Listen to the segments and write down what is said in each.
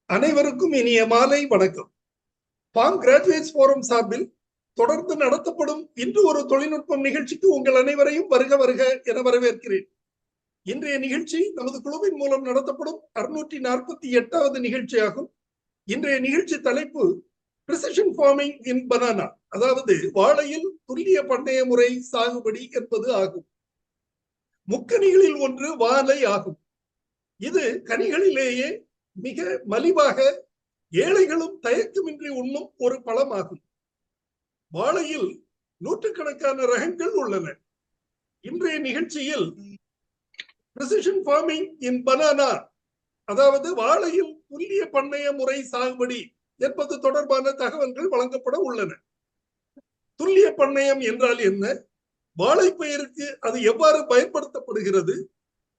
அனைவருக்கும் இனிய மாலை வணக்கம். பாம் கிராஜுவேட்ஸ் போரம் சார்பில் தொடர்ந்து நடத்தப்படும் இன்று ஒரு தொழில்நுட்பம் நிகழ்ச்சிக்கு உங்கள் அனைவரையும் வருக வருக என வரவேற்கிறேன். இன்றைய நிகழ்ச்சி நமது குழுவின் மூலம் நடத்தப்படும் 648வது நிகழ்ச்சியாகும். இன்றைய நிகழ்ச்சி தலைப்பு பிரிசிஷன் ஃபார்மிங் இன் பனானா, அதாவது வாழையில் துல்லிய பண்ணைய முறை சாகுபடி என்பது ஆகும். முக்கனிகளில் ஒன்று வாழை ஆகும். இது கனிகளிலேயே மிக மலிவாக ஏழைகளும் தயக்கமின்றி உண்ணும் ஒரு பழமாகும். வாழையில் நூற்றுக்கணக்கான ரகங்கள் உள்ளன. இன்றைய நிகழ்ச்சியில் பிரிசிஷன் ஃபார்மிங் இன் பனானா, அதாவது வாழையில் துல்லிய பண்ணைய முறை சாகுபடி என்பது தொடர்பான தகவல்கள் வழங்கப்பட உள்ளன. துல்லிய பண்ணையம் என்றால் என்ன? வாழைப்பயிருக்கு அது எவ்வாறு பயன்படுத்தப்படுகிறது?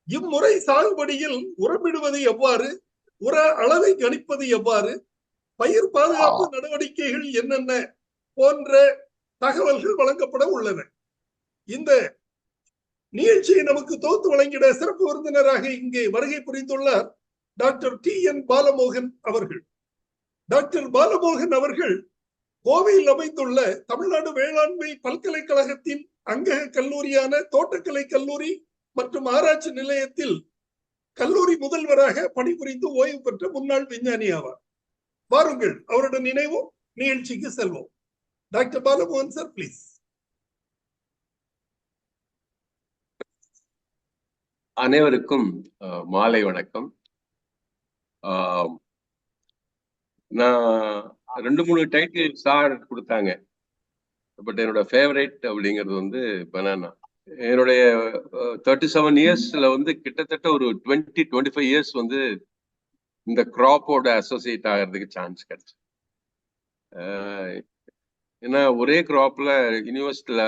இம்முறை சாகுபடியில் உரமிடுவது எவ்வாறு? உர அளவை கணிப்பது எவ்வாறு? பயிர் பாதுகாப்பு நடவடிக்கைகள் என்னென்ன போன்ற தகவல்கள் வழங்கப்பட உள்ளன. இந்த நிகழ்ச்சியை நமக்கு தொகுத்து வழங்கிட சிறப்பு விருந்தினராக இங்கே வருகை புரிந்துள்ளார் டாக்டர் TN பாலமோகன் அவர்கள். டாக்டர் பாலமோகன் அவர்கள் கோவையில் அமைந்துள்ள தமிழ்நாடு வேளாண்மை பல்கலைக்கழகத்தின் அங்கக கல்லூரியான தோட்டக்கலை கல்லூரி மற்றும் ஆராய்ச்சி நிலையத்தில் கல்லூரி முதல்வராக பணிபுரிந்து ஓய்வு பெற்ற முன்னாள் விஞ்ஞானி ஆவார். வாருங்கள், அவருடன் நினைவோம், நிகழ்ச்சிக்கு செல்வோம். Doctor Balamohan sir, please. அனைவருக்கும் மாலை வணக்கம். நான் 2-3 டைட்டில் சார் கொடுத்தாங்க. பட் என்னோட ஃபேவரேட் அப்படிங்கிறது வந்து பனானா. என்னுடைய 37 இயர்ஸ்ல வந்து கிட்டத்தட்ட ஒரு 20-25 இயர்ஸ் வந்து இந்த கிராப்போட அசோசியேட் ஆகிறதுக்கு சான்ஸ் கிடைச்சு. ஏன்னா ஒரே கிராப்ல யூனிவர்சிட்டியில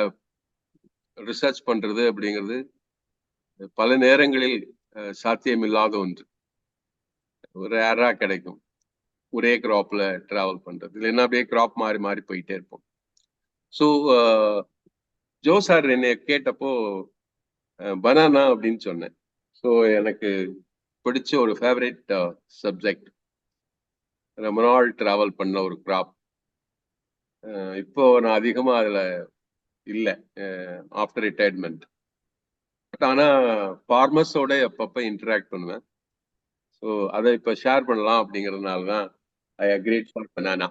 ரிசர்ச் பண்றது அப்படிங்கிறது பல நேரங்களில் சாத்தியமில்லாத ஒன்று. ஒரு ரேரா கிடைக்கும் ஒரே கிராப்ல டிராவல் பண்றது. இல்லைன்னா அப்படியே கிராப் மாறி மாறி போயிட்டே இருப்போம். ஸோ ஜோ சார் என்னை கேட்டப்போ பனானா அப்படின்னு சொன்னேன். ஸோ எனக்கு பிடிச்ச ஒரு ஃபேவரட் சப்ஜெக்ட். ரொம்ப நாள் டிராவல் பண்ண ஒரு கிராப். இப்போ நான் அதிகமாக அதில் இல்லை ஆஃப்டர் ரிட்டையர்மெண்ட். பட் ஆனால் ஃபார்மர்ஸோட அப்பப்போ இன்டராக்ட் பண்ணுவேன். ஸோ அதை இப்போ ஷேர் பண்ணலாம் அப்படிங்கிறதுனால தான் I agreed for banana.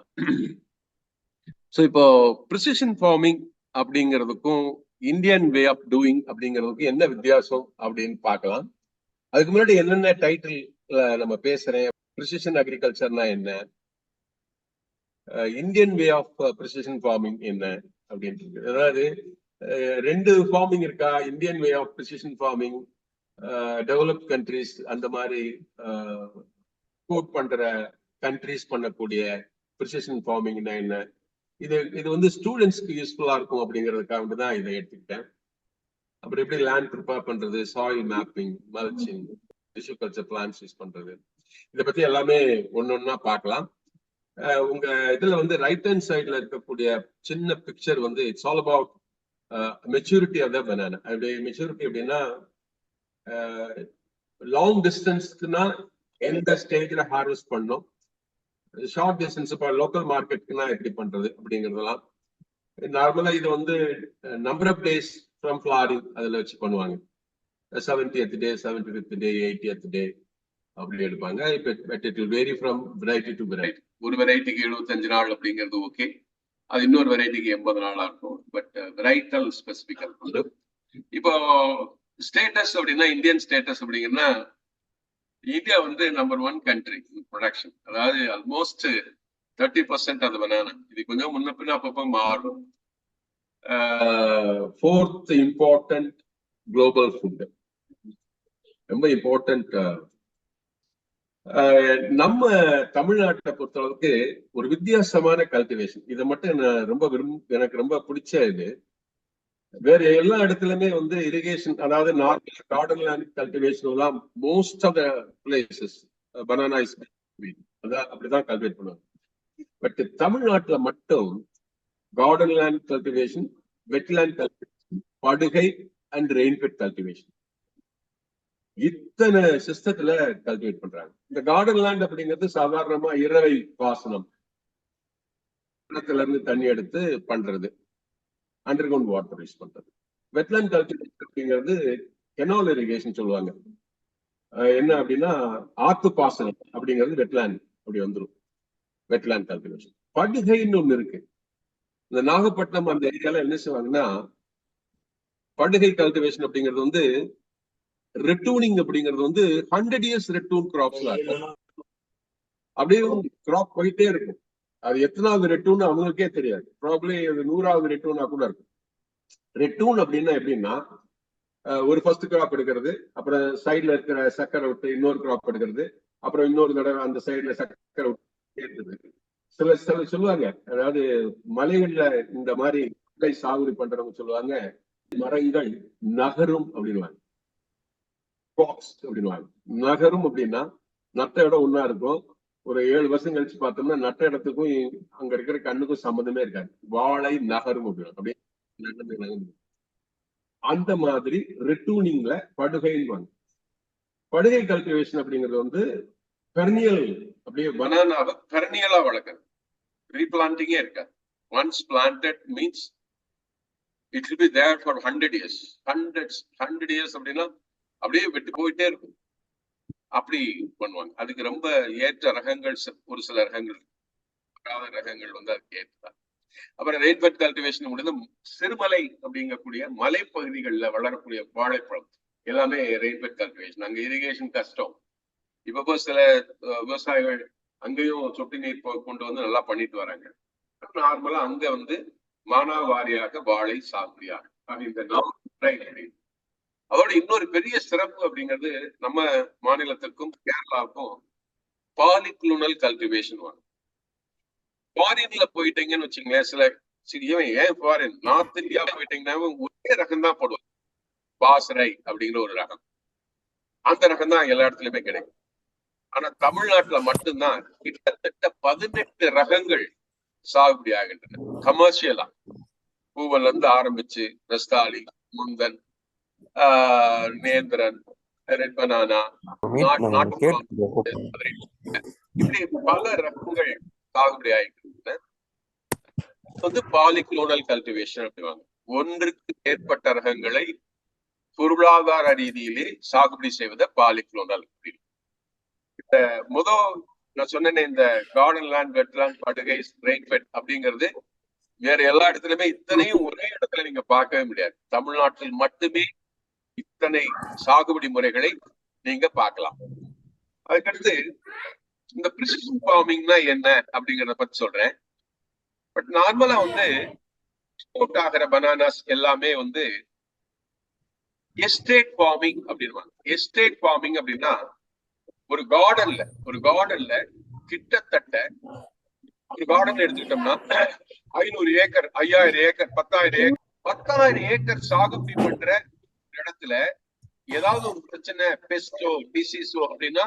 So இப்போ ப்ரிசிஷன் ஃபார்மிங் அப்படிங்கிறதுக்கும் இந்தியன் வே ஆஃப் டூயிங் அப்படிங்கிறதுக்கும் என்ன வித்தியாசம் அப்படின்னு பார்க்கலாம். அதுக்கு முன்னாடி என்னென்ன டைட்டில் நம்ம பேசுறேன், ப்ரிசிஷன் அக்ரிகல்ச்சர்னா என்ன, Indian way of precision farming என்ன அப்படின்ட்டு. அதாவது 2 ஃபார்மிங் இருக்கா, Indian way of precision farming, developed countries அந்த மாதிரி கோட் பண்ற கண்ட்ரிஸ் பண்ணக்கூடிய ப்ரிசிஷன் ஃபார்மிங்னா என்ன, இது வந்து ஸ்டூடெண்ட்ஸ்க்கு யூஸ்ஃபுல்லா இருக்கும் அப்படிங்கிறதுக்காக தான் இதை எடுத்துக்கிட்டேன். அப்புறம் எப்படி லேண்ட் ப்ரிப்பேர் பண்றது, soil mapping, mulching, tissue culture plants use பண்றது, இதை பத்தி எல்லாமே ஒன்னொன்னா பார்க்கலாம். உங்க இதுல வந்து ரைட் ஹேண்ட் சைட்ல இருக்கக்கூடிய சின்ன பிக்சர் வந்து it's all about maturity of the banana. அப்படி மெச்சூரிட்டி அப்படின்னா லாங் டிஸ்டன்ஸ்க்குன்னா எந்த ஸ்டேஜ்ல ஹார்வெஸ்ட் பண்ணணும், ஷார்ட் டிஸ்டன்ஸ் இப்போ லோக்கல் மார்க்கெட்டுக்குன்னா எப்படி பண்றது அப்படிங்கிறதெல்லாம். நார்மலா இது வந்து number of days from flowering அதில் வச்சு பண்ணுவாங்க. 70th day, 75th day, 80th day அப்படி எடுப்பாங்க. But it will vary from variety to variety. ஒரு வெரைட்டிக்கு 75 நாள் அப்படிங்கிறது ஓகே, அது இன்னொரு வெரைட்டிக்கு 80 நாளா இருக்கும். பட் வெரைட்டல் ஸ்பெசிபிக்கா இருக்கும். இப்போ ஸ்டேட்டஸ் அப்படின்னா, இந்தியன் ஸ்டேட்டஸ் அப்படிங்கன்னா, இந்தியா வந்து நம்பர் 1 கண்ட்ரி ப்ரொடக்ஷன். அதாவது ஆல்மோஸ்ட் 30% அது பனானா. இது கொஞ்சம் முன்ன பின்ன அப்பப்போ மாறும். 4th இம்பார்ட்டன்ட் குளோபல் ஃபுட், ரொம்ப இம்பார்ட்டன்ட். நம்ம தமிழ்நாட்டை பொறுத்தளவுக்கு ஒரு வித்தியாசமான கல்டிவேஷன். இதை மட்டும் எனக்கு ரொம்ப பிடிச்ச இது. வேற எல்லா இடத்துலயுமே வந்து இரிகேஷன், அதாவது நார்மல் கார்டன் லேண்ட் கல்டிவேஷன் எல்லாம் most of the places banana is அதான் அப்படிதான் கல்டிவேட் பண்ணுவாங்க. பட் தமிழ்நாட்டுல மட்டும் garden land cultivation, wetland cultivation, படுகை அண்ட் ரெயின்பெட் கல்டிவேஷன், இத்தனை சிஸ்டத்துல கல்டிவேட் பண்றாங்க. இந்த கார்டன் லேண்ட் அப்படிங்கிறது சாதாரணமா இரவை பாசனம், கிணத்துல இருந்து தண்ணி எடுத்து பண்றது, அண்டர் கிரவுண்ட் வாட்டர் யூஸ் பண்றது. வெட்லேண்ட் கல்டிவேஷன் அப்படிங்கிறது கெனால் இரிகேஷன் சொல்லுவாங்க. என்ன அப்படின்னா ஆத்து பாசனம் அப்படிங்கிறது வெட்லேண்ட் அப்படி வந்துடும், வெட்லேண்ட் கல்டிவேஷன். படுகைன்னு ஒண்ணு இருக்கு. இந்த நாகப்பட்டினம் அந்த ஏரியால என்ன செய்வாங்கன்னா படுகை கல்டிவேஷன் அப்படிங்கிறது வந்து ரெட்டூனிங் அப்படிங்கிறது வந்து 100 years ரெட்டூன் கிராப்ஸ்ல இருக்கும். அப்படியே கிராப் போயிட்டே இருக்கும். அது எத்தனாவது ரெட்டூன் அவங்களுக்கே தெரியாது. ப்ராப்ளி அது 100வது ரெட்டூனா கூட இருக்கும். ரெட்டூன் அப்படின்னா எப்படின்னா ஒரு ஃபர்ஸ்ட் கிராப் எடுக்கிறது, அப்புறம் சைட்ல இருக்கிற சக்கரை விட்டு இன்னொரு கிராப் எடுக்கிறது, அப்புறம் இன்னொரு தடவை அந்த சைட்ல சக்கரை விட்டு. சில சொல்லுவாங்க, அதாவது மலைகள்ல இந்த மாதிரி சாகுபடி பண்றவங்க சொல்லுவாங்க மரங்கள் நகரும் அப்படின்வாங்க. அப்படின்வாங்க. நகரும் அப்படின்னா நட்ட இடம் ஒன்னா இருக்கும். ஒரு 7 வருஷம் கழிச்சு பார்த்தோம்னா நட்ட இடத்துக்கும் அங்க இருக்கிற கண்ணுக்கும் சம்மந்தமே இருக்காது. வாழை நகரும் அப்படின்னு அப்படியே அந்த மாதிரி ரிட்டூனிங்ல படுகைன்னு. படுகை கல்டிவேஷன் அப்படிங்கிறது வந்து பெர்னியல், அப்படியே பனானாவை பெர்னியலா வளர்க்குறது. ரீபிளான்டிங்கே இருக்காது. Once planted means it will be there for 100 years. 100 years அப்படின்னா அப்படியே விட்டு போயிட்டே இருக்கும். அப்படி பண்ணுவாங்க. அதுக்கு ரொம்ப ஏற்ற ரகங்கள், ஒரு சில ரகங்கள் வந்து அதுக்கு ஏற்றதான். அப்புறம் ரெயின்பெட் கல்டிவேஷன் முடிந்து சிறுமலை அப்படிங்கக்கூடிய மலைப்பகுதிகளில் வளரக்கூடிய வாழைப்பழம் எல்லாமே ரெயின்பெட் கல்டிவேஷன். அங்க இரிகேஷன் கஷ்டம். இப்ப சில விவசாயிகள் அங்கேயும் சொட்டு நீர் கொண்டு வந்து நல்லா பண்ணிட்டு வராங்க. நார்மலா அங்க வந்து மானாவாரியாக வாழை சாகுபடியாக அதோட இன்னொரு பெரிய சிறப்பு அப்படிங்கிறது நம்ம மாநிலத்திற்கும் கேரளாவுக்கும் பாலிக்ளூனல் கல்டிவேஷன் வரும். ஃபாரின்ல போயிட்டீங்கன்னு வச்சுங்களேன், ஏன் ஃபாரின் நார்த் இந்தியா போயிட்டீங்கன்னா ஒரே ரகம் தான் போடுவாங்க. பாசரை அப்படிங்கிற ஒரு ரகம், அந்த ரகம் தான் எல்லா இடத்துலயுமே கிடைக்கும். ஆனா தமிழ்நாட்டுல மட்டும்தான் கிட்டத்தட்ட 18 ரகங்கள் சாகுபடி ஆகின்றன கமர்ஷியலா. பூவல்ல இருந்து ஆரம்பிச்சு ரஸ்தாலி, முந்தன், நேந்திரன், ரெட் பனானா, இப்படி பல ரகங்கள் சாகுபடி ஆகின்றன. வந்து பாலிக்ளோனல் கல்டிவேஷன் அப்படிவாங்க. ஒன்றுக்கு மேற்பட்ட ரகங்களை பொருளாதார ரீதியிலே சாகுபடி செய்வதை பாலிக்ளோனல். இந்த நான் சொன்னேன், இந்த கார்டன் லேண்ட், வெட்லேண்ட், படுகை, ரெயின்பெட் அப்படிங்கிறது வேற எல்லா இடத்துலயுமே இத்தனையும் ஒரே இடத்துல நீங்க பார்க்கவே முடியாது. தமிழ்நாட்டில் மட்டுமே இத்தனை சாகுபடி முறைகளை நீங்க பார்க்கலாம். அதுக்கடுத்து இந்த பிரிசிஷன் ஃபார்மிங்னா என்ன அப்படிங்கறத பத்தி சொல்றேன். பட் நார்மலா வந்து எக்ஸ்போர்ட் ஆகிற பனானாஸ் எல்லாமே வந்து எஸ்டேட் ஃபார்மிங் அப்படின்வாங்க. எஸ்டேட் ஃபார்மிங் அப்படின்னா ஒரு கார்டன்ல கிட்டத்தட்ட ஒரு கார்டன் எடுத்துக்கிட்டோம்னா 500 ஏக்கர், 5000 ஏக்கர், 10,000 ஏக்கர் சாகுபடி பண்ற இடத்துல ஏதாவது ஒரு பிரச்சனை, பெஸ்டோ டிசீஸோ அப்படின்னா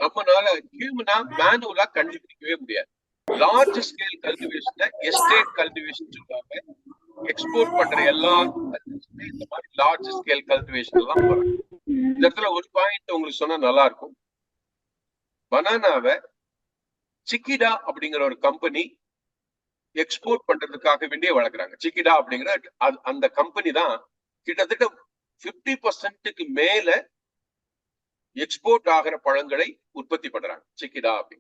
நம்மளால ஹியூமனா மேனுவலா கண்டுபிடிக்கவே முடியாது. Large scale cultivation estate cultivation சொல்றாங்க. எக்ஸ்போர்ட் பண்ற எல்லா இந்த மாதிரி லார்ஜ் ஸ்கேல் கல்டிவேஷன் எல்லாம் போறாங்க. இந்த இடத்துல ஒரு பாயிண்ட் உங்களுக்கு சொன்னா நல்லா இருக்கும். பனானாவை சிக்கிடா அப்படிங்கிற ஒரு கம்பெனி எக்ஸ்போர்ட் பண்றதுக்காக வேண்டிய வளர்க்குறாங்க. சிக்கிடா அப்படிங்கிற அந்த கம்பெனி தான் கிட்டத்தட்ட 50% மேல எக்ஸ்போர்ட் ஆகிற பழங்களை உற்பத்தி பண்றாங்க. சிக்கிடா அப்படி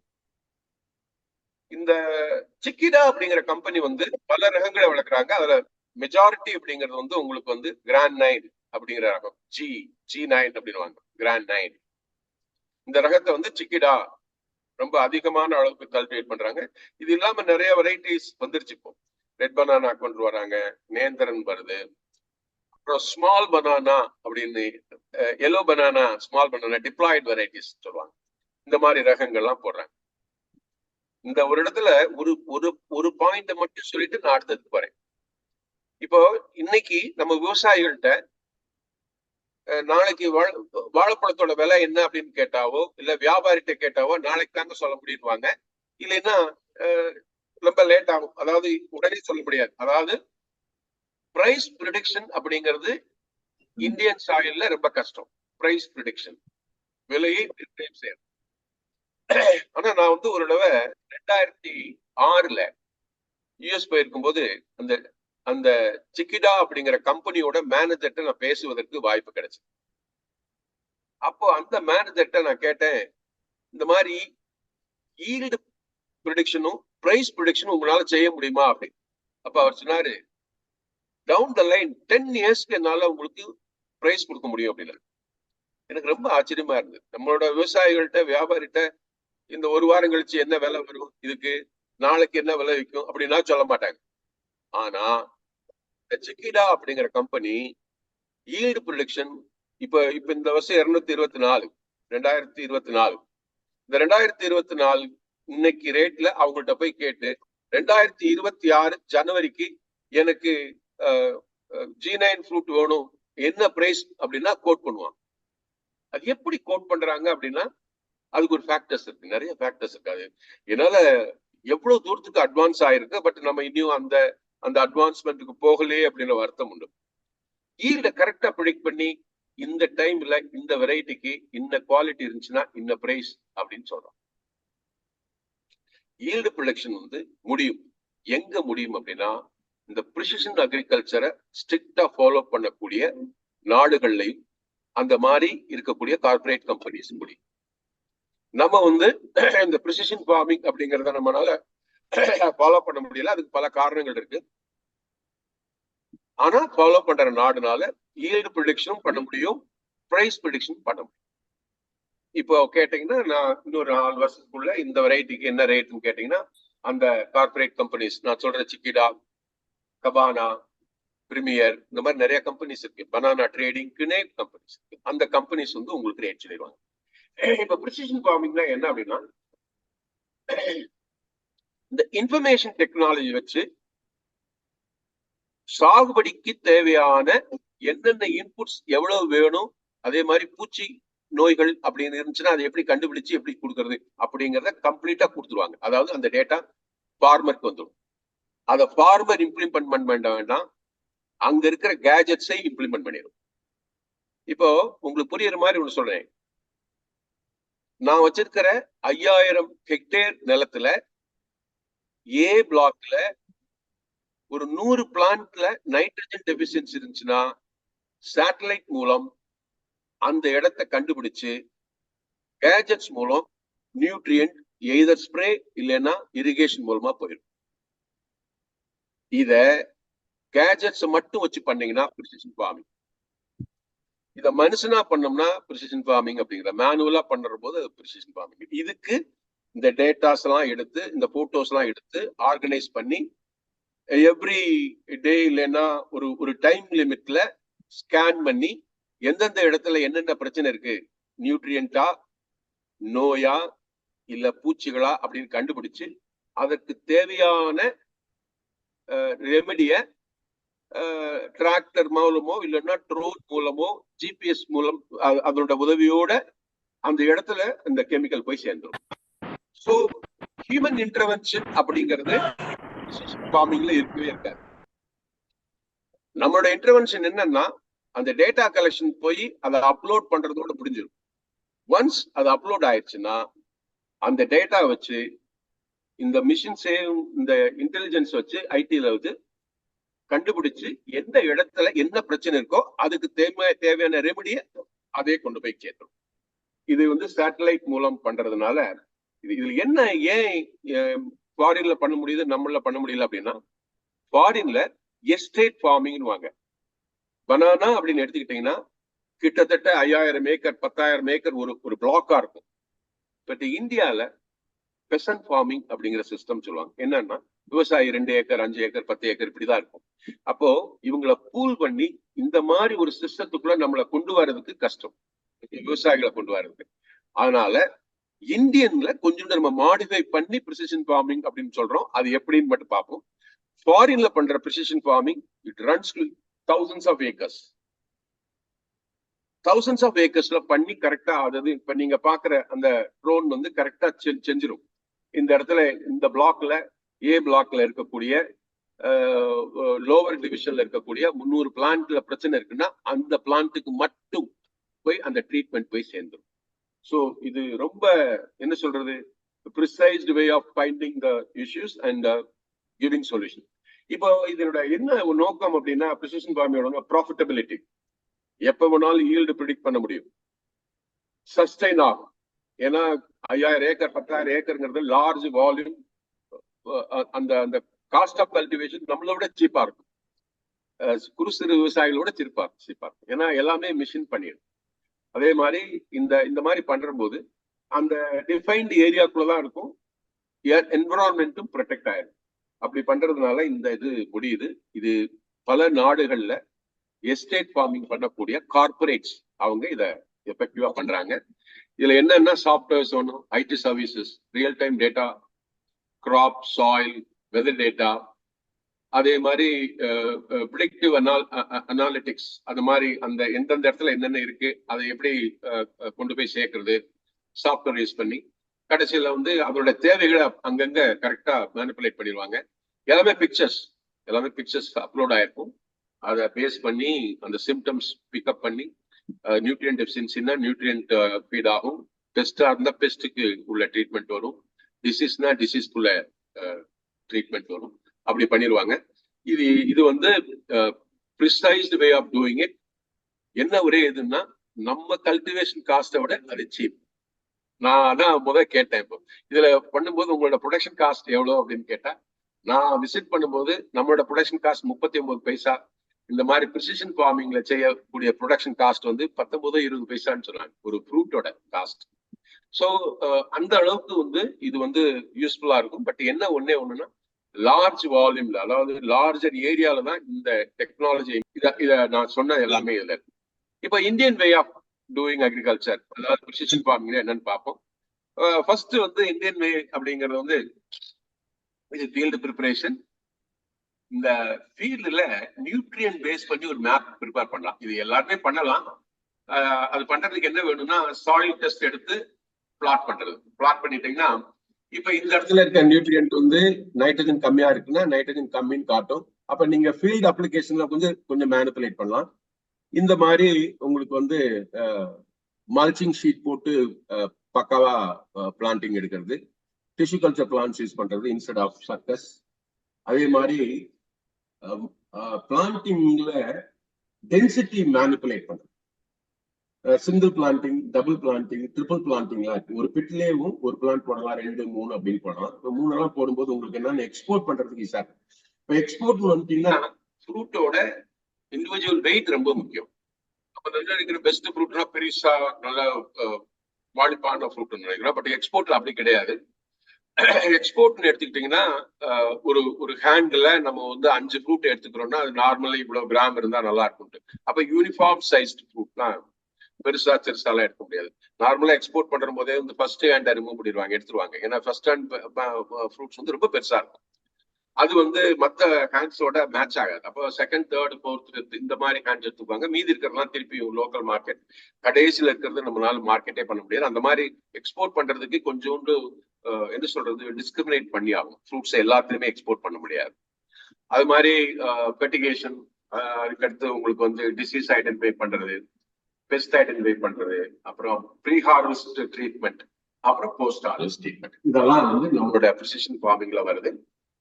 இந்த சிக்கிடா அப்படிங்கிற கம்பெனி வந்து பல ரகங்களை வளர்க்குறாங்க. அதுல மெஜாரிட்டி அப்படிங்கிறது வந்து உங்களுக்கு வந்து கிராண்ட் 9 அப்படிங்கிற ரகம், G9 அப்படின்னு கிராண்ட் 9. இந்த ரகத்தை வந்து சிக்கிடா ரொம்ப அதிகமான அளவுக்கு கல்டிவேட் பண்றாங்க. இது இல்லாம நிறைய வெரைட்டிஸ் வந்துருச்சு. இப்போ ரெட் பனானா கொண்டு வராங்க, நேந்திரன் வருது, அப்புறம் ஸ்மால் பனானா அப்படின்னு yellow banana, small banana, diploid varieties சொல்லுவாங்க. இந்த மாதிரி ரகங்கள்லாம் போடுறாங்க. இந்த ஒரு இடத்துல ஒரு பாயிண்ட் மட்டும் சொல்லிட்டு நான் அடுத்ததுக்கு வரேன். இப்போ இன்னைக்கு நம்ம விவசாயிகள்கிட்ட நாளைக்கு வாழைப்பழத்தோட விலை என்ன அப்படின்னு கேட்டாவோ, இல்ல வியாபாரிட்ட கேட்டாவோ நாளைக்கு தாங்க சொல்ல முடியுவாங்க. இல்லைன்னா ரொம்ப லேட் ஆகும். அதாவது உடனே சொல்ல முடியாது. அதாவது பிரைஸ் ப்ரெடிக்ஷன் அப்படிங்கிறது இந்தியன் சாயில்ல ரொம்ப கஷ்டம். பிரைஸ் ப்ரிடிக்ஷன், விலையை நிர்ணயம் செய்யறது. ஆனா நான் வந்து ஒரு தடவை 2006 யுஎஸ் போயிருக்கும் போது அந்த அந்த சிக்கிடா அப்படிங்கிற கம்பெனியோட மேனேஜர்ட்ட நான் பேசுவதற்கு வாய்ப்பு கிடைச்சது. அப்போ அந்த மேனேஜர்ட்ட நான் கேட்டேன், இந்த மாதிரி ஈல்டு ப்ரிடிக்ஷனும் பிரைஸ் ப்ரிடிக்ஷனும் உங்களால செய்ய முடியுமா அப்படின்னு. அப்ப அவர் சொன்னாரு, டவுன் த லைன் 10 இயர்ஸ்க்கு என்னால உங்களுக்கு பிரைஸ் கொடுக்க முடியும் அப்படின்னு. எனக்கு ரொம்ப ஆச்சரியமா இருந்தது. நம்மளோட விவசாயிகள்கிட்ட, வியாபாரிகிட்ட இந்த ஒரு வாரம் கழிச்சு என்ன விலை வரும், இதுக்கு நாளைக்கு என்ன விலை விற்கும் அப்படின்னா சொல்ல மாட்டாங்க. ஆனா இந்த சிக்கிடா அப்படிங்கிற கம்பெனி ஈல்டு ப்ரிடிக்ஷன் இப்ப இந்த வருஷம் 2024 இந்த 2024 இன்னைக்கு ரேட்ல அவங்கள்ட்ட போய் கேட்டு 2026 ஜனவரிக்கு எனக்கு G9 ஃப்ரூட் வேணும், என்ன பிரைஸ் அப்படின்னா கோட் பண்ணுவாங்க. அது எப்படி கோட் பண்றாங்க அப்படின்னா அதுக்கு ஒரு ஃபேக்டர்ஸ் இருக்கு, நிறைய ஃபேக்டர்ஸ் இருக்காது. என்னால எவ்வளவு தூரத்துக்கு அட்வான்ஸ் ஆயிருக்கு, பட் நம்ம இன்னும் அந்த அட்வான்ஸ்மெண்ட்டுக்கு போகலையே அப்படின்ற வருத்தம் உண்டு. ஈல்ட கரெக்டா ப்ரிடிக்ட் பண்ணி இந்த டைம்ல இந்த வெரைட்டிக்கு இந்த குவாலிட்டி இருந்துச்சுன்னா இந்த பிரைஸ் அப்படின்னு சொல்றோம். ஈல்டு ப்ரிடிக்ஷன் வந்து முடியும். எங்க முடியும் அப்படின்னா இந்த ப்ரிசிஷன் அக்ரிகல்ச்சரை ஸ்ட்ரிக்டா ஃபாலோ பண்ணக்கூடிய நாடுகள்லையும் அந்த மாதிரி இருக்கக்கூடிய கார்பரேட் கம்பெனிஸ் முடியும். நம்ம வந்து இந்த ப்ரிசிஷன் ஃபார்மிங் அப்படிங்கறத நம்மளால ஃபாலோ பண்ண முடியல. அதுக்கு பல காரணங்கள் இருக்கு. ஆனா ஃபாலோ பண்ற நாடுனால ஈல்டு ப்ரிடிக்ஷனும் பண்ண முடியும், பிரைஸ் ப்ரிடிக்ஷன் பண்ண முடியும். இப்போ கேட்டீங்கன்னா நான் இன்னொரு 4 வருஷத்துக்குள்ள இந்த வெரைட்டிக்கு என்ன ரேட்னு கேட்டீங்கன்னா அந்த கார்பரேட் கம்பெனிஸ் நான் சொல்ற சிக்கிடா, கபானா, பிரிமியர், இந்த மாதிரி நிறைய கம்பெனிஸ் இருக்கு. பனானா ட்ரேடிங்க்குன்னே கம்பெனிஸ் இருக்கு. அந்த கம்பெனிஸ் வந்து உங்களுக்கு ரேட் சொல்லிடுவாங்க. இப்ப ப்ரிசிஷன் ஃபார்மிங்னா என்ன அப்படின்னா இந்த இன்ஃபர்மேஷன் டெக்னாலஜி வச்சு சாகுபடிக்கு தேவையான என்னென்ன இன்புட்ஸ் எவ்வளவு வேணும், அதே மாதிரி பூச்சி நோய்கள் அப்படின்னு இருந்துச்சுன்னா அதை எப்படி கண்டுபிடிச்சு எப்படி கொடுக்கறது அப்படிங்கிறத கம்ப்ளீட்டா கொடுத்துருவாங்க. அதாவது அந்த டேட்டா ஃபார்மருக்கு வந்துடும். அதை ஃபார்மர் இம்ப்ளிமெண்ட் பண்ண வேண்டாம், அங்க இருக்கிற கேஜெட்ஸை இம்ப்ளிமெண்ட் பண்ணிடும். இப்போ உங்களுக்கு புரியுற மாதிரி ஒண்ணு சொல்றேன். நான் வச்சிருக்கிற 5000 ஹெக்டேர் நிலத்துல ஏ பிளாக்ல ஒரு 100 பிளான்ட்ல நைட்ரஜன் டெபிஷியன்சி இருந்துச்சுன்னா சேட்டலைட் மூலம் அந்த இடத்தை கண்டுபிடிச்சு கேஜெட்ஸ் மூலம் நியூட்ரியன்ட் எய்தர் ஸ்ப்ரே இல்லைன்னா இரிகேஷன் மூலமா போயிடும். இத கேஜெட்ஸ் மட்டும் வச்சு பண்ணீங்கன்னா ப்ரிசிஷன் ஃபார்மிங். இத மனுஷனா பண்ணோம்னா ப்ரிசிஷன் ஃபார்மிங் அப்படிங்கிற மேனுவலா பண்ற போது அது ப்ரிசிஷன் ஃபார்மிங். இதுக்கு இந்த டேட்டாஸ் எல்லாம் எடுத்து இந்த போட்டோஸ் எல்லாம் எடுத்து ஆர்கனைஸ் பண்ணி எவ்ரி டே இல்லைன்னா ஒரு டைம் லிமிட்ல ஸ்கேன் பண்ணி எந்தெந்த இடத்துல என்னென்ன பிரச்சனை இருக்கு, நியூட்ரியன்டா, நோயா, இல்ல பூச்சிகளா அப்படின்னு கண்டுபிடிச்சு அதற்கு தேவையான ரெமெடிய டிராக்டர் மூலமோ இல்லைன்னா ட்ரோன் மூலமோ ஜிபிஎஸ் மூலம் அதனோட உதவியோட அந்த இடத்துல இந்த கெமிக்கல் போய் சேர்ந்துடும். ஸோ ஹியூமன் இன்டர்வென்ஷன் அப்படிங்கிறது ஃபார்மிங்ல இருக்கவே இருக்காது. நம்மளோட இன்டர்வென்ஷன் என்னன்னா அந்த டேட்டா கலெக்ஷன் போய் அதை அப்லோட் பண்றதோட முடிஞ்சிடும். ஒன்ஸ் அது அப்லோட் ஆயிடுச்சுன்னா அந்த டேட்டா வச்சு இந்த மிஷின்ஸே இந்த இன்டெலிஜென்ஸ் வச்சு ஐடில வச்சு கண்டுபிடிச்சு எந்த இடத்துல என்ன பிரச்சனை இருக்கோ அதுக்கு தேவையான ரெமடியை அதே கொண்டு போய் சேர்த்துரும். இது வந்து சேட்டலைட் மூலம் பண்றதுனால இதுல என்ன ஏன் ஃபாரின்ல பண்ண முடியுது நம்மள பண்ண முடியல அப்படின்னா ஃபாரின்ல எஸ்டேட் ஃபார்மிங்னு வாங்க. பனானா அப்படின்னு எடுத்துக்கிட்டீங்கன்னா கிட்டத்தட்ட 5000 ஏக்கர் 10,000 ஏக்கர் ஒரு பிளாக்கா இருக்கும். பட் இந்தியால பெசன்ட் ஃபார்மிங் அப்படிங்கிற சிஸ்டம் சொல்லுவாங்க. என்னன்னா விவசாயி 2 ஏக்கர் 5 ஏக்கர் 10 ஏக்கர் இப்படிதான் இருக்கும். அப்போ இவங்களை பூல் பண்ணி இந்த மாதிரி ஒரு சிஸ்டத்துக்குள்ள நம்மளை கொண்டு வர்றதுக்கு கஷ்டம், விவசாயிகளை கொண்டு வர்றதுக்கு. அதனால இந்தியன்ல கொஞ்சம் நம்ம மாடிஃபை பண்ணி ப்ரிசிஷன் ஃபார்மிங் அப்படின்னு சொல்றோம். அது எப்படின்னு மட்டும் பார்ப்போம். ஃபாரின்ல பண்ற precision farming it runs to thousands of acres. thousands of acresல பண்ணி கரெக்டா அதாவது இப்ப நீங்க பாக்குற அந்த ட்ரோன் வந்து கரெக்டா செஞ்சிடும். இந்த இடத்துல இந்த பிளாக்ல ஏ பிளாக்ல இருக்கக்கூடிய லோவர் டிவிஷன்ல இருக்கக்கூடிய 300 பிளான்ட்ல பிரச்சனை இருக்குன்னா அந்த பிளான்ட்டுக்கு மட்டும் போய் அந்த ட்ரீட்மெண்ட் போய் சேர்ந்துடும். ஸோ இது ரொம்ப என்ன சொல்றது, precised way of finding the issues and giving solution. இப்போ இதனோட என்ன நோக்கம் அப்படின்னா, ப்ரிசிஷன் ஃபார்மிங்கோட ப்ராஃபிட்டபிலிட்டி. எப்ப வேணாலும் ஈல்டு ப்ரிடிக்ட் பண்ண முடியும், சஸ்டைன் ஆகும். ஏன்னா 5000 ஏக்கர் 10,000 ஏக்கர்ங்கிறது லார்ஜ் வால்யூம். அந்த அந்த காஸ்ட் ஆஃப் கல்டிவேஷன் நம்மளோட சீப்பா இருக்கும், குறு சிறு விவசாயிகளோட சீப்பா இருக்கும். ஏன்னா எல்லாமே மிஷின் பண்ணிடும். அதே மாதிரி இந்த மாதிரி பண்ற போது அந்த டிஃபைன்டு ஏரியாக்குள்ளதான் இருக்கும், என்விரான்மெண்ட்டும் ப்ரொடெக்ட் ஆயிடும். அப்படி பண்றதுனால இந்த இது முடியுது. இது பல நாடுகள்ல எஸ்டேட் ஃபார்மிங் பண்ணக்கூடிய கார்பரேட்ஸ் அவங்க இதை எஃபெக்டிவா பண்றாங்க. இதுல என்னன்னா சாஃப்ட்வேர்ஸ் ஒன்றும், IT services, real time data, crop, soil, weather data, அதே மாதிரி ப்ரிடிக்டிவ் அனாலிட்டிக்ஸ், அது மாதிரி அந்த எந்தெந்த இடத்துல என்னென்ன இருக்கு அதை எப்படி கொண்டு போய் சேர்க்கறது, சாஃப்ட்வேர் யூஸ் பண்ணி கடைசியில வந்து அவரோட தேவைகளை அங்கங்க கரெக்டா மேனிபுலேட் பண்ணிடுவாங்க. எல்லாமே பிக்சர்ஸ் அப்லோட் ஆயிருக்கும். அதை பேஸ் பண்ணி அந்த சிம்டம்ஸ் பிக்அப் பண்ணி நியூட்ரியன்ட் டெஃபிஷியன்சினா நியூட்ரியன்ட் ஃபீட் ஆகும், பெஸ்டா இருந்தா பெஸ்ட்டுக்கு உள்ள ட்ரீட்மெண்ட் வரும், டிசீஸ்னா டிசீஸ்க்குள்ள ட்ரீட்மெண்ட் வரும். அப்படி பண்ணிடுவாங்க. இது வந்து ப்ரிசைஸ்டு வே ஆஃப் டூயிங் இட். என்ன ஒரே இதுன்னா, நம்ம கல்டிவேஷன் காஸ்ட்டை விட அது சீப். நான் அதான் கேட்டேன், இப்போ இதுல பண்ணும்போது உங்களோட ப்ரொடக்ஷன் காஸ்ட் எவ்வளவு அப்படின்னு கேட்டா, நான் விசிட் பண்ணும்போது நம்மளோட ப்ரொடக்ஷன் காஸ்ட் 39 பைசா. இந்த மாதிரி ப்ரிசிஷன் ஃபார்மிங்ல செய்யக்கூடிய ப்ரொடக்ஷன் காஸ்ட் வந்து 19-20 பைசான்னு சொன்னாங்க ஒரு ஃப்ரூட்டோட காஸ்ட். ஸோ அந்த அளவுக்கு வந்து இது வந்து யூஸ்ஃபுல்லா இருக்கும். பட் என்ன ஒண்ணுன்னா, லார்ஜ் வால்யூம்ல, அதாவது லார்ஜர் ஏரியால தான் இந்த டெக்னாலஜி, இத நான் சொன்ன எல்லாமே இதுல இருக்கு. இப்போ Indian way of doing agriculture, அதாவது ப்ரிசிஷன் ஃபார்மிங் என்னன்னு பார்ப்போம். ஃபர்ஸ்ட் வந்து இந்தியன் வே அப்படிங்கிறது வந்து இது ஃபீல்டு ப்ரிப்பரேஷன். இந்த ஃபீல்டுல நியூட்ரியன் பேஸ் பண்ணி ஒரு மேப் ப்ரிப்பேர் பண்ணலாம். இது எல்லாருமே பண்ணலாம். அது பண்றதுக்கு என்ன வேணும்னா, சாயில் டெஸ்ட் எடுத்து பிளாட் பண்ணிட்டீங்கன்னா, இப்ப இந்த இடத்துல இருக்க நியூட்ரியன்ட் வந்து நைட்ரஜன் கம்மியா இருக்குன்னா நைட்ரஜன் கம்மின்னு காட்டும். அப்ப நீங்க ஃபீல்டு அப்ளிகேஷன்ல கொஞ்சம் மேனிபுலேட் பண்ணலாம். இந்த மாதிரி உங்களுக்கு வந்து மல்ச்சிங் ஷீட் போட்டு பக்காவா பிளான்டிங் எடுக்கிறது, டிஷ்யூ கல்ச்சர் பிளான்ஸ் யூஸ் பண்றது இன்ஸ்டெட் ஆஃப் சர்க்கஸ். அதே மாதிரி பிளான்டிங்ல டென்சிட்டி மேனிபுலேட் பண்றது, single planting, double planting, triple பிளான்டிங்லாம் இருக்கு. ஒரு பிட்லேயும் ஒரு பிளான்ட் போடலாம், 2, 3 அப்படின்னு போடலாம். இப்போ 3 போடும்போது உங்களுக்கு என்னன்னு எக்ஸ்போர்ட் பண்றதுக்கு ஈஸியா இருக்கு. இப்போ எக்ஸ்போர்ட் வந்துட்டீங்கன்னா ஃப்ரூட்டோட இண்டிவிஜுவல் வெயிட் ரொம்ப முக்கியம். அப்ப நல்லா இருக்கிற பெஸ்ட் ஃப்ரூட்னா பெருசா நல்ல வாலிப்பான ஃப்ரூட் நினைக்கிறோம். பட் எக்ஸ்போர்ட்ல அப்படி கிடையாது. எக்ஸ்போர்ட்னு எடுத்துக்கிட்டீங்கன்னா, ஒரு ஹேண்ட்ல நம்ம வந்து 5 ஃப்ரூட் எடுத்துக்கிறோம்னா அது நார்மலா இவ்வளவு கிராம் இருந்தா நல்லா இருக்கும். அப்ப யூனிஃபார்ம் சைஸ்ட் ஃப்ரூட்னா பெருசாலாம் எடுக்க முடியாது. நார்மலா எக்ஸ்போர்ட் பண்ற போதே வந்து ஃபர்ஸ்ட் ஹேண்ட் ரிமூவ் பண்ணிடுவாங்க, எடுத்துருவாங்க. ஏன்னா ஃபர்ஸ்ட் ஹேண்ட் ஃப்ரூட்ஸ் வந்து ரொம்ப பெருசா இருக்கும். அது வந்து மற்ற ஹேண்ட்ஸோட மேட்ச் ஆகாது. அப்போ செகண்ட், தேர்ட், ஃபோர்த், ஃபிஃப்த் இந்த மாதிரி ஹேண்ட்ஸ் எடுத்துப்பாங்க. மீதி இருக்கிறதுலாம் திருப்பி லோக்கல் மார்க்கெட், கடைசியில இருக்கிறது நம்மளால மார்க்கெட்டே பண்ண முடியாது. அந்த மாதிரி எக்ஸ்போர்ட் பண்றதுக்கு கொஞ்சோண்டு என்ன சொல்றது, டிஸ்கிரிமினேட் பண்ணி ஆகும். ஃப்ரூட்ஸ் எல்லாத்துலயுமே எக்ஸ்போர்ட் பண்ண முடியாது. அது மாதிரி ஃபெர்டிகேஷன், அதுக்கடுத்து உங்களுக்கு வந்து டிசீஸ் ஐடென்டிஃபை பண்றது, பெஸ்ட் ஐடென்டிஃபை பண்றது, அப்புறம் ப்ரீ ஹார்வெஸ்ட் ட்ரீட்மெண்ட், அப்புறம் போஸ்ட் ஹார்வெஸ்ட் ட்ரீட்மெண்ட், இதெல்லாம் வந்து நம்மளோட ப்ரிசிஷன் ஃபார்மிங்ல வருது.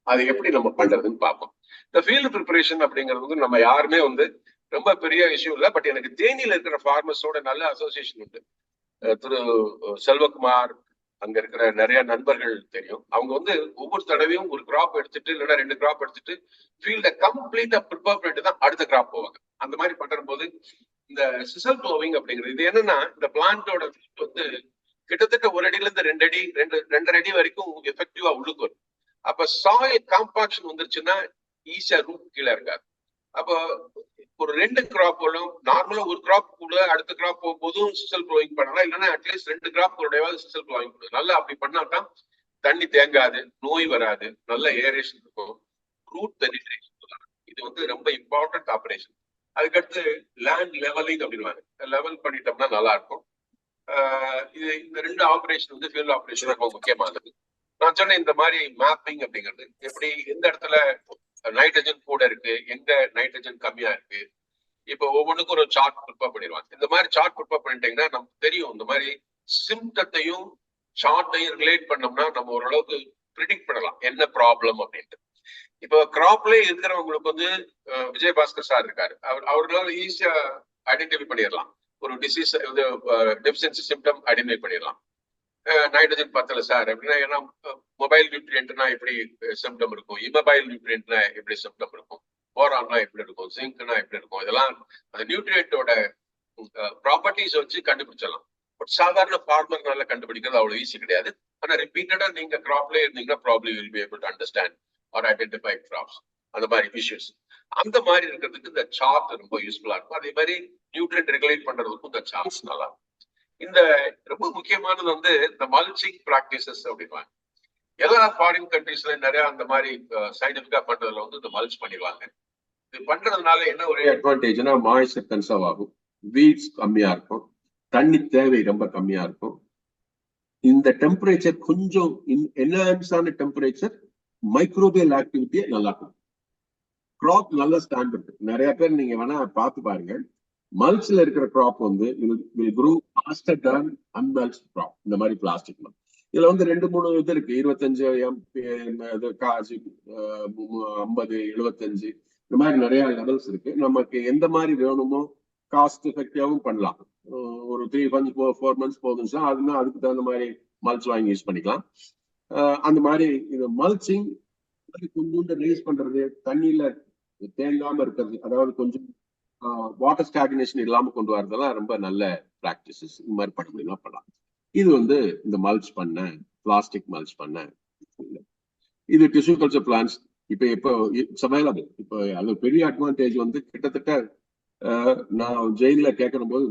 அது எப்படி நம்ம பண்றதுன்னு பார்ப்போம். இந்த ஃபீல்டு ப்ரிப்பரேஷன் அப்படிங்கிறது வந்து நம்ம யாருமே வந்து ரொம்ப பெரிய இஷ்யூ இல்லை. பட் எனக்கு தேனியில இருக்கிற ஃபார்மர்ஸோட நல்ல அசோசியேஷன் உண்டு. திரு செல்வகுமார், அங்க இருக்கிற நிறைய நண்பர்கள் தெரியும். அவங்க வந்து ஒவ்வொரு தடவையும் ஒரு கிராப் எடுத்துட்டு இல்லைன்னா 2 கிராப் எடுத்துட்டு ஃபீல்ட கம்ப்ளீட்டா ப்ரிப்பேர் பண்ணிட்டு தான் அடுத்த கிராப் போவாங்க. அந்த மாதிரி பண்ற போது இந்த சிசல் ப்ளோவிங் அப்படிங்கிறது, இது என்னன்னா, இந்த பிளான்டோட வந்து கிட்டத்தட்ட 1 அடியில இருந்து 2 அடி 2.5 அடி வரைக்கும் எஃபெக்டிவா உள்ளுக்கு வரும். அப்ப சாயில் காம்பாக்ஷன் வந்துருச்சுன்னா ஈஸியா ரூட் கீழே இருக்காது. அப்போ ஒரு 2 கிராப்களும் நார்மலா ஒரு கிராப் கூட அடுத்த கிராப் போகும்போதும் சிசல் ப்ளோவிங் பண்ணலாம். இல்லைன்னா அட்லீஸ்ட் 2 கிராப்களோடையாவது சிசல் ப்ளோவிங் பண்ணும். நல்லா அப்படி பண்ணாதான் தண்ணி தேங்காது, நோய் வராது, நல்ல ஏரேஷன் இருக்கும், ரூட் பெனிட்ரேஷன். இது வந்து ரொம்ப இம்பார்ட்டன்ட் ஆபரேஷன். அதுக்கடுத்து லேண்ட் லெவலிங் அப்படின்வாங்க. லெவல் பண்ணிட்டோம்னா நல்லா இருக்கும். இது இந்த 2 ஆபரேஷன் வந்து ஃபீல்ட் ஆபரேஷன் ரொம்ப முக்கியமானது. நான் சொன்னேன் இந்த மாதிரி மேப்பிங் அப்படிங்கிறது, எப்படி எந்த இடத்துல நைட்ரஜன் கூட இருக்கு, எங்க நைட்ரஜன் கம்மியா இருக்கு, இப்போ ஒவ்வொன்றுக்கும் ஒரு சார்ட் ப்ரிப்பேர் பண்ணிடுவாங்க. இந்த மாதிரி சார்ட் ப்ரிப்பேர் பண்ணிட்டீங்கன்னா நமக்கு தெரியும் இந்த மாதிரி சிம்டத்தையும் சார்ட்டையும் ரிலேட் பண்ணோம்னா நம்ம ஓரளவுக்கு ப்ரிடிக்ட் பண்ணலாம் என்ன ப்ராப்ளம் அப்படின்ட்டு. இப்போ கிராப்லேயே இருக்கிறவங்களுக்கு வந்து விஜயபாஸ்கர் சார் இருக்காரு, அவர்களால ஈஸியா ஐடென்டிஃபை பண்ணிடலாம். ஒரு டிசீஸ் டெஃபிஷியன்சி சிம்டம் ஐடென்டிஃபை பண்ணிடலாம். நைட்ரஜன் பத்தல சார் அப்படின்னா, ஏன்னா மொபைல் நியூட்ரியன்ட்னா எப்படி சிம்டம் இருக்கும், இமொபைல் நியூட்ரியன்ட்னா எப்படி சிம்டம் இருக்கும், போரான்னா எப்படி இருக்கும், ஜிங்க்னா எப்படி இருக்கும், இதெல்லாம் அந்த நியூட்ரியன்ட்டோட ப்ராப்பர்ட்டிஸ் வச்சு கண்டுபிடிச்சிடலாம். பட் சாதாரண ஃபார்மர்னால கண்டுபிடிக்கிறது அவ்வளவு ஈஸி கிடையாது. ஆனா ரிப்பீட்டடா நீங்க கிராப்ல இருந்தீங்கன்னா problem will be able to understand or identify crops, அந்த மாதிரி இஷ்யூஸ். அந்த மாதிரி இருக்கிறதுக்கு இந்த சார்ட் ரொம்ப யூஸ்ஃபுல்லா இருக்கும். அதே மாதிரி நியூட்ரியன்ட் ரெகுலேட் பண்றதுக்கும் இந்த சார்ட்ஸ் நல்லா இருக்கும். இந்த ரொம்ப முக்கியமானது வந்து இந்த மல்ச்சிங் பிராக்டிசஸ் அப்படின்வாங்க. எல்லா ஃபாரின் கண்ட்ரீஸ்ல நிறைய அந்த மாதிரி சயின்டிபிக்கா பண்றதுல வந்து இந்த மல்ச் பண்ணிடுவாங்க. இது பண்றதுனால என்ன ஒரு அட்வான்டேஜ்னா மாய்ஸ்சர் கன்சர்வ் ஆகும், வீட்ஸ் கம்மியா இருக்கும், தண்ணி தேவை ரொம்ப கம்மியா இருக்கும். இந்த டெம்பரேச்சர் கொஞ்சம் என்ஹான்ஸ் ஆன டெம்பரேச்சர் மைக்ரோபியல் ஆக்டிவிட்டியை நல்லா இருக்கும். கிராப் நல்ல ஸ்டாண்டர்ட். நிறைய பேர் நீங்க வேணா பார்த்து பாருங்க, மல்ச்ல இருக்கிற கிராப் வந்து will grow faster than unmulched crop. இந்த மாதிரி பிளாஸ்டிக் மல்ச் இதுல வந்து 2-3 இது இருக்கு. 25 50 75 இந்த மாதிரி நிறைய லெவல்ஸ் இருக்கு. நமக்கு எந்த மாதிரி வேணுமோ காஸ்ட் எஃபெக்டிவாவும் பண்ணலாம். ஒரு 3 months 4 months போகுதுன்னா அதுக்கு தகுந்த மாதிரி மல்ச் வாங்கி யூஸ் பண்ணிக்கலாம். அந்த மாதிரி இது மல்ச்சிங் கொஞ்சோண்டு ரைஸ் பண்றது, தண்ணியில தேங்காம இருக்கிறது, அதாவது கொஞ்சம் வாட்டர் ஸ்டாக்னேஷன் இல்லாம கொண்டு வரதெல்லாம் ரொம்ப நல்ல பிராக்டிசஸ். இந்த மாதிரி பண்ண முடியுமா பண்ணலாம். இது வந்து இந்த மல்ச் பண்ண பிளாஸ்டிக் மல்ச் பண்ண இது டிஷ்யூ கல்ச்சர் பிளான்ஸ் இப்போ இட்ஸ் அவைலபிள். இப்போ அது பெரிய அட்வான்டேஜ் வந்து கிட்டத்தட்ட நான் ஜெயில கேட்கிற போது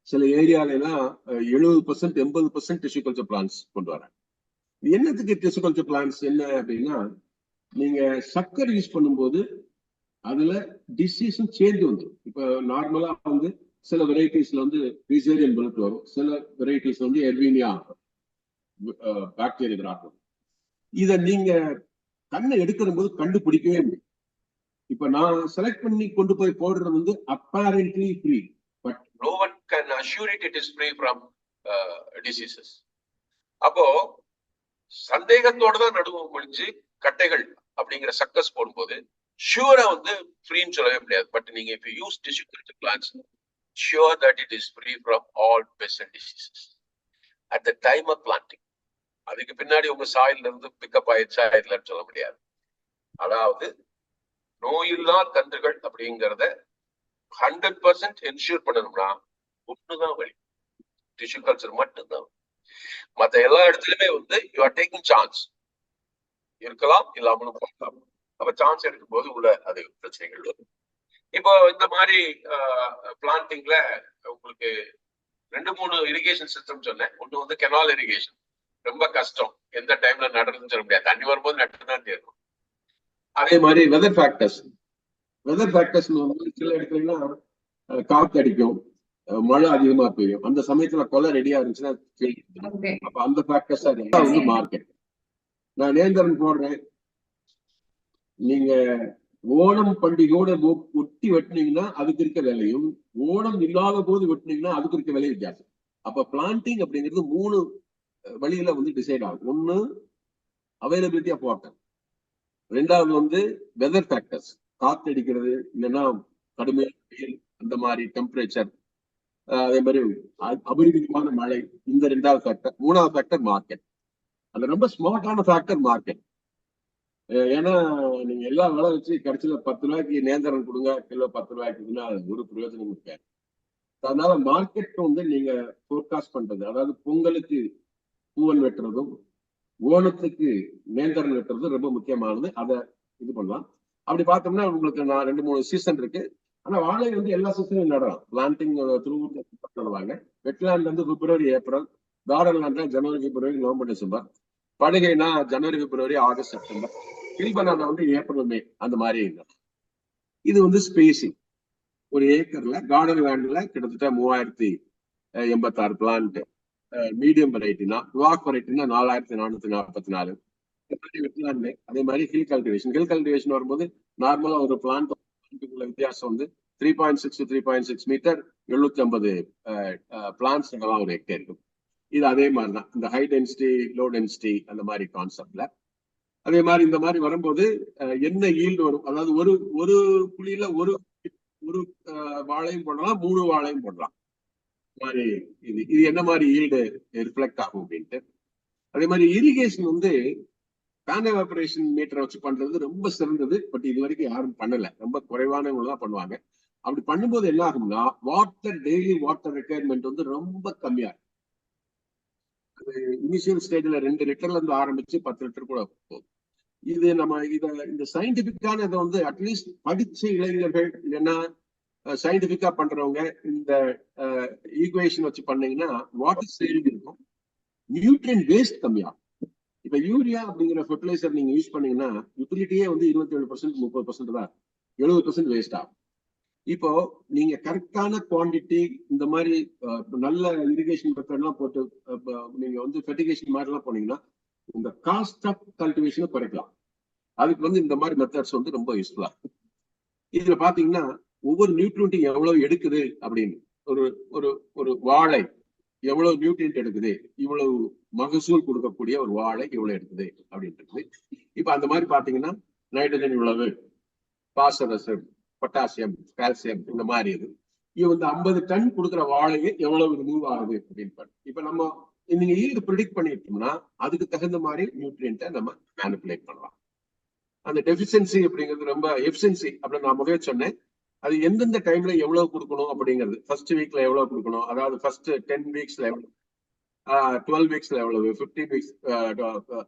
சில ஏரியால எல்லாம் 70% 80% டிஷ்யூ கல்ச்சர் பிளான்ஸ் கொண்டு வராங்க. என்னத்துக்கு டிஷ்யூ கல்ச்சர் பிளான்ஸ் என்ன அப்படின்னா, நீங்க சக்கரை யூஸ் பண்ணும்போது அதுல டிசீஸும் சேர்ந்து வந்துடும். இப்ப நார்மலா வந்து சில வெரைட்டிஸ்ல வந்து பீசேரியன் பிளட் வரும், சில வெரைட்டிஸ் வந்து எர்வீனியா பாக்டீரியா வரும். இத நீங்க கண்ணை எடுக்கிற போது கண்டுபிடிக்கவே முடியும். இப்ப நான் செலக்ட் பண்ணி கொண்டு போய் போடுறது வந்து apparently free, but no one can assure it is free from diseases. அப்போ சந்தேகத்தோட தான் நடுவோம் முடிஞ்சு கட்டைகள் அப்படிங்கிற சக்கஸ் போடும்போது ஷூரா வந்து ஃப்ரீன்னு சொல்லவே முடியாது. பட் நீங்க if you use tissue culture plants, sure that it is free from all pests and diseases at the time of planting. அதுக்கு பின்னாடி உங்க சாயில இருந்து பிக்கப் ஆயிடுச்சா இல்லைன்னு சொல்ல முடியாது. அதாவது நோயில்லா கன்றுகள் அப்படிங்கிறத 100% என்ஷூர் பண்ணணும்னா ஒண்ணுதான் வழி, டிஷ்யூ கல்ச்சர் மட்டும்தான். மற்ற எல்லா இடத்துலயுமே வந்து யூ ஆர் டேக்கிங் சான்ஸ், இருக்கலாம் இல்லாமலும் போகலாம். அப்ப சான்ஸ் எடுக்கும் போது உள்ள அது பிரச்சனைகள் வரும். இப்போ இந்த மாதிரி பிளான்டிங்ல உங்களுக்கு 2-3 இரிகேஷன் சிஸ்டம் சொன்னேன். ஒண்ணு வந்து கெனால் இரிகேஷன், ரொம்ப கஷ்டம், எந்த டைம்ல நடுறதுன்னு சொல்ல முடியாது, தண்ணி வரும்போது நட்டுதான் இருக்கும். அதே மாதிரி வெதர் ஃபேக்டர்ஸ் வந்து சில இடத்துலலாம் காத்து அடிக்கும், மழை அதிகமா பெய்யும், அந்த சமயத்துல கொலை ரெடியா இருந்துச்சுன்னா அப்ப அந்த ஃபேக்டர்ஸ் வந்து மார்க்கெட். நான் நேந்திரன் போடுறேன், நீங்க ஓணம் பண்டிகையோட ஒட்டி வெட்டினீங்கன்னா அதுக்கு இருக்க விலையும், ஓணம் இல்லாத போது வெட்டினீங்கன்னா அதுக்கு இருக்க விலை வித்தியாசம். அப்ப பிளான்டிங் அப்படிங்கிறது 3 வழியில வந்து டிசைட் ஆகும். ஒண்ணு அவைலபிலிட்டி ஆஃப் வாட்டர், 2வது வந்து வெதர் ஃபேக்டர்ஸ், காத்து அடிக்கிறது, இல்லைன்னா கடுமையான வெயில், அந்த மாதிரி டெம்பரேச்சர், அதே மாதிரி அபரிமிதமான மழை, இந்த 2வது ஃபேக்டர். 3வது ஃபேக்டர் மார்க்கெட். அது ரொம்ப ஸ்மார்ட்டான ஃபேக்டர் மார்க்கெட். ஏன்னா நீங்க எல்லா விலை வச்சு கடைசியில 10 ரூபாய்க்கு நேந்திரன் கொடுங்க, கிலோ 10 ரூபாய்க்குன்னா ஒரு பிரயோஜனம் இருக்காது. அதனால மார்க்கெட் வந்து நீங்க ஃபோர்காஸ்ட் பண்றது, அதாவது பொங்கலுக்கு பூவன் வெட்டுறதும் ஓணத்துக்கு நேந்திரன் வெட்டுறதும் ரொம்ப முக்கியமானது. அதை இது பண்ணலாம். அப்படி பார்த்தோம்னா உங்களுக்கு நான் 2-3 சீசன் இருக்கு. ஆனா வாழை வந்து எல்லா சீசனும் நடலாம். பிளான்டிங் நடுவாங்க. வெட்லாண்ட் வந்து பிப்ரவரி ஏப்ரல், கார்டன் லேண்ட்ல ஜனவரி பிப்ரவரி நவம்பர் டிசம்பர், படுகைனா ஜனவரி பிப்ரவரி ஆகஸ்ட் செப்டம்பர், கில்பனானா வந்து ஏப்ரல் மே, அந்த மாதிரி. இது வந்து ஸ்பேசிங். ஒரு ஏக்கர்ல கார்டன் லேண்ட்ல கிட்டத்தட்ட 3086 பிளான்ட். மீடியம் வெரைட்டினா, டுவார்ஃப் வெரைட்டினா 4444. அதே மாதிரி ஹில் கல்டிவேஷன் வரும்போது நார்மலா ஒரு பிளான்ட் வித்தியாசம் வந்து 3.6 to 3.6 மீட்டர் 750 பிளான்ஸ் நடலாம் ஒரு ஹெக்டேருக்கு. இது அதே மாதிரி தான் இந்த ஹை டென்சிட்டி லோ டென்சிட்டி அந்த மாதிரி கான்செப்ட்ல. அதே மாதிரி இந்த மாதிரி வரும்போது என்ன ஈல்டு வரும், அதாவது ஒரு ஒரு புள்ளியில ஒரு ஒரு வாழையும் போடலாம், 3 வாழையும் போடலாம். மாதிரி இது என்ன மாதிரி ஈல்டு ரிஃப்ளெக்ட் ஆகும் அப்படின்ட்டு. அதே மாதிரி இரிகேஷன் வந்து பேன் எவாபரேஷன் மீட்டரை வச்சு பண்றது ரொம்ப சிறந்தது. பட் இது வரைக்கும் யாரும் பண்ணல, ரொம்ப குறைவானவங்க தான் பண்ணுவாங்க. அப்படி பண்ணும்போது என்ன ஆகும்னா டெய்லி வாட்டர் ரெக்குயர்மெண்ட் வந்து ரொம்ப கம்மியா இருக்கும். இனிஷியல் ஸ்டேஜ்ல 2 லிட்டர்ல இருந்து ஆரம்பிச்சு 10 லிட்டர் கூட போகும். இது நம்ம இந்த சயின்டிபிக்கான இதை வந்து அட்லீஸ்ட் படிச்ச இளைஞர்கள் இல்லைன்னா சயின்டிபிக்கா பண்றவங்க இந்த ஈக்குவேஷன் வச்சு பண்ணீங்கன்னா வாட்டர் சேவிங் இருக்கும், நியூட்ரியன் வேஸ்ட் கம்மியாகும். இப்ப யூரியா அப்படிங்கிற ஃபெர்டிலைசர் நீங்க யூஸ் பண்ணீங்கன்னா யூட்டிலிட்டியே வந்து 27% 30% தான், 70% வேஸ்ட் ஆகும். இப்போ நீங்க கரெக்டான குவான்டிட்டி இந்த மாதிரி நல்ல இரிகேஷன் மெத்தட்லாம் போட்டு நீங்க வந்து ஃபெர்டிகேஷன் மாதிரி எல்லாம் போனீங்கன்னா உங்க காஸ்ட் ஆஃப் கல்டிவேஷனை குறைக்கலாம். அதுக்கு வந்து இந்த மாதிரி மெத்தட்ஸ் வந்து ரொம்ப யூஸ்ஃபுல்லா இருக்கும். இதுல பாத்தீங்கன்னா ஒவ்வொரு நியூட்ரியன்ட்டும் எவ்வளவு எடுக்குது அப்படின்னு, ஒரு ஒரு ஒரு வாழை எவ்வளவு நியூட்ரியன்ட் எடுக்குது, இவ்வளவு மகசூல் கொடுக்கக்கூடிய ஒரு வாழை இவ்வளவு எடுக்குது அப்படின்றது. இப்ப அந்த மாதிரி பாத்தீங்கன்னா நைட்ரஜன் இவ்வளவு, பாஸ்பரஸ், பொட்டாசியம், கால்சியம் இந்த மாதிரி இது வந்து 50 டன் கொடுக்குற வாழையை எவ்வளவு ரிமூவ் ஆகுது அப்படின்னு. இப்ப நம்ம நீங்க ஈல்டு ப்ரிடிக்ட் பண்ணிட்டோம்னா அதுக்கு தகுந்த மாதிரி நியூட்ரியன்ட்டை நம்ம மேனிபுலேட் பண்ணலாம். அந்த டெஃபிஷியன்சி அப்படிங்கிறது ரொம்ப எஃபிஷியன்சி அப்படின்னு நான் முதல்ல சொன்னேன். அது எந்தெந்த டைம்ல எவ்வளவு கொடுக்கணும் அப்படிங்கிறது, ஃபர்ஸ்ட் வீக்ல எவ்வளவு கொடுக்கணும், அதாவது ஃபர்ஸ்ட் 10 வீக்ஸ்ல எவ்வளவு, 12 வீக்ஸ்ல எவ்வளவு, 15 வீக்ஸ்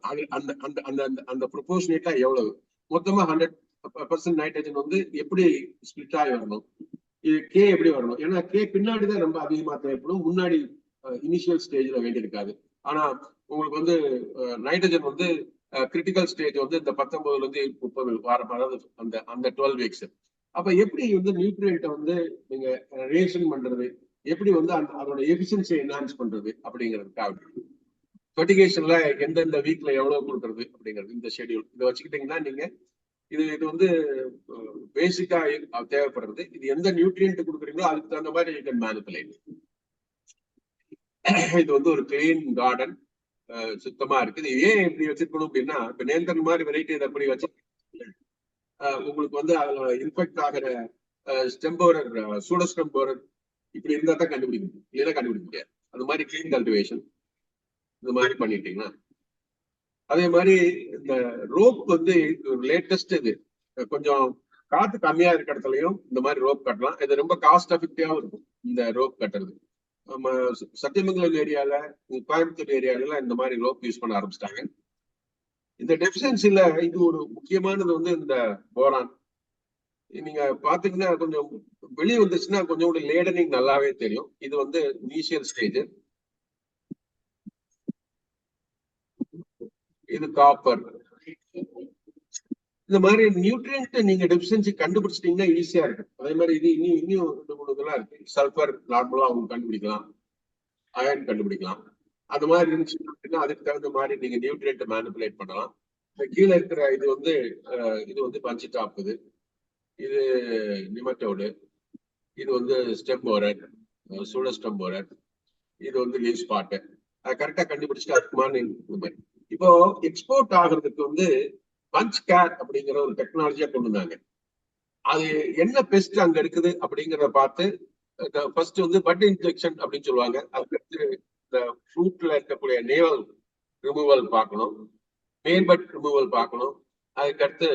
அந்த அந்த அந்த அந்த ப்ரொபோர்ஷனேட்டா எவ்வளவு, மொத்தமா 100% நைட்ரஜன் வந்து எப்படி ஸ்பிளிட் ஆகி வரணும், இது கே எப்படி வரணும். ஏன்னா கே பின்னாடிதான் ரொம்ப அதிகமா தேவைப்படும், முன்னாடி இனிஷியல் ஸ்டேஜ்ல வேண்டியிருக்காது. ஆனா உங்களுக்கு வந்து நைட்ரஜன் வந்து கிரிட்டிக்கல் ஸ்டேஜ் வந்து இந்த 19ல இருந்து 30 வாரம், அதாவது அந்த அந்த 12 வீக்ஸ். அப்ப எப்படி வந்து நியூட்ரியன்ட்டை வந்து நீங்க ரிலேஷன் பண்றது, எப்படி வந்து அதோட எஃபிஷியன்சி என்ஹான்ஸ் பண்றது அப்படிங்கிறதுக்காக ஃபெர்டிகேஷன்ல எந்தெந்த வீக்ல எவ்வளவு கொடுக்கறது அப்படிங்கிறது இந்த ஷெட்யூல் இதை வச்சுக்கிட்டீங்கன்னா நீங்க இது வந்து பேசிக்கா தேவைப்படுறது. இது எந்த நியூட்ரியன்ட் கொடுக்குறீங்களோ அதுக்கு தகுந்த மாதிரி யூ கேன் மேனிபுலேட். இது வந்து ஒரு கிளீன் கார்டன், சுத்தமா இருக்குது. ஏன் இப்படி வச்சிருக்கணும் அப்படின்னா, இப்ப நேந்திரன் மாதிரி வெரைட்டி எப்படி வச்சு உங்களுக்கு வந்து அதுல இன்ஃபெக்ட் ஆகிற ஸ்டெம்போரர், சூடோஸ்டெம்போரர் இப்படி இருந்தா தான் கண்டுபிடிக்க முடியும், இல்லைன்னா கண்டுபிடிக்க முடியாது. அது மாதிரி கிளீன் கல்டிவேஷன் இந்த மாதிரி பண்ணிட்டீங்கன்னா. அதே மாதிரி இந்த ரோப் வந்து லேட்டஸ்ட், இது கொஞ்சம் காத்து கம்மியா இருக்க இடத்துலயும் இந்த மாதிரி ரோப் கட்டலாம். இது ரொம்ப காஸ்ட் எஃபெக்டிவாகவும் இருக்கும் இந்த ரோப் கட்டுறது. நம்ம சத்தியமங்கலம் ஏரியால, கோயம்புத்தூர் ஏரியால இந்த மாதிரி ரோப் யூஸ் பண்ண ஆரம்பிச்சிட்டாங்க. இந்த டெஃபிஷியன்சில இது ஒரு முக்கியமானது வந்து இந்த போரான். நீங்க பாத்தீங்கன்னா கொஞ்சம் வெளியே வந்துச்சுன்னா கொஞ்சம் கூட லேடனிங் நல்லாவே தெரியும். இது வந்து இனிஷியல் ஸ்டேஜ். இது காப்பர். இந்த மாதிரி நியூட்ரியன்ட் நீங்க டெஃபிஷியன்சி கண்டுபிடிச்சிட்டீங்கன்னா ஈஸியா இருக்கு. அதே மாதிரி இது இன்னும் 2-3 இதெல்லாம் இருக்கு. சல்பர் நார்மலா அவங்க கண்டுபிடிக்கலாம், அயர்ன் கண்டுபிடிக்கலாம். அந்த மாதிரி இருந்துச்சு அப்படின்னா அதுக்கு தகுந்த மாதிரி நீங்க நியூட்ரியன்ட் மேனிபுலேட் பண்ணலாம். கீழே இருக்கிற இது வந்து பஞ்சு டாப், இது நிமட்டோடு, இது வந்து ஸ்டெம்போரர், சூடோஸ்டெம்போரர், இது வந்து லீவ் ஸ்பாட். அதை கரெக்டா கண்டுபிடிச்சிட்டு அதுக்கு மாதிரி. இப்போ எக்ஸ்போர்ட் ஆகுறதுக்கு வந்து பஞ்ச் கேர் அப்படிங்கிற ஒரு டெக்னாலஜியா கொண்டு வந்தாங்க. அது என்ன பெஸ்ட் அங்க இருக்குது அப்படிங்கிறத பார்த்து ஃபர்ஸ்ட் வந்து பட் இன்ஜெக்ஷன் அப்படின்னு சொல்லுவாங்க. அதுக்கடுத்து இந்த ஃப்ரூட்ல இருக்கக்கூடிய நேவல் ரிமூவல் பார்க்கணும், மேல்பட் ரிமூவல் பார்க்கணும். அதுக்கடுத்து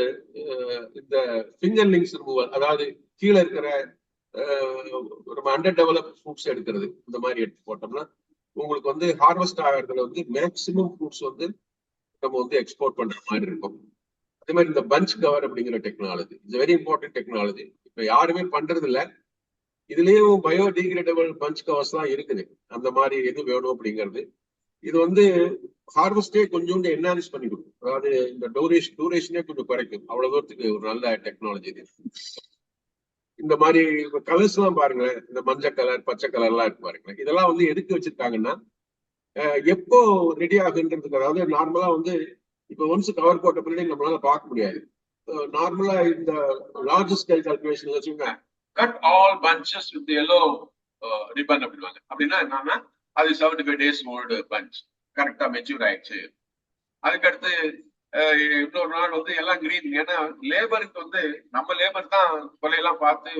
இந்த ஃபிங்கர் லிங்க்ஸ் ரிமூவல், அதாவது கீழே இருக்கிற நம்ம அண்டர் டெவலப் ஃப்ரூட்ஸ் எடுக்கிறது. இந்த மாதிரி எடுத்து போட்டோம்னா உங்களுக்கு வந்து ஹார்வெஸ்ட் ஆகிறதுல வந்து மேக்சிமம் ஃப்ரூட்ஸ் வந்து நம்ம வந்து எக்ஸ்போர்ட் பண்ற மாதிரி இருக்கும். அதே மாதிரி இந்த பஞ்ச் கவர் அப்படிங்கிற technology it's very important technology. இப்ப யாருமே பண்றது இல்லை. இதுலயும் பயோடிகிரேடபிள் பஞ்ச் கவர்ஸ் எல்லாம் இருக்குது. அந்த மாதிரி எது வேணும் அப்படிங்கிறது இது வந்து ஹார்வெஸ்டே கொஞ்சோண்டு என்ஹான்ஸ் பண்ணி கொடுக்கும். அதாவது இந்த டூரேஷனே கொஞ்சம் குறைக்கும். அவ்வளவு தூரத்துக்கு ஒரு நல்ல டெக்னாலஜி இது. இந்த மாதிரி கலர்ஸ் எல்லாம் பாருங்களேன், இந்த மஞ்சள் கலர், பச்சை கலர் எல்லாம் இருக்கு பாருங்களேன். இதெல்லாம் வந்து எதுக்கு வச்சிருக்காங்கன்னா எப்போ ரெடி ஆகுன்றதுக்கு. அதாவது நார்மலா வந்து இப்ப ஒன்ஸ் கவர் போட்ட பின்னாடி நம்மளால பார்க்க முடியாது. நார்மலா இந்த லார்ஜ் ஸ்கேல் கால்குலேஷன் வச்சுக்கோங்க, cut all bunches with yellow ribbon அப்படிவாங்க. அப்படின்னா என்னன்னா அது 75 days ஓல்டு பஞ்ச், கரெக்டா மெச்சூர் ஆயிடுச்சு. அதுக்கடுத்து இன்னொரு நாள் வந்து எல்லாம் கிரீன். ஏன்னா லேபருக்கு வந்து நம்ம லேபர் தான் கொலையெல்லாம் பார்த்து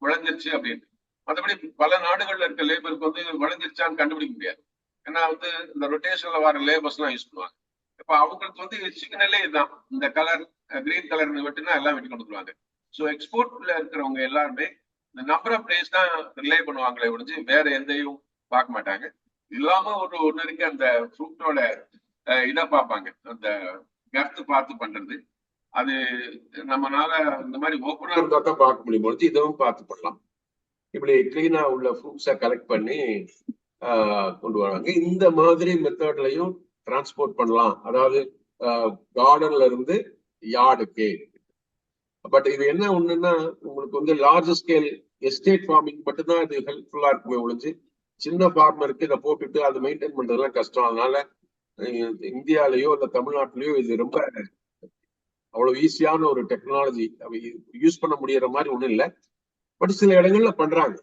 விளைஞ்சிருச்சு அப்படின்னு. மற்றபடி பல நாடுகள்ல இருக்க லேபருக்கு வந்து விளைஞ்சிருச்சான்னு கண்டுபிடிக்க முடியாது. ஏன்னா வந்து இந்த ரொட்டேஷன்ல வர லேபர்ஸ் எல்லாம் யூஸ் பண்ணுவாங்க. இப்ப அவங்களுக்கு வந்து சிக்னலே இதுதான், இந்த கலர் கிரீன் கலர் வெட்டுனா எல்லாம் வெட்டி கொடுத்துருவாங்க. ஸோ எக்ஸ்போர்ட்ல இருக்கிறவங்க எல்லாருமே இந்த நம்பர் ஆஃப் டேஸ் தான் ரிலே பண்ணுவாங்களே ஒழிஞ்சு வேற எந்தையும் பார்க்க மாட்டாங்க. இல்லாம ஒன்று இருக்கு, அந்த ஃப்ரூட்டோட இதை பார்ப்பாங்க, அந்த கருத்து பார்த்து பண்றது. அது நம்மளால இந்த மாதிரி ஓப்பனா இருந்தா தான் பார்க்க முடியும் பொழுது இதுவும் பார்த்து பண்ணலாம். இப்படி கிளீனா உள்ள ஃப்ரூட்ஸை கலெக்ட் பண்ணி கொண்டு வராங்க. இந்த மாதிரி மெத்தட்லையும் டிரான்ஸ்போர்ட் பண்ணலாம், அதாவது கார்டன்ல இருந்து யார்டுக்கு. பட் இது என்ன ஒண்ணுன்னா, உங்களுக்கு வந்து லார்ஜ் ஸ்கேல் எஸ்டேட் ஃபார்மிங் மட்டும்தான் இது ஹெல்ப்ஃபுல்லா இருக்குமே ஒழிஞ்சு சின்ன ஃபார்மருக்கு இதை போட்டுட்டு அதை மெயின்டைன் பண்றதுலாம் கஷ்டம். அதனால இந்தியாலேயோ இல்ல தமிழ்நாட்டிலேயோ இது ரொம்ப அவ்வளவு ஈஸியான ஒரு டெக்னாலஜி யூஸ் பண்ண முடியற மாதிரி ஒண்ணும் இல்லை. பட் சில இடங்கள்ல பண்றாங்க.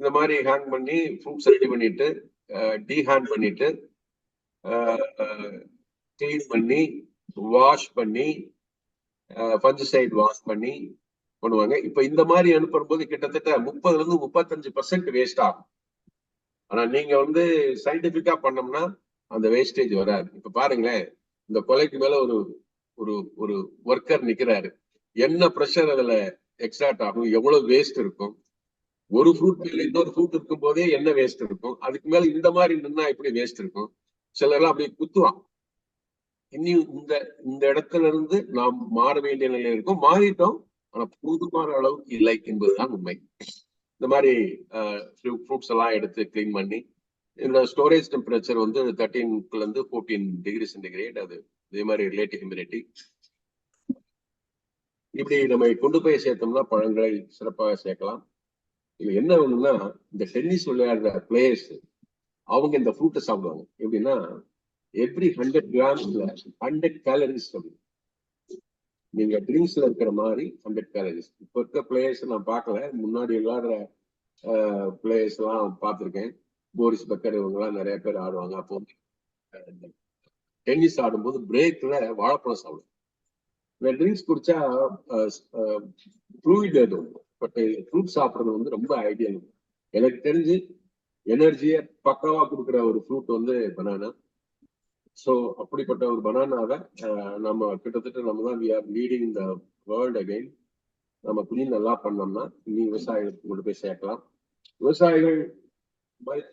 இந்த மாதிரி ஹேங் பண்ணி ஃப்ரூட்ஸ் ரெடி பண்ணிட்டு டீஹேண்ட் பண்ணிட்டு கிளீன் பண்ணி வாஷ் பண்ணி ஃபஞ்சிசைட் வாஷ் பண்ணி பண்ணுவாங்க. இப்ப இந்த மாதிரி அனுப்பும்போது கிட்டத்தட்ட 30% வேஸ்ட் ஆகும். ஆனா நீங்க வந்து சயின்டிபிக்கா பண்ணோம்னா அந்த வேஸ்டேஜ் வராது. இப்ப பாருங்களேன், இந்த கொலைக்கு மேல ஒரு ஒரு ஒரு ஒர்க்கர் நிக்கிறாரு, என்ன ப்ரெஷர் அதுல எக்ஸ்ட்ராக்ட் ஆகும், எவ்வளவு வேஸ்ட் இருக்கும். ஒரு ஃப்ரூட் மேல இன்னொரு ஃப்ரூட் இருக்கும் போதே என்ன வேஸ்ட் இருக்கும், அதுக்கு மேல இந்த மாதிரி நின்னா எப்படி வேஸ்ட் இருக்கும். சிலர்லாம் அப்படி குத்துவான். இன்னும் இந்த இடத்துல இருந்து நாம் மாற வேண்டிய நிலையில இருக்கும். மாறிட்டோம், ஆனா போதுமான அளவுக்கு இல்லை என்பதுதான் உண்மை. இந்த மாதிரி ஃப்ரூட்ஸ் எல்லாம் எடுத்து கிளீன் பண்ணி, இந்த ஸ்டோரேஜ் டெம்பரேச்சர் வந்து 13 இருந்து 14 டிகிரி சென்டிகிரேட், அது இதே மாதிரி ரிலேட்டிவ் ஹியூமிடிட்டி. இப்படி நம்ம கொண்டு போய் சேர்த்தோம்னா பழங்களை சிறப்பாக சேர்க்கலாம். இது என்ன ஒண்ணுன்னா, இந்த டென்னிஸ் விளையாடுற பிளேயர்ஸ் அவங்க இந்த ஃப்ரூட்டை சாப்பிடுவாங்க. எப்படின்னா எவ்ரி 100 கிராம்ஸ்ல 100 கேலரிஸ். நீங்க ட்ரிங்க்ஸ்ல இருக்கிற மாதிரி 100 கேலரிஸ். இப்ப இருக்க பிளேயர்ஸ் நான் பார்க்கல, முன்னாடி விளையாடுற பிளேயர்ஸ் எல்லாம் பார்த்துருக்கேன். போரிஸ் பெக்கர் இவங்க எல்லாம் நிறைய பேர் ஆடுவாங்க. அப்போ டென்னிஸ் ஆடும்போது பிரேக்ல வாழைப்பழம் சாப்பிடுவோம். இந்த ட்ரிங்க்ஸ் குடிச்சா ஃப்ளூயிட் ஏதும், பட் ஃப்ரூட் சாப்பிட்றது வந்து ரொம்ப ஐடியல். எனக்கு தெரிஞ்சு எனர்ஜியை பக்காவா கொடுக்குற ஒரு ஃப்ரூட் வந்து பனானா. ஸோ அப்படிப்பட்ட ஒரு பனானாவை நம்ம கிட்டத்தட்ட நம்ம தான் we are leading the world again. நம்ம குளிர் நல்லா பண்ணோம்னா இனி விவசாயிகளுக்கு கொண்டு போய் சேர்க்கலாம். விவசாயிகள்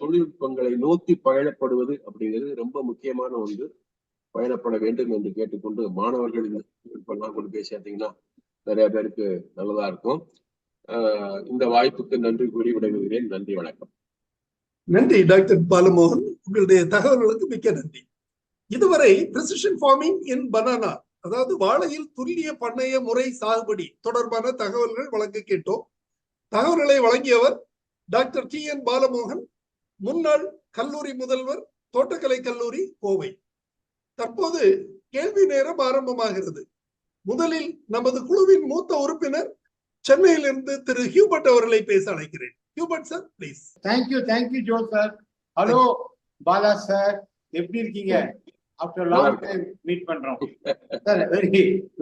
தொழில்நுட்பங்களை நோக்கி பயணப்படுவது அப்படிங்கிறது ரொம்ப முக்கியமான ஒன்று. பயணப்பட வேண்டும் என்று கேட்டுக்கொண்டு, மாணவர்கள் இந்த தொழில்நுட்பம்லாம் கொண்டு போய் சேர்த்தீங்கன்னா நிறைய பேருக்கு நல்லதா இருக்கும். இந்த வாய்ப்புக்கு நன்றி கூறி விடைபெறுகிறேன். நன்றி, வணக்கம். நன்றி டாக்டர் பாலமோகன், உங்களுடைய தகவல்களுக்கு மிக்க நன்றி. இதுவரை பிரிசிஷன் ஃபார்மிங் இன் பனானா, அதாவது வாழையில் துல்லிய பண்ணைய முறை சாகுபடி தொடர்பான தகவல்கள் வழங்க கேட்டோம். தகவல்களை வழங்கியவர் டாக்டர் TN பாலமோகன், முன்னாள் கல்லூரி முதல்வர், தோட்டக்கலை கல்லூரி, கோவை. தற்போது கேள்வி நேரம் ஆரம்பமாகிறது. முதலில் நமது குழுவின் மூத்த உறுப்பினர் சென்னையிலிருந்து திரு ஹியூபர்ட் அவர்களை பேச அழைக்கிறேன். Hubert sir, please. தேங்க்யூ ஜோ சார். ஹலோ பாலா சார், எப்படி இருக்கீங்க? ஆஃப்டர் லாங் டைம் மீட் பண்றோம் sir.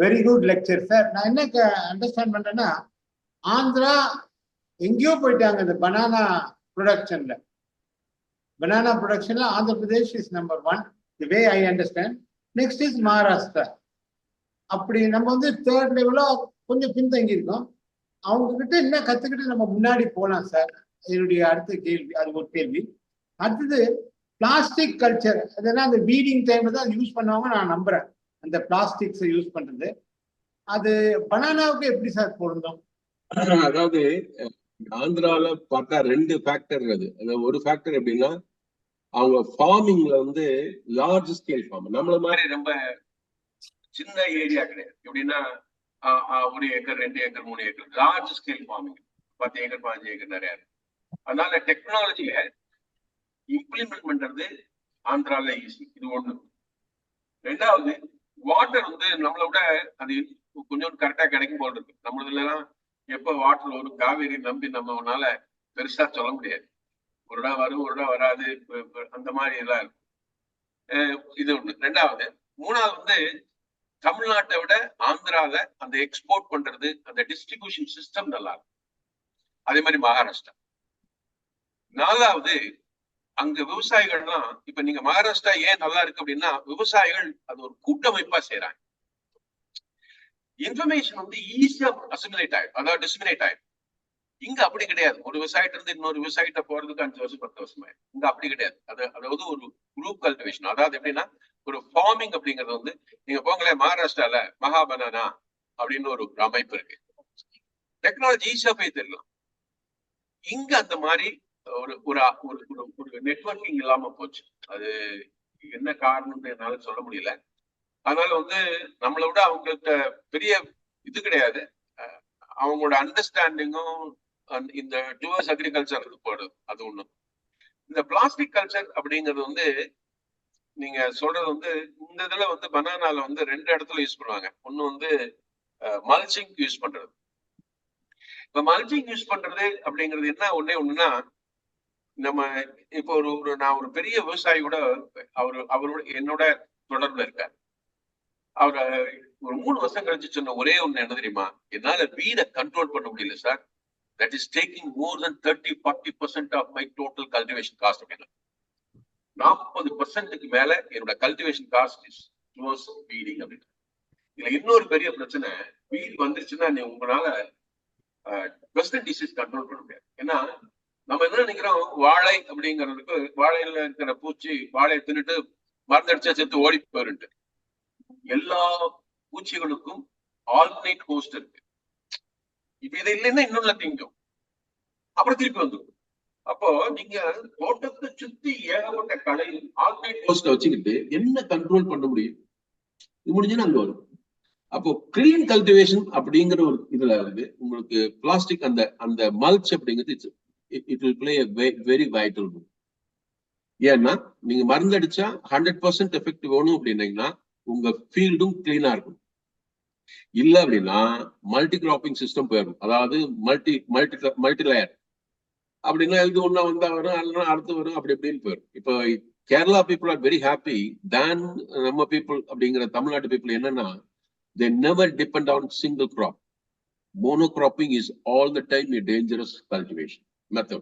Very good lecture sir. நான் என்ன அண்டர்ஸ்டாண்ட் பண்றேன்னா, ஆந்திரா எங்கேயோ போயிட்டாங்க இந்த பனானா ப்ரொடக்ஷன்ல. பனானா ப்ரொடக்ஷன்ல Andhra Pradesh is number 1, the way I understand. Next is Maharashtra. அப்படி நம்ம வந்து தேர்ட் லெவலா கொஞ்சம் பின்தங்கி இருக்கோம். அவங்க கிட்ட என்ன கத்துக்கிட்டு நம்ம முன்னாடி போகலாம் சார். என்னுடைய அடுத்த கேள்வி, அது ஒரு கேள்வி. அடுத்தது பிளாஸ்டிக் கல்ச்சர், அதெல்லாம் அந்த வீடிங் டைம்ல தான் யூஸ் பண்ணுவாங்க நான் நம்புறேன். அந்த பிளாஸ்டிக்ஸ் யூஸ் பண்றது அது பனானாவுக்கு எப்படி சார் பொருந்தும்? அதாவது ஆந்திரால பார்த்தா 2 ஃபேக்டர் அது. ஒரு ஃபேக்டர் எப்படின்னா, அவங்க ஃபார்மிங்ல வந்து லார்ஜ் ஸ்கேல் ஃபார்ம். நம்மள மாதிரி ரொம்ப சின்ன ஏரியா கிடையாது. எப்படின்னா 1 acre 2 acre 3 acre, large scale farming 10 acre 15 acre நிறைய இருக்கு. அதனால டெக்னாலஜியை இம்ப்ளிமெண்ட் பண்றது ஆந்திரால ஈஸி. இது ஒண்ணு. ரெண்டாவது, வாட்டர் வந்து நம்மளை விட அது கொஞ்சம் கரெக்டா கிடைக்கும் போல் இருக்கு. நம்மளதுல எல்லாம் எப்ப வாட்டர் ஒரு காவேரி நம்பி நம்மனால பெருசா சொல்ல முடியாது. ஒரு இடம் வரும், ஒரு இடம் வராது, அந்த மாதிரி எல்லாம் இருக்கும். இது ஒண்ணு. ரெண்டாவது, மூணாவது வந்து தமிழ்நாட்டை விட ஆந்திரால அந்த எக்ஸ்போர்ட் பண்றது, அந்த டிஸ்ட்ரிபியூஷன் சிஸ்டம் நல்லா இருக்கும். அதே மாதிரி மகாராஷ்டிரா. நாலாவது, அங்க விவசாயிகள்லாம் இப்ப நீங்க மகாராஷ்டிரா ஏன் நல்லா இருக்கு அப்படின்னா, விவசாயிகள் அது ஒரு கூட்டமைப்பா செய்யறாங்க. இன்ஃபர்மேஷன் வந்து ஈஸியா அசிமிலேட் ஆயிடும், அதாவது டிஸ்மினேட் ஆயிடும். இங்க அப்படி கிடையாது. ஒரு விவசாயிட்ட இருந்து இன்னொரு விவசாயிட்ட போறதுக்கு 5 வருஷம் 10 வருஷம் ஆயிடும். இங்க அப்படி கிடையாது. அதாவது ஒரு குரூப் கல்டிவேஷன். அதாவது எப்படின்னா, ஒரு ஃபார்மிங் அப்படிங்கிறது வந்து நீங்க போங்களேன், மகாராஷ்டிரால மகா பனானா அப்படின்னு ஒரு அமைப்பு இருக்கு. டெக்னாலஜி ஈஸியா போய் தெரியலாம். இங்க அந்த மாதிரி ஒரு ஒரு ஒரு நெட்வொர்க்கிங் இல்லாம போச்சு. அது என்ன காரணம்னு என்னால சொல்ல முடியல. அதனால வந்து நம்மளை விட அவங்கள்ட்ட பெரிய இது கிடையாது. அவங்களோட அண்டர்ஸ்டாண்டிங்கும் இந்த டுவர்ஸ் அக்ரிகல்ச்சர் போடுது, அது ஒண்ணு. இந்த பிளாஸ்டிக் கல்ச்சர் அப்படிங்கிறது வந்து நீங்க சொல்றது வந்து இந்த இதுல வந்து பனானால வந்து 2 இடத்துல யூஸ் பண்ணுவாங்க. ஒண்ணு வந்து மல்ச்சிங் யூஸ் பண்றது. இப்ப மல்ச்சிங் யூஸ் பண்றது அப்படிங்கிறது என்ன ஒண்ணுன்னா, நம்ம இப்போ நான் ஒரு பெரிய விவசாயி கூட அவரோட என்னோட தொடர்புல இருக்காரு. அவர் ஒரு 3 வருஷம் கழிச்சு சொன்ன ஒரே ஒண்ணு என்ன தெரியுமா, என்னால வீடை கண்ட்ரோல் பண்ண முடியல sir. That is taking more than 30-40% of my total cultivation cost. 40%க்கு மேல என்னோட cultivation cost is towards weeding அப்படின்னு. இதுல இன்னொரு பெரிய பிரச்சனை, வீடு வந்துருச்சுன்னா உங்களால பெஸ்ட் டிசீஸ் கண்ட்ரோல் பண்ண முடியாது. ஏன்னா நம்ம என்ன நினைக்கிறோம், வாழை அப்படிங்கிறதுக்கு வாழையில இருக்கிற பூச்சி வாழையை தின்னுட்டு மருந்தடிச்சா சேர்த்து ஓடி போயிருட்டு. எல்லா பூச்சிகளுக்கும் ஆல்டர்னேட் ஹோஸ்ட் இருக்கு. இப்ப இது இல்லைன்னா இன்னொன்னு திங்கும், அப்புறம் திருப்பி வந்துடும். அப்போ நீங்க தோட்டத்தை சுத்தி ஏகப்பட்ட களை ஆல்டர்னேட் ஹோஸ்ட வச்சுக்கிட்டு என்ன கண்ட்ரோல் பண்ண முடியும்? இது முடிஞ்சுன்னா அங்க வரும். அப்போ கிளீன் கல்டிவேஷன் அப்படிங்கிற ஒரு இதுல வந்து உங்களுக்கு பிளாஸ்டிக் அந்த மல்ச் அப்படிங்கிறது it will play very vital role. ஏன்னா நீங்க மருந்தடிச்சா 100% எஃபெக்டிவ் வேணும் அப்படின்னீங்கன்னா உங்க ஃபீல்டும் கிளீனா இருக்கும். இல்ல அப்படின்னா மல்டி கிராப்பிங் சிஸ்டம் போயிடும். அதாவது மல்டி லேயர் அப்படின்னா இது ஒண்ணா வந்தா வரும், அல்லனா அடுத்து வரும், அப்படி எப்படின்னு போயிடும். இப்போ Kerala people are very happy than நம்ம பீப்புள் அப்படிங்கிற தமிழ்நாட்டு பீப்புள். என்னன்னா, they never depend on single crop. Monocropping is all the time a dangerous cultivation method.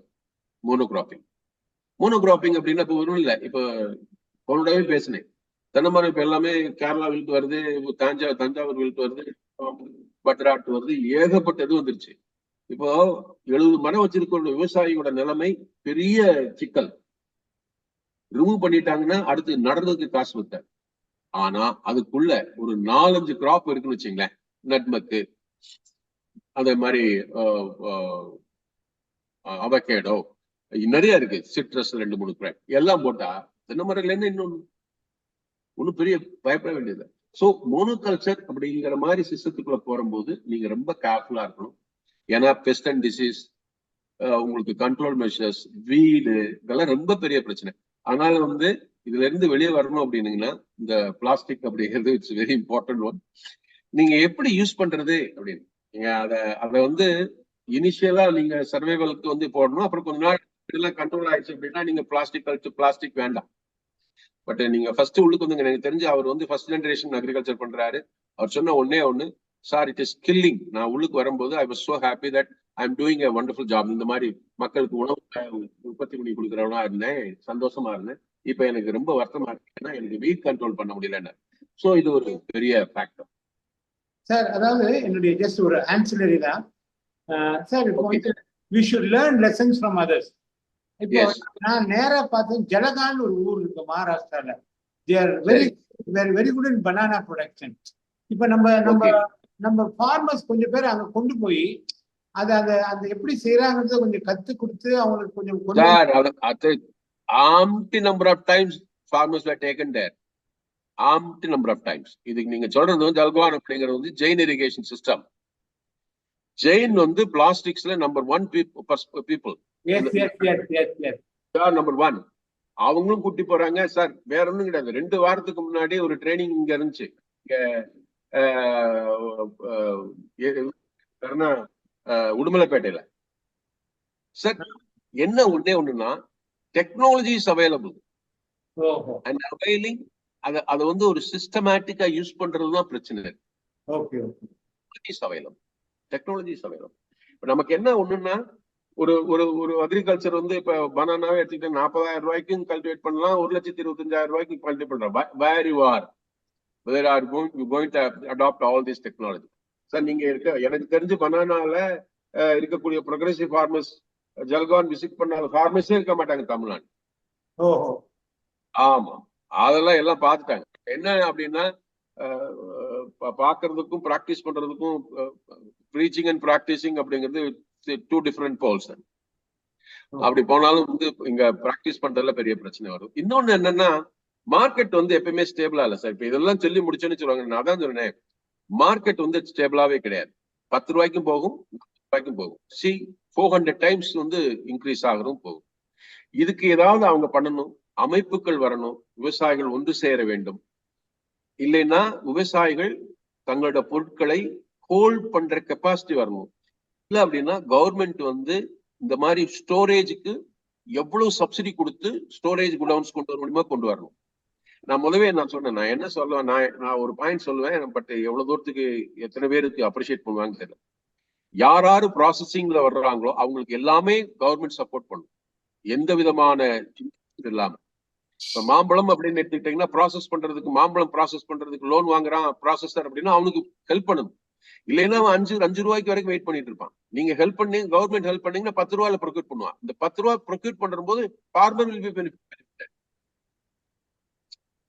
monocropping அப்படின்னா இப்ப வரும் இல்ல, இப்ப உன்னோடவே பேசினேன், தென்னைமரம் இப்ப எல்லாமே கேரளா விழுத்து வருது, தஞ்சாவூர் விழுத்து வருது, பத்ராட்டு வருது, ஏகப்பட்டது வந்துருச்சு. இப்போ 70 மரம் வச்சிருக்க விவசாயியோட நிலைமை பெரிய சிக்கல். ரிமூவ் பண்ணிட்டாங்கன்னா அடுத்து நடறதுக்கு காசு வைத்த. ஆனா அதுக்குள்ள ஒரு 4-5 கிராப் இருக்குன்னு வச்சுங்களேன், நட்மக்கு, அதே மாதிரி அவகேடோ, நிறைய இருக்கு, சிட்ரஸ் 2-3 கிராப் எல்லாம் போட்டா தென்னை மரத்துல இருந்து இன்னொன்னு ஒன்னும் பெரிய பயப்பட வேண்டியது. சோ மோனோகல்ச்சர் அப்படிங்கிற மாதிரி சிஸ்டத்துக்குள்ள போகும்போது நீங்க ரொம்ப கேர்ஃபுல்லா இருக்கணும். ஏன்னா பெஸ்ட் அண்ட் டிசீஸ், உங்களுக்கு கண்ட்ரோல் மெஷர்ஸ், வீடு, இதெல்லாம் ரொம்ப பெரிய பிரச்சனை. அதனால வந்து இதுல இருந்து வெளியே வரணும் அப்படின்னீங்கன்னா இந்த பிளாஸ்டிக் அப்படிங்கிறது இட்ஸ் வெரி இம்பார்ட்டன்ட் ஒன். நீங்க எப்படி யூஸ் பண்றது அப்படின்னு நீங்க அதை வந்து இனிஷியலா நீங்க சர்வைவலுக்கு வந்து போடணும். அப்புறம் கொஞ்ச நாள் இதெல்லாம் கண்ட்ரோல் ஆயிடுச்சு அப்படின்னா நீங்க பிளாஸ்டிக் வேண்டாம். பட் நீங்க ஃபர்ஸ்ட் உள்ளுக்கு வந்து எனக்கு தெரிஞ்சு அவர் வந்து ஃபர்ஸ்ட் ஜெனரேஷன் அக்ரிகல்ச்சர் பண்றாரு. அவர் சொன்ன ஒன்னே ஒண்ணு, சார் இட் இஸ் கில்லிங். நான் உள்ளுக்கு வரும்போது I was so happy that I am doing a wonderful job. இந்த மாதிரி மக்களுக்கு உணவு உற்பத்தி பண்ணி கொடுக்குறவனா இருந்தேன், சந்தோஷமா இருந்தேன். இப்ப எனக்கு ரொம்ப வருத்தமா இருக்கு, ஏன்னா எனக்கு வீட் கண்ட்ரோல் பண்ண முடியலன்னு. சோ இது ஒரு பெரிய ஃபேக்டர் சார். அதாவது என்னுடைய ஜஸ்ட் ஒரு ஆன்சலரி தான் சார். இப்போ வந்து we should learn lessons from others. இப்போ நான் நேரா பார்த்தேன், ஜலகான் ஒரு ஊர் இருக்கு மகாராஷ்டிரால. they are very good in banana production. இப்ப நம்ம ஃபார்மர்ஸ் கொஞ்சம் பேர் அங்க கொண்டு போய் அந்த எப்படி செய்யறாங்கன்றத கொஞ்சம் கத்து கொடுத்து அவங்களுக்கு கொஞ்சம் umpteen number of times farmers were taken there. Umpteen number of times. இதுக்கு நீங்க சொல்றது வந்து ஜல்கான் அப்படிங்கிறது வந்து ஜெயின் இரிகேஷன் சிஸ்டம். ஜெயின் வந்து பிளாஸ்டிக்ஸ்ல நம்பர் 1 people. நம்பர் 1 அவங்களும் கூட்டி போறாங்க சார். வேற ஒண்ணும் கிடையாது. 2 வாரத்துக்கு முன்னாடி ஒரு ட்ரைனிங் இங்க இருந்துச்சு. உடுமலைப்பேட்டையில. சார் என்ன ஒண்ணுன்னா technology is available and availing. அதை வந்து ஒரு சிஸ்டமேட்டிக்கா யூஸ் பண்றதுதான் பிரச்சனை. Technology is available. இப்ப நமக்கு என்ன ஒண்ணுன்னா ஒரு ஒரு ஒரு அக்ரிகல்ச்சர் வந்து இப்ப பனானாவே எடுத்துக்கிட்டு 40,000 ரூபாய்க்கும் கல்டிவேட் பண்ணலாம், 1,25,000 ரூபாய்க்கு கல்டிவேட் பண்றோம். Where you are where are going to adopt all this technology. Sir நீங்க எனக்கு தெரிஞ்சு பனானால இருக்கக்கூடிய ப்ரொக்ரெசிவ் ஃபார்மர்ஸ் ஜல்கான் விசிட் பண்ணாத ஃபார்மர்ஸே இருக்க மாட்டாங்க தமிழ்நாடு. ஆமா, அதெல்லாம் எல்லாம் பார்த்துட்டாங்க. என்ன அப்படின்னா பாக்குறதுக்கும் பிராக்டிஸ் பண்றதுக்கும் ப்ரீச்சிங் அண்ட் பிராக்டிசிங் அப்படிங்கிறது 2 different poles. அப்படி போனாலும் வந்து இங்க பிராக்டிஸ் பண்றதுல பெரிய பிரச்சனை வரும். இன்னொன்னு என்னன்னா மார்க்கெட் வந்து எப்பயுமே ஸ்டேபிளா இல்ல சார். இப்ப இதெல்லாம் சொல்லி முடிச்சோன்னு சொல்லுவாங்க. நான் தான் சொன்னேன், மார்க்கெட் வந்து ஸ்டேபிளாவே கிடையாது. 10 ரூபாய்க்கும் போகும், 40 ரூபாய்க்கும் போகும். 400 times வந்து இன்க்ரீஸ் ஆகிறதும் போகும். இதுக்கு ஏதாவது அவங்க பண்ணணும், அமைப்புகள் வரணும், விவசாயிகள் ஒன்று சேர வேண்டும். இல்லைன்னா விவசாயிகள் தங்களோட பொருட்களை ஹோல்ட் பண்ற கெப்பாசிட்டி வரணும். இல்ல அப்படின்னா கவர்மெண்ட் வந்து இந்த மாதிரி ஸ்டோரேஜுக்கு எவ்வளவு சப்சிடி கொடுத்து ஸ்டோரேஜ் குடவுன்ஸ் கொண்டு வர முடியுமோ கொண்டு வரணும். நான் முதவே நான் சொன்னேன், நான் என்ன சொல்லுவேன், நான் ஒரு பாயிண்ட் சொல்லுவேன், பட் எவ்வளவு தூரத்துக்கு எத்தனை பேருக்கு அப்ரிஷியேட் பண்ணுவாங்கன்னு தெரியல. யாரு ப்ராசஸிங்ல வர்றாங்களோ அவங்களுக்கு எல்லாமே கவர்மெண்ட் சப்போர்ட் பண்ணும், எந்த விதமான இல்லாம. இப்ப மாம்பழம் அப்படின்னு எடுத்துக்கிட்டீங்கன்னா ப்ராசஸ் பண்றதுக்கு, மாம்பழம் ப்ராசஸ் பண்றதுக்கு லோன் வாங்குறான் ப்ராசஸர் அப்படின்னா அவனுக்கு ஹெல்ப் பண்ணணும். இல்லைன்னா அவன் 5 ரூபாய்க்கு வரைக்கும் வெயிட் பண்ணிட்டு இருப்பான். நீங்க ஹெல்ப் பண்ணி கவர்மெண்ட் ஹெல்ப் பண்ணீங்கன்னா 10 ரூபாயில ப்ரொக்யூர் பண்ணுவான். இந்த 10 ரூபாய் ப்ரொக்யூர் பண்ற போது ஃபார்மர் வில் பி பெனிஃபிட்.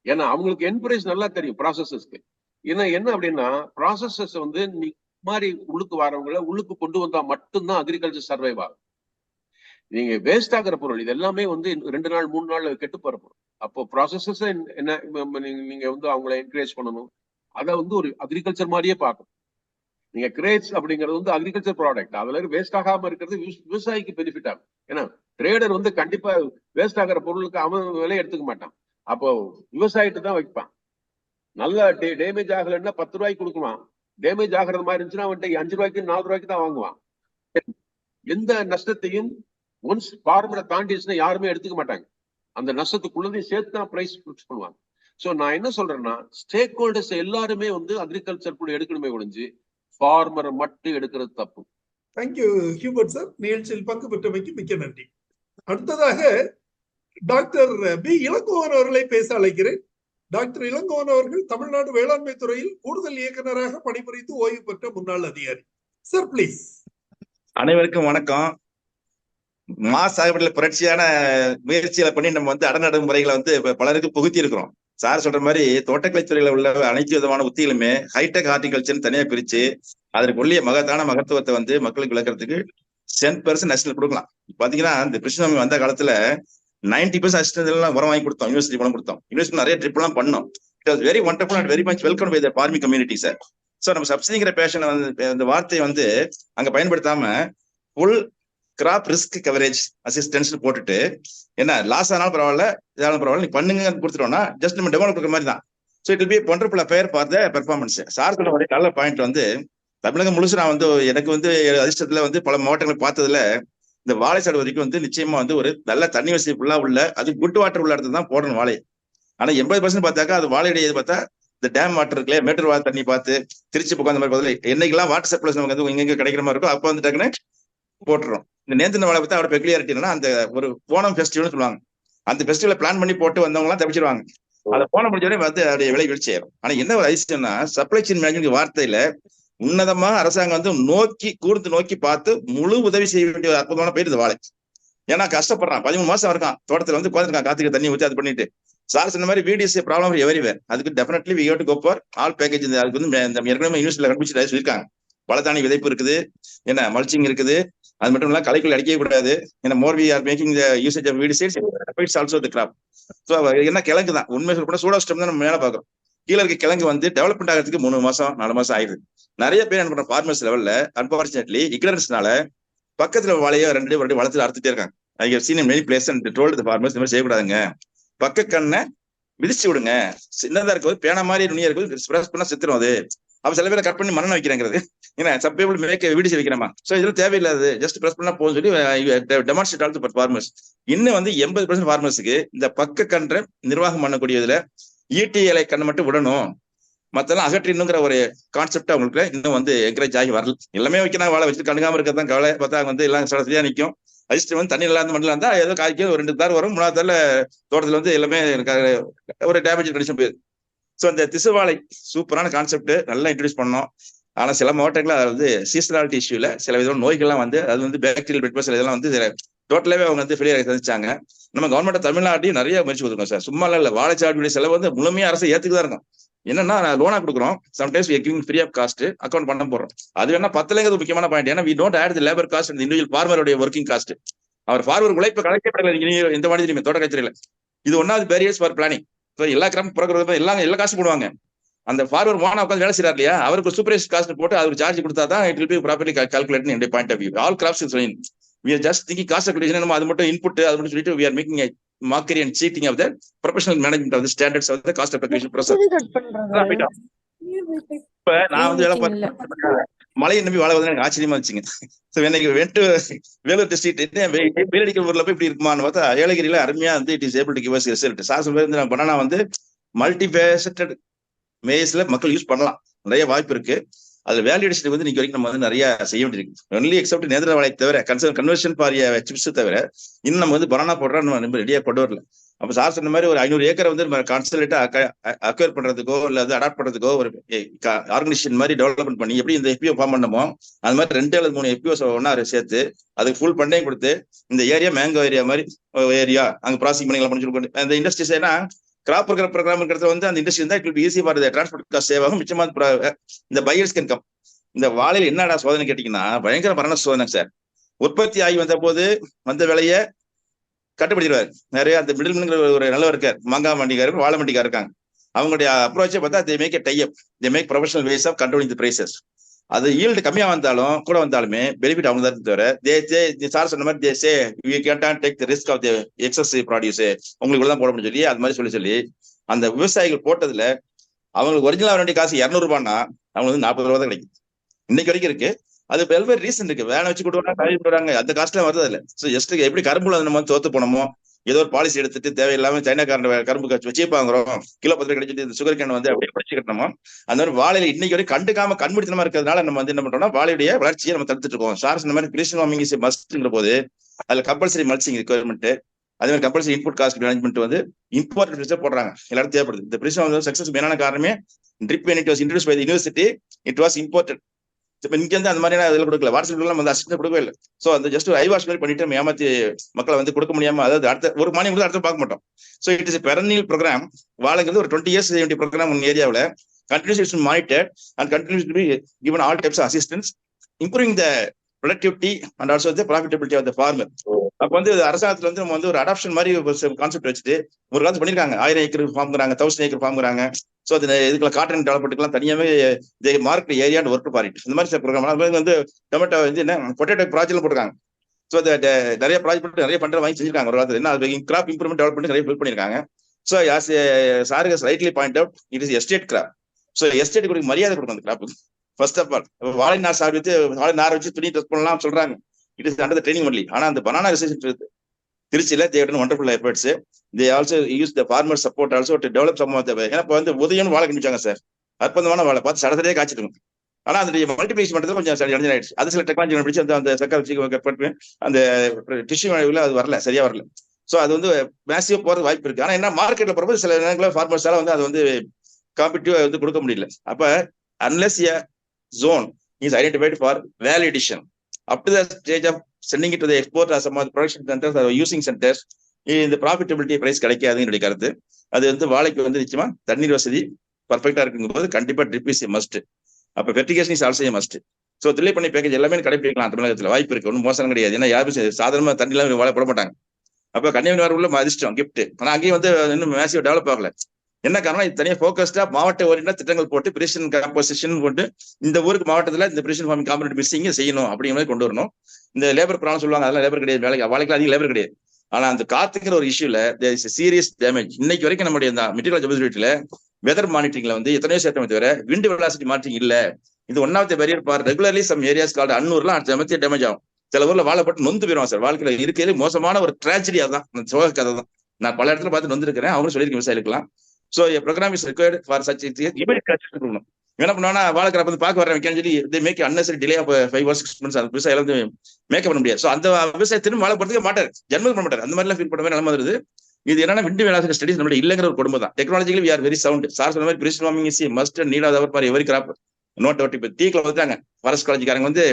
ஏன்னா அவங்களுக்கு என்கரேஜ் நல்லா தெரியும் ப்ராசஸஸ்க்கு. ஏன்னா என்ன அப்படின்னா ப்ராசஸஸ் வந்து நீ மாதிரி உள்ளுக்கு வரவங்களை உள்ளுக்கு கொண்டு வந்தா மட்டும்தான் அக்ரிகல்ச்சர் சர்வைவ் ஆகும். நீங்க வேஸ்ட் ஆகிற பொருள் இது எல்லாமே வந்து 2 நாள் 3 நாள் கெட்டு போற பொருள். அப்போ ப்ராசஸஸ் என்ன நீங்க வந்து அவங்களை என்கரேஜ் பண்ணணும். அதை வந்து ஒரு அக்ரிகல்ச்சர் மாதிரியே பார்க்கணும். நீங்க கிரேட்ஸ் அப்படிங்கிறது வந்து அக்ரிகல்ச்சர் ப்ராடக்ட், அதுல வேஸ்ட் ஆகாம இருக்கிறது விவசாயிக்கு பெனிஃபிட் ஆகும். ஏன்னா ட்ரேடர் வந்து கண்டிப்பா வேஸ்ட் ஆகிற பொருளுக்கு அவன் விலை எடுத்துக்க மாட்டான். அப்போ விவசாயிட்டு தான் வைப்பான். நல்ல டேமேஜ் ஆகலைன்னா 10 ரூபாய்க்கு கொடுக்குவான். டேமேஜ் ஆகிறது மாதிரி இருந்துச்சுன்னா அவன்கிட்ட 5 ரூபாய்க்கு 4 ரூபாய்க்கு தான் வாங்குவான். எந்த நஷ்டத்தையும் ஒன்ஸ் ஃபார்மரை தாண்டிச்சுன்னா யாருமே எடுத்துக்க மாட்டாங்க. அந்த நஷ்டத்துக்குள்ளதையும் சேர்த்து தான் பிரைஸ் பிக்ஸ் பண்ணுவாங்க. சோ நான் என்ன சொல்றேன்னா ஸ்டேக் ஹோல்டர்ஸ் எல்லாருமே வந்து அக்ரிகல்ச்சர் கூட எடுக்கணுமே ஒழிஞ்சு ஃபார்மரை மட்டும் எடுக்கிறது தப்பு. தேங்க்யூ ஹியூபர்ட் சார், நிகழ்ச்சியில் பங்கு பெற்றமைக்கு மிக்க நன்றி. அடுத்ததாக டாக்டர் பி இளங்கோவன் அவர்களை பேச அழைக்கிறேன். டாக்டர் இளங்கோவன் அவர்கள் தமிழ்நாடு வேளாண்மை துறையில் கூடுதல் இயக்குநராக பணிபுரிந்து ஓய்வு பெற்ற முன்னாள் அதிகாரி. Sir please. அனைவருக்கும் வணக்கம். சாகுபடியில புரட்சியான முயற்சிகளை பண்ணி நம்ம வந்து அடநடை முறைகளை வந்து பலருக்கு புகுத்தி இருக்கிறோம். சார் சொல்ற மாதிரி தோட்டக்கலைத்துறையில உள்ள அனைத்து விதமான உத்திகளுமே ஹைடெக் ஹார்டிகல்ச்சர் தனியா பிரிச்சு அதற்கு உள்ள மகத்தான மகத்துவத்தை வந்து மக்களுக்கு விளக்குறதுக்கு 10% அசிஸ்டன்ட் கொடுக்கலாம். பாத்தீங்கன்னா இந்த கிருஷ்ணசாமி வந்த காலத்துல 90% அசிஸ்டன்ட் எல்லாம் உரம் வாங்கி கொடுத்தோம், யூனிவர்சிட்டி பணம் கொடுத்தோம். யூனிவர்சிட்டி நிறைய ட்ரிப் எல்லாம் பண்ணோம். It was very wonderful and very much welcome by the farming community sir. So நம்ம சப்சிடிங்கிற பேஷனை வந்து இந்த வார்த்தையை வந்து அங்க பயன்படுத்தாம full crop risk coverage assistance போட்டுட்டு என்ன லாஸ் ஆனாலும் பரவாயில்ல, இதாலும் பரவாயில்ல, நீ பண்ணுங்க கொடுத்துட்டோம்னா ஜஸ்ட் நம்ம டெவலப் பண்ணுற மாதிரி தான். So it will B wonderful affair for the performance. Sir சொல்ற மாதிரி நல்ல பாயிண்ட் வந்து தமிழகம் முழுசு நான் வந்து எனக்கு வந்து அதிர்ஷ்டத்துல வந்து பல மாவட்டங்களை பார்த்ததுல இந்த வாழை சாடு வரைக்கும் வந்து நிச்சயமா வந்து ஒரு நல்ல தண்ணி வசதி ஃபுல்லா உள்ள அது குட் வாட்டர் உள்ள இடத்துல தான் போடணும் வாழை. ஆனா 80% பார்த்தாக்கா அது வாழையுடைய இது பார்த்தா இந்த டேம் வாட்டர் இருக்குல்லையா, மேட்டூர் வாட்டர் தண்ணி பார்த்து திருச்சி பக்கம் அந்த மாதிரி பார்த்து என்னைக்கெல்லாம் வாட்டர் சப்ளை நமக்கு வந்து எங்க கிடைக்கிற மாதிரி இருக்கோ அப்போ வந்து டக்குன்னு போட்டுரும். இந்த நேந்தின வாழை பார்த்தா அவரோட பெக்லியாரிட்டி என்னன்னா அந்த ஒரு ஓணம் ஃபெஸ்டிவல்னு சொல்லுவாங்க. அந்த ஃபெஸ்டிவலை பிளான் பண்ணி போட்டு வந்தவங்க எல்லாம் தப்பிச்சிருவாங்க. அதை போன முடிஞ்ச வரை வந்து அவருடைய விலை வீழ்ச்சி ஆயிரும். ஆனா என்ன ஒரு அதிசயம்னா சப்ளை செயின் மேனேஜ்மெண்ட் வார்த்தையில உன்னதமா அரசாங்கம் வந்து கூர்ந்து நோக்கி பார்த்து முழு உதவி செய்ய வேண்டிய அற்புதமான பேர் இது வாழை. ஏன்னா கஷ்டப்படுறான், 13 மாசம் இருக்கான் தோட்டத்துல வந்து குழந்தைருக்கான், காத்துக்கு தண்ணி ஊற்றி அது பண்ணிட்டு. சார் சொன்ன மாதிரி விடிஎஸ்ஏ ப்ராப்ளம் எவரிவேர், அதுக்கு definitely we have to go for all package. அதுக்கு வந்து ஏற்கனவே யூனிவர்சிட்டியில கண்டுபிடிச்சு சொல்லியிருக்காங்க. பழத்தாணி விதைப்பு இருக்குது, என்ன மல்ச்சிங் இருக்குது, அது மட்டும் இல்ல களைக்குள் அடிக்கவே கூடாது. ஏன்னா more we are making the usage of weedicides affects also the crop. So என்ன கிழங்கு தான் உண்மை சொல்ல சூடாஸ்டம் தான் நம்ம மேலே பார்க்குறோம். கீழே இருக்க கிழங்கு வந்து டெவலப்மெண்ட் ஆகிறதுக்கு 3 மாசம் 4 மாசம் ஆயிடுது. நிறைய பேர் என்ன பண்ற ஃபார்மர்ஸ் லெவல்ல அன்பார்ச்சுனேட்லி இக்னரன்ஸ்னால பக்கத்துல வாழையோ 2 வாட்டி வளர்த்து அறுத்துட்டே இருக்காங்க. I have seen in many place and told the farmers இந்த மாதிரி செய்யக்கூடாதுங்க, பக்க கண்ணை மிதிச்சு விடுங்க, சின்னதா இருக்கிறது பேனா மாதிரி நுனியா இருக்குது ஸ்ப்ரெஸ் பண்ணா செத்துரும் அது. அப்ப சில பேரை கட் பண்ணி மண்ணெண்ண வைக்கிறாங்கிறது. ஏன்னா சப் பீப்புள் மேக் வீடியோஸ் வைக்கிறமா. ஸோ இதெல்லாம் தேவையில்லாது, ஜஸ்ட் பிரஸ் பண்ணா போதும் சொல்லி டெமான்ஸ்ட்ரேட் ஆல்சோ ஃபார் ஃபார்மர்ஸ். இன்னும் வந்து 80% ஃபார்மர்ஸுக்கு இந்த பக்க கன்றை நிர்வாகம் பண்ணக்கூடியதுல ஈட்டிஎலை கண்ணை மட்டும் விடணும், மத்தெல்லாம் அகற்றினுங்கிற ஒரு கான்செப்ட் அவங்களுக்கு இன்னும் வந்து என்கரேஜ் ஆகி வரல. எல்லாமே வைக்கணும், வாழை வச்சு கண்டுக்காம இருக்கிறதான் கவலை. பார்த்தா வந்து எல்லாம் சரியா நிற்கும். அதிர்ஷ்டம் வந்து தண்ணி இல்லாத மண்ணில் இருந்தா ஏதோ காய்க்கும், ஒரு 2 தார் வரும், 3வது தாரில் தோட்டத்தில் வந்து எல்லாமே ஒரு டேமேஜ் கண்டிஷன் போயிடுது. ஸோ அந்த திசுவாழை சூப்பரான கான்செப்ட், நல்லா இன்ட்ரடியூஸ் பண்ணோம். ஆனா சில மாவட்டங்கள் அது வந்து சீசனாலிட்டி இஷ்யூல சில விதமான நோய்கள்லாம் வந்து அது வந்து பாக்டீரியல் பெட் பஸ் இதெல்லாம் வந்து டோட்டலாவே அவங்க வந்து ஃபெயிலியர் சந்திச்சாங்க. நம்ம கவர்மெண்ட் தமிழ்நாட்டையும் நிறைய முயற்சி கொடுத்துருக்கோம் சார். சும்மா இல்ல, வாழைச்சாடியுடைய செலவு வந்து முழுமையா அரசு ஏத்துக்கு தான் இருக்கும். என்னன்னா லோனா கொடுக்குறோம், sometimes free of cost account பண்ண போறோம். அது வேணா 10ங்கிறது முக்கியமான பாயிண்ட். ஏன்னா we don't add the labour cost and individual ஃபார்மருடைய ஒர்க்கிங் காஸ்ட். அவர் ஃபார்மர் உழைப்பு கலைக்கப்படல இந்த மாதிரி தோட்டக்கலைத்துறையில. இது ஒன்னாவது பேரியர்ஸ் ஃபார் பிளானிங். எல்லா கிராம புறக்கிறது எல்லா காசு போடுவாங்க. அந்த ஃபார்மர் வானா உட்காந்து வேலை செய்யறாரு இல்லையா, அவருக்கு சூப்பர்வைஸ் காஸ்ட் போட்டு அவருக்கு சார்ஜ் கொடுத்தா தான் it will be properly calculate in point of view. All crops is fine. We are just thinking cost calculation. நம்ம அது மட்டும் இன்புட் அது மட்டும் சொல்லிட்டு we are making a mockery and cheating of the professional management of the standards of the cost calculation process. இப்ப நான் வந்து மழையை நம்பி வாழ எனக்கு ஆச்சரியமா இருந்துச்சுங்க. எனக்கு வெட்டு வேலூர் டிஸ்ட்ரிக்ட் வேலடிக்கிற ஊர்ல போய் இப்படி இருக்குமான்னு பார்த்தா ஏலகிரியில அருமையா வந்து it is able to give us result. Sir வந்து நான் பண்ணா வந்து மல்டிஃபேசட்டட் மேஸ்ல மக்கள் யூஸ் பண்ணலாம், நிறைய வாய்ப்பு இருக்கு. அதுல வேல்யூடேஷன் வந்து இன்னைக்கு வரைக்கும் நம்ம வந்து நிறைய செய்ய வேண்டியிருக்கு. ஒன்லி எக்ஸப்ட் நேந்திர வாழை தவிர கன்வர்ஷன் ஃபார் சிப்ஸ் தவிர இன்னும் நம்ம வந்து பனானா போடுறா நம்ம ரெடியா கொண்டு வரல. அப்ப சார் சொன்ன மாதிரி ஒரு 500 ஏக்கரை வந்து நம்ம கான்சன்ட்ரேட்டா அக்வயர் பண்றதுக்கோ இல்ல அது அடாப்ட் பண்றதுக்கோ ஒரு ஆர்கனைசேஷன் மாதிரி டெவலப்மெண்ட் பண்ணி எப்படி இந்த FPO ஃபார்ம் பண்ணமோ அது மாதிரி 2 அல்லது 3 FPOs ஒன்னா சேர்த்து அதுக்கு ஃபுல் பண்ணையும் கொடுத்து இந்த ஏரியா மேங்கோ ஏரியா மாதிரி ஏரியா அங்க ப்ராசஸிங் பண்ணி பண்ணி அந்த இண்டஸ்ட்ரீஸ் ஏன்னா கிராப் இருக்கிற ப்ரோக்ராம் இருக்கிறது வந்து அந்த இண்டஸ்ட்ரி இருந்தா it will easy for transport cost save ஆகும். மிச்சமா இந்த பையர்ஸ் இன்கம். இந்த வாழையில் என்னடா சோதனை கேட்டீங்கன்னா பயங்கர மரண சோதனை சார். உற்பத்தி ஆகி வந்த போது வந்த விலையை கட்டுப்படுத்திடுவார். நிறைய அந்த மிடில் ஒரு நல்லவர் இருக்கார், மாங்காய் வண்டிக்காரர் வாழை வண்டிக்காரர் இருக்காங்க. அவங்களுடைய அப்ரோச்சை பார்த்தா they make a tie-up, they make professional ways of controlling the prices. அது ஈல்டு கம்மியா வந்தாலும் கூட வந்தாலுமே பெனிஃபிட் அவங்க தான் தவிர சார் சொன்ன மாதிரி தேசே we can take the risk of the excessive produce, உங்களுக்கு தான் போட முடியும் சொல்லி அது மாதிரி சொல்லி அந்த விவசாயிகள் போட்டதுல அவங்களுக்கு ஒரிஜினல் வர வேண்டிய காசு 200 ரூபாய்னா அவங்களுக்கு வந்து 40 ரூபா தான் கிடைக்கும். இன்னைக்கு வரைக்கும் இருக்கு. அது வெல்வேறு ரீசன் இருக்கு. வேலை வச்சு கொடுக்குறாங்க, அந்த காஸ்ட்ல வருது இல்ல. ஸோ ஜஸ்ட் எப்படி கரும்புல நம்ம தோத்து போனோமோ ஏதோ ஒரு பாலிசி எடுத்துட்டு தேவையில்லாம சைனாக்காரன் கரும்பு வச்சு வாங்குறோம், கிலோ 10 கிடைச்சிட்டு இந்த சுகர் கேன் வந்து அப்படியே படிச்சு கட்டணுமோ அந்த மாதிரி வாழையில இன்னைக்கு வரைக்கும் கண்டுக்காம கண்முடித்தனமா இருக்கிறதுனால நம்ம வந்து என்ன பண்றோம்னா வாழையுடைய வளர்ச்சியை நம்ம தடுத்துட்டு இருக்கோம். சார்ஸ் இந்த மாதிரி பிரிஷன் ஃபார்மிங் இஸ் மஸ்ட்ங்கிற போது அதுல கம்பல்சரி மல்ச்சிங் ரிக்வயர்மெண்ட், அதே மாதிரி கம்பல்சரி இன்புட் காஸ்ட் மேனேஜ்மெண்ட் வந்து இம்பார்ட்டன்ட் போடுறாங்க, எல்லாரும் தேவைப்படுது. இந்த பிரிஷன் வந்து சக்சஸ் மெயினான காரணமே trip when it was introduced by the university, it was imported. இப்ப இங்க வந்து அந்த மாதிரியான இதில் கொடுக்கல, வாட்ஸ்அப்ல வந்து அசிஸ்டன்ட் கொடுக்கவே இல்லை. ஸோ அந்த ஜஸ்ட் ஐ வாஷ் மாதிரி பண்ணிட்டு நம்ம ஏமாத்தி மக்களை வந்து கொடுக்க முடியாம, அதாவது அடுத்த ஒரு மானியம் கூட அடுத்த பார்க்க மாட்டோம். So it is perennial programme. வாழைங்கிறது ஒரு 20 years செய்ய வேண்டிய ப்ரோக்ராம் உங்க ஏரியாவில் continuous monitored and continues to be given all types of assistance, improving the productivity and also the profitability of the farmer. அப்ப வந்து அரசாங்கத்துல வந்து நம்ம வந்து ஒரு அடாப்ஷன் மாதிரி கான்செப்ட் வச்சுட்டு ஒரு காலத்து பண்ணிருக்காங்க. 1000 ஏக்கர் ஃபார்ம்ங்கிறாங்க, 1000 ஏக்கர் ஃபார்ம்ங்கிறாங்க. ஸோ அது இதுக்குள்ள காட்டன் டெவலப்மெண்ட்லாம் தனியாவே மார்க்கெட் ஏரியான்னு ஒர்க் பாரிட்டு இந்த மாதிரி ப்ரோக்ராம். அது வந்து டொமேட்டோ வந்து என்ன பொட்டேட்டோ ப்ராஜெக்ட் போட்டிருக்காங்க. ஸோ நிறைய ப்ராஜெக்ட் நிறைய பண்ற வாங்கி செஞ்சிருக்காங்க. ஒரு காலத்துல என்ன அது கிராப் இம்ப்ரூவ்மெண்ட் டெவலப்மெண்ட் நிறைய ஹெல்ப் பண்ணிருக்காங்க. ஸோ சாருக்கு rightly point out it is estate crop. So estate கொடுக்க மரியாதை கொடுக்கும் அந்த கிராப். ஃபர்ஸ்ட் ஆஃப் ஆல் வாழை நார் சார் வச்சு வாழை நார் வச்சு துணி ட்ரெஸ் பண்ணலாம் சொல்றாங்க. It is under the training only. ஆனா அந்த பனானா ரிசர்ச் திருச்சியில they have done wonderful efforts. They also use the farmer support also to develop some of the ஏன்னா இப்போ வந்து உதயம்னு வாழை கண்டுச்சாங்க சார். அற்புதமான வாழை பார்த்து சடசடையே காய்ச்சிருக்கும். ஆனா அந்த மல்டிபிளேஷன் பண்றது கொஞ்சம் இடைஞ்சல் ஆயிடுச்சு. அது சில டெக்னாலஜி பிடிச்சி அந்த சக்கரை வச்சு அந்த டிஷ்யூ அது வரல, சரியா வரல. ஸோ அது வந்து மேசிவா போறது வாய்ப்பு இருக்கு. ஆனா என்ன மார்க்கெட்ல போறது சில நேரங்களில் ஃபார்மர்ஸால வந்து அது வந்து காம்படிட்டிவா வந்து கொடுக்க முடியல. அப்ப unless a zone is identified for validation up to the stage of sending it to the export or some of the production centers or using centers, இந்த ப்ராஃபிட்டபிலிட்டி பிரைஸ் கிடைக்காதுன்னு என்னுடைய கருத்து. அது வந்து வாழைக்கு வந்து நிச்சயமா தண்ணீர் வசதி பர்ஃபெக்டா இருக்குங்கும் போது கண்டிப்பா ட்ரிப் இஸ் மஸ்ட். அப்ப fertigation is also must. So Thillai பண்ணி பேக்கேஜ் எல்லாமே கடைபிடிக்கலாம். தமிழகத்துல வாய்ப்பு இருக்கு, ஒன்றும் மோசம் கிடையாது. ஏன்னா யாரும் சாதாரணமா தண்ணிலாம் வாழை போட மாட்டாங்க. அப்ப கன்னியாகுமரி உள்ள அதிர்ஷ்டம் கிஃப்ட். ஆனா அங்கேயும் வந்து இன்னும் மேசிவ் டெவலப் ஆகல. என்ன காரணம்? இது தனியாக ஃபோக்கஸ்டா மாவட்ட ஓரியண்டா திட்டங்கள் போட்டு பிரிஷன் காம்போசிஷன் போட்டு இந்த ஊருக்கு மாவட்டத்தில் இந்த பிரிஷன் ஃபார்மிங் காம்பனன்ட் மிஸ்ஸிங் செய்யணும் அப்படிங்கிற மாதிரி கொண்டு வரணும். இந்த லேபர் ப்ராப்ளம் சொல்லுவாங்க, அதெல்லாம் லேபர் கிடையாது, வாழைக்கு அதிக லேபர் கிடையாது. ஆனா அந்த காத்துக்கிற ஒரு இஷ்யூல சீரியஸ் டேமேஜ். இன்னைக்கு வரைக்கும் நம்முடைய இந்த மெட்டீரியல் அவைலபிலிட்டியில வெதர் மானிட்டரிங்ல வந்து எத்தனையோ சேர்த்தமே தவிர விண்ட் வெலாசிட்டி மானிட்டரிங் இல்ல. இது one of the barrier for regularly some areas called அன்னூர்லாம் டேமேஜ் ஆகும். சில ஊர்ல வாழைப்பட்டு நொந்து போயிடும் சார். வாழ்க்கையில இருக்கிறது மோசமான ஒரு ட்ராஜடி. அதான் சோக கதை தான். நான் பல இடத்துல பார்த்து நொந்திருக்கிறேன். அவங்களும் சொல்லியிருக்கேன் விவசாயிகளுக்குலாம். So programme is required for such immediate. என்ன பண்ணுவாங்கன்னா வாழைக்கிற வந்து பார்க்க வரேன் சொல்லி make unnecessary delay of 5 or 6 months அந்த விவசாயம் வந்து மேக்கப் பண்ண முடியாது. ஸோ அந்த விவசாயம் திரும்ப வாழை போறதுக்கு மாட்டார், ஜென்மம் பண்ண மாட்டார். அந்த மாதிரிலாம் ஃபீல் பண்ண மாதிரி நிலைமை வருது. இது என்னன்னா விண்ட் வெலாசிட்டி ஸ்டடிஸ் நம்மளுடைய இல்லைங்கிற ஒரு குடும்பம் தான். Technologically we are very sound. Sir சொன்ன மாதிரி precision farming is must and need of for every crop. Note out. இப்போ டீக்ல வந்துட்டாங்க ஃபாரஸ்ட் காலேஜ்காரங்க வந்து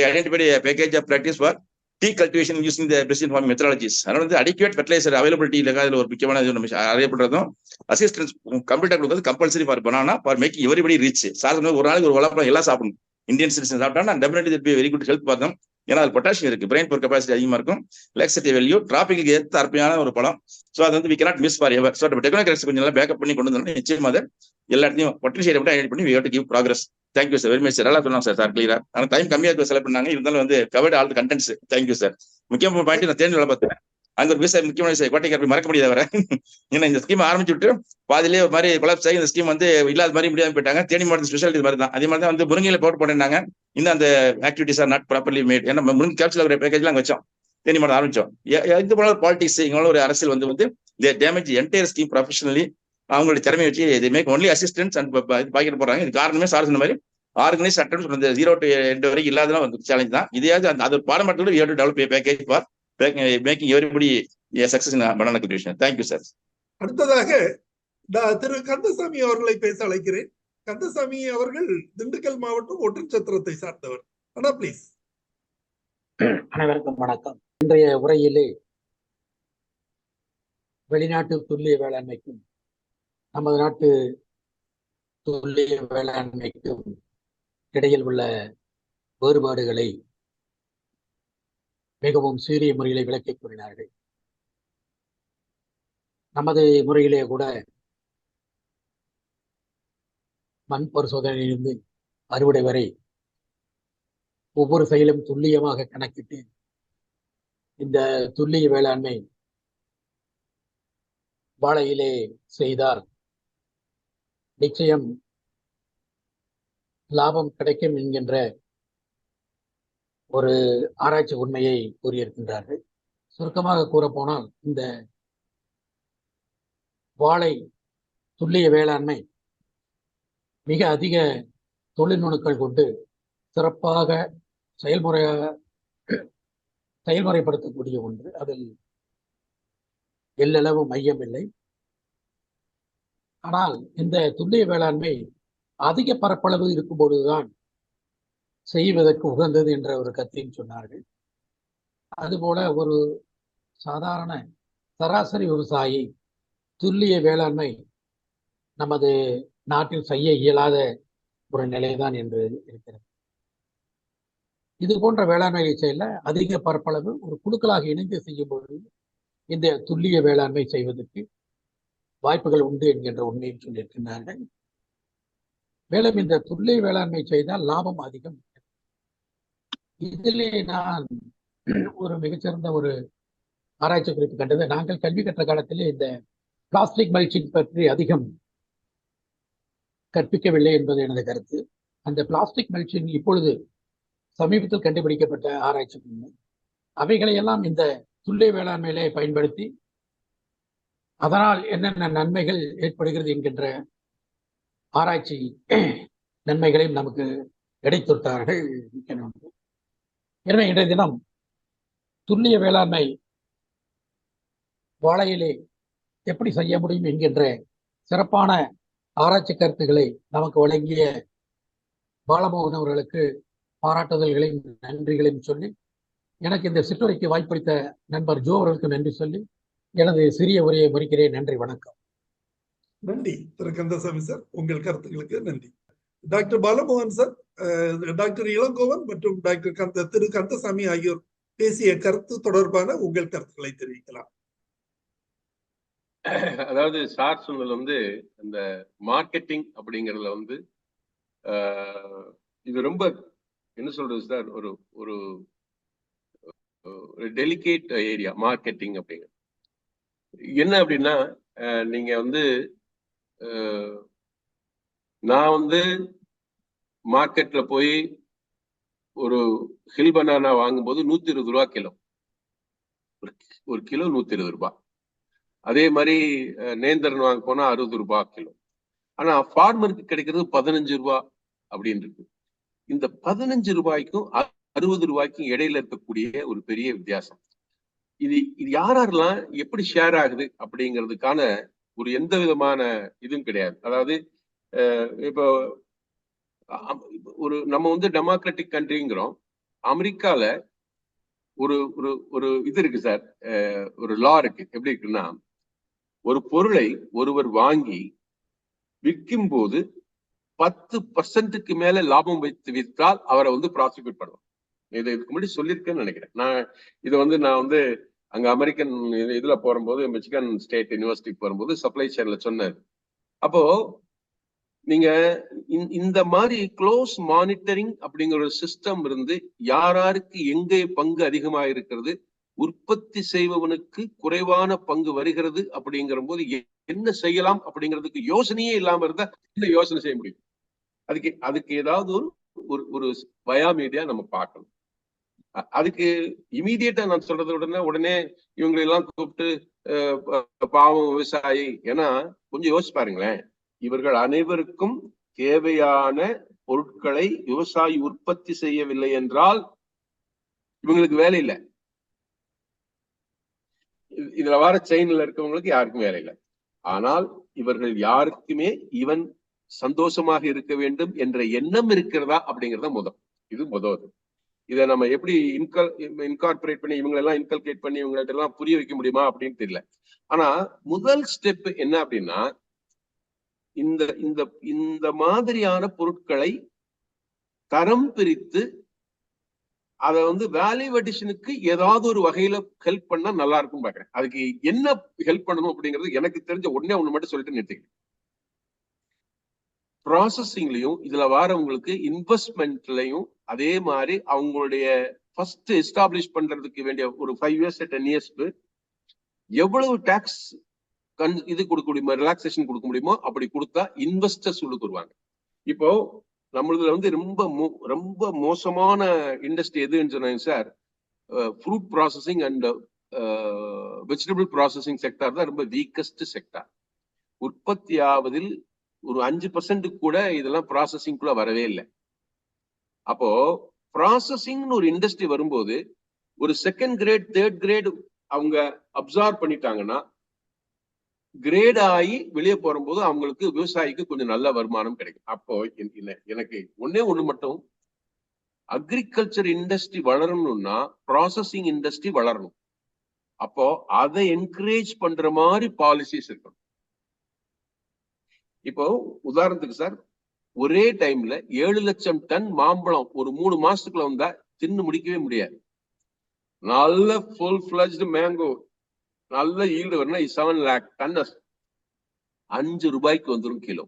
identified package of practice for tea cultivation using the precision farming methodologies. அதனால வந்து adequate fertiliser availability இல்ல ஒரு முக்கியமான நம்ம அறியப்படுறதும் அசிஸ்டன்ஸ் கம்ப்யூட்டர் கொடுக்குறது compulsory for banana for making everybody reach. Sir சொன்ன ஒரு நாளைக்கு ஒரு வளப்பழம் எல்லாம் சாப்பிடணும். இந்தியன் சிட்டிசன் சாப்பிட்டா definitely be very good health பார்த்தோம். ஏன்னா அது பொட்டாசியம் இருக்கு, பிரெயின் பவர் கெப்பாசிட்டி அதிகமா இருக்கும், லாக்ஸிட்டி வேல்யூ, டிராபிக்கு ஏற்ற அருமையான ஒரு பழம். ஸோ அது வந்து we cannot miss forever. So technology கொஞ்சம் நல்லா பேக்கப் பண்ணி கொண்டு வந்தோம்னா நிச்சயமா அதை எல்லா இடத்தையும் பொட்டன்ஷியல் மட்டும் ஐடென்ட் பண்ணி we have to give progress. Thank you sir, very much sir. நல்லா சொன்னாங்க சார் கிளியரா. ஆனால் டைம் கம்மியாக செலக்ட் பண்ணாங்க, இருந்தாலும் வந்து covered all contents. Thank you sir. முக்கியமான பாயிண்ட் நான் தேர்ந்து வேலை பார்த்தேன். அங்க ஒரு விவசாயம் முக்கியமான விவசாயம் கோட்டைக்கார மறக்க முடியாத வர. ஏன்னா இந்த ஸ்கீம் ஆரம்பிச்சு விட்டு பாதிலே ஒரு மாதிரி கொலாப்ஸ் ஆகி இந்த ஸ்கீம் வந்து இல்லாத மாதிரி முடியாம போயிட்டாங்க. தேனி மாவட்ட ஸ்பெஷாலிட்டி மாதிரி தான். அதே மாதிரி தான் வந்து முருங்கையில போட்டு போட்டாங்க. இன்னும் அந்த activities are not properly made. ஏன்னா முருங்கை கேப்சூல் ஒரு பேக்கேஜ்லாம் வச்சோம், தேனி மாவட்டம் ஆரம்பிச்சோம். இது போல பாலிடிக்ஸ் இவங்களோட ஒரு அரசியல் வந்து டேமேஜ் என்டையர் ஸ்கீம் ப்ரொஃபஷனலி. அவங்களுடைய திறமையை வச்சு இது make only assistance and packet போடுறாங்க. இது காரணமே சார் சொன்ன மாதிரி ஆர்கனைஸ் அட்டெம்ப்ட் from 0 to 2 வரைக்கும் இல்லாதெல்லாம் வந்து சேலஞ்ச் தான். இதையாவது அது ஒரு பாடமாட்டோட we have to develop package for making everybody success in banana cultivation. Thank you sir. அடுத்ததாக திரு கந்தசாமி அவர்களை பேச அழைக்கிறேன். கந்தசாமி அவர்கள் திண்டுக்கல் மாவட்டம் ஒட்டன்சத்திரத்தை சார்ந்தவர். ஆனா பிளீஸ். அனைவருக்கும் வணக்கம். இன்றைய உரையிலே வெளிநாட்டு துல்லிய வேளாண்மைக்கும் நமது நாட்டு துல்லிய வேளாண்மைக்கும் இடையில் உள்ள வேறுபாடுகளை மிகவும் சீரிய முறையிலே விளக்கி கூறினார்கள். நமது முறையிலே கூட மண் பரிசோதனையிலிருந்து அறுவடை வரை ஒவ்வொரு செயலும் துல்லியமாக கணக்கிட்டு இந்த துல்லிய வேளாண்மை வாழையிலே செய்தால் நிச்சயம் லாபம் கிடைக்கும் என்கின்ற ஒரு ஆராய்ச்சி உண்மையை கூறியிருக்கின்றார்கள். சுருக்கமாக கூறப்போனால் இந்த வாழை துல்லிய வேளாண்மை மிக அதிக தொழில்நுட்பங்கள் கொண்டு சிறப்பாக செயல்முறைப்படுத்தக்கூடிய ஒன்று. அதில் எல்லளவு மையம் இல்லை. ஆனால் இந்த துல்லிய வேளாண்மை அதிக பரப்பளவு இருக்கும்பொழுதுதான் செய்வதற்கு உகந்தது என்ற ஒரு கருத்தையும் சொன்னார்கள். அதுபோல ஒரு சாதாரண சராசரி விவசாயி துல்லிய வேளாண்மை நமது நாட்டில் செய்ய இயலாத ஒரு நிலைதான் என்று இருக்கிறது. இது போன்ற வேளாண்மையை செய்ய அதிக பரப்பளவு ஒரு குழுக்களாக இணைந்து செய்யும் பொழுது இந்த துல்லிய வேளாண்மை செய்வதற்கு வாய்ப்புகள் உண்டு என்கின்ற உண்மையை சொல்லியிருக்கின்றார்கள். மேலும் இந்த துல்லிய வேளாண்மை செய்தால் லாபம் அதிகம். இதிலே நான் ஒரு மிகச்சிறந்த ஒரு ஆராய்ச்சி குறிப்பு கண்டது. நாங்கள் கல்வி கற்ற காலத்திலே இந்த பிளாஸ்டிக் மல்ச்சிங் பற்றி அதிகம் கற்பிக்கவில்லை என்பது எனது கருத்து. அந்த பிளாஸ்டிக் மல்ச்சிங் இப்பொழுது சமீபத்தில் கண்டுபிடிக்கப்பட்ட ஆராய்ச்சி உண்மை. அவைகளையெல்லாம் இந்த துல்லிய வேளாண்மையிலே பயன்படுத்தி அதனால் என்னென்ன நன்மைகள் ஏற்படுகிறது என்கின்ற ஆராய்ச்சி நன்மைகளையும் நமக்கு கிடைத்துத்தார்கள். எனவே இன்றைய தினம் துல்லிய வேளாண்மை வாழையிலே எப்படி செய்ய முடியும் என்கின்ற சிறப்பான ஆராய்ச்சி கருத்துக்களை நமக்கு வழங்கிய பாலமோகன் அவர்களுக்கு பாராட்டுதல்களையும் நன்றிகளையும் சொல்லி, எனக்கு இந்த சிற்றுரைக்கு வாய்ப்பளித்த நண்பர் ஜோ அவர்களுக்கு நன்றி சொல்லி எனது சிறிய உரையை முடிக்கிறேன். நன்றி, வணக்கம். நன்றி திரு கந்தசாமி சார், உங்கள் கருத்துக்களுக்கு நன்றி. Doctor Balamohan sir, doctor Ilangovan மற்றும் டாக்டர் திரு கந்தசாமி ஆகியோர் பேசிய கருத்து தொடர்பான உங்கள் கருத்துக்களை தெரிவிக்கலாம். அதாவது சார் சொன்னதுல வந்து இந்த மார்க்கெட்டிங் அப்படிங்கறதுல வந்து இது ரொம்ப என்ன சொல்றது சார், ஒரு ஒரு டெலிகேட் ஏரியா மார்க்கெட்டிங் அப்படிங்கிறது. என்ன அப்படின்னா நீங்க வந்து நான் வந்து மார்க்கெட்ல போய் ஒரு ஹில் பனானா வாங்கும்போது 120 ரூபா கிலோ, ஒரு கிலோ 120 ரூபாய். அதே மாதிரி நேந்திரன் வாங்க போனா 60 ரூபாய் கிலோ. ஆனா ஃபார்மருக்கு கிடைக்கிறது 15 ரூபாய் அப்படின்னு இருக்கு. இந்த 15 ரூபாய்க்கும் 60 ரூபாய்க்கும் இடையில இருக்கக்கூடிய ஒரு பெரிய வித்தியாசம். இது யாரெல்லாம் எப்படி ஷேர் ஆகுது அப்படிங்கிறதுக்கான ஒரு எந்த விதமான இதுவும் கிடையாது. அதாவது இப்போ ஒரு நம்ம வந்து டெமோக்ராட்டிக் கண்ட்ரிங்கிறோம். அமெரிக்கால ஒரு ஒரு ஒரு இது இருக்கு சார், ஒரு லா இருக்கு. எப்படி இருக்குன்னா, ஒரு பொருளை ஒருவர் வாங்கி விற்கும் போது 10% மேல லாபம் வைத்து விற்றால் அவரை வந்து ப்ராசிக்யூட் பண்ணுவோம். இதுக்கு முன்னாடி சொல்லியிருக்கேன்னு நினைக்கிறேன். நான் வந்து அங்க அமெரிக்கன் இதுல போகும்போது, மிச்சிகன் ஸ்டேட் யூனிவர்சிட்டிக்கு போகும்போது சப்ளை செயின்ல சொன்னாரு. அப்போ நீங்க இந்த மாதிரி க்ளோஸ் மானிட்டரிங் அப்படிங்கிற ஒரு சிஸ்டம் இருந்து யாருக்கு எங்கே பங்கு அதிகமா இருக்கிறது, உற்பத்தி செய்பவனுக்கு குறைவான பங்கு வருகிறது அப்படிங்கிற போது என்ன செய்யலாம் அப்படிங்கிறதுக்கு யோசனையே இல்லாம இருந்தா என்ன யோசனை செய்ய முடியும்? அதுக்கு ஏதாவது ஒரு பயாமீடியா நம்ம பார்க்கணும். அதுக்கு இமீடியட்டா நான் சொல்றத உடனே இவங்களெல்லாம் கூப்பிட்டு பாவம் விவசாயி, ஏன்னா கொஞ்சம் யோசிச்சு பாருங்களேன், இவர்கள் அனைவருக்கும் தேவையான பொருட்களை விவசாயி உற்பத்தி செய்யவில்லை என்றால் இவங்களுக்கு வேலை இல்லை. இதுல வர செயின்ல இருக்கவங்களுக்கு யாருக்கும் வேலை இல்லை. ஆனால் இவர்கள் யாருக்குமே இவன் சந்தோஷமாக இருக்க வேண்டும் என்ற எண்ணம் இருக்கிறதா அப்படிங்கிறத இது முதல். இதை நம்ம எப்படி இன்கார்பரேட் பண்ணி இவங்களெல்லாம் இன்கல்கேட் பண்ணி இவங்கள்ட்ட எல்லாம் புரிய வைக்க முடியுமா அப்படின்னு தெரியல. ஆனா முதல் ஸ்டெப் என்ன அப்படின்னா, இந்த இந்த இந்த மாதிரியான பொருட்களை தரம் பிரித்து அதை வந்து வேல்யூ அடிஷனுக்கு ஏதாவது ஒரு வகையில ஹெல்ப் பண்ணா நல்லா இருக்கும் பாக்குறேன். அதுக்கு என்ன ஹெல்ப் பண்ணணும் அப்படிங்கிறது எனக்கு தெரிஞ்ச ஒண்ணு மட்டும் சொல்லிட்டு நிறுத்திக்கிறேன். ப்ராசஸிங்லயும் இதுல வரவங்களுக்கு இன்வெஸ்ட்மெண்ட்லயும் அதே மாதிரி அவங்களுடைய ஃபர்ஸ்ட் எஸ்டாப்ளிஷ் பண்றதுக்கு வேண்டிய ஒரு 5 years 10 yearsக்கு எவ்வளவு டாக்ஸ் இது கொடுக்க முடியுமோ, ரிலாக்ஸேஷன் கொடுக்க முடியுமோ அப்படி கொடுத்தா இன்வெஸ்டர்ஸ் உள்ளுக்கு வருவாங்க. இப்போ நம்மளதுல வந்து ரொம்ப மோசமான இண்டஸ்ட்ரி எதுன்னு சொன்னாங்க sir, fruit processing and vegetable processing sector தான் ரொம்ப வீக்கஸ்ட் செக்டார். உற்பத்தி ஆவதில் ஒரு 5% கூட இதெல்லாம் ப்ராசஸிங்குள்ள வரவே இல்லை. அப்போ ப்ராசஸிங்னு ஒரு இண்டஸ்ட்ரி வரும்போது ஒரு செகண்ட் கிரேட் தேர்ட் கிரேட் அவங்க அப்சார்ப் பண்ணிட்டாங்கன்னா கிரேட் ஆகி வெளியே போகும்போது அவங்களுக்கு விவசாயிக்கு கொஞ்சம் நல்ல வருமானம் கிடைக்கும். அப்போ எனக்கு ஒண்ணு மட்டும், அக்ரிகல்ச்சர் இண்டஸ்ட்ரி வளரணும்னா ப்ராசஸிங் இண்டஸ்ட்ரி வளரணும். அப்போ அதை என்கரேஜ் பண்ற மாதிரி பாலிசிஸ் இருக்கணும். இப்போ உதாரணத்துக்கு சார், ஒரே டைம்ல 7 லட்சம் டன் மாம்பழம் ஒரு 3 மாசத்துக்குள்ள வந்தா தின்னு முடிக்கவே முடியாது. நல்ல ஃபுல் ஃபிளஜ்டு மேங்கோ நல்ல ஈல்டு வரணும்னா 7 lakh tons 5 ரூபாய்க்கு வந்துடும் கிலோ.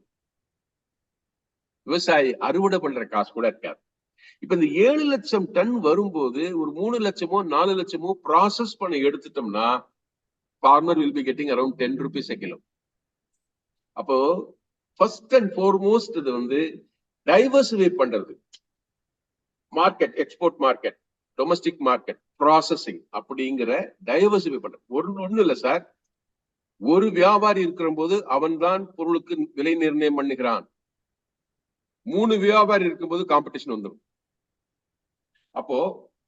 விவசாயி அறுவடை பண்ற காசு கூட இருக்காது. இப்ப இந்த 7 லட்சம் டன் வரும்போது ஒரு 3 லட்சமோ 4 லட்சமோ ப்ராசஸ் பண்ண எடுத்துட்டோம்னா farmer will be getting around 10 rupees a kilo. அப்போ ஃபர்ஸ்ட் அண்ட் ஃபார்மோஸ்ட் இது வந்து டைவர்சிஃபை பண்றது, market, export market, domestic market, processing அப்படிங்கிற டைவர்சிஃபை பண்றது. ஒண்ணு இல்ல சார், ஒரு வியாபாரி இருக்கிற போது அவன் தான் பொருளுக்கு விலை நிர்ணயம் பண்ணுகிறான். 3 வியாபாரி இருக்கும்போது காம்படிஷன் வந்துடும். அப்போ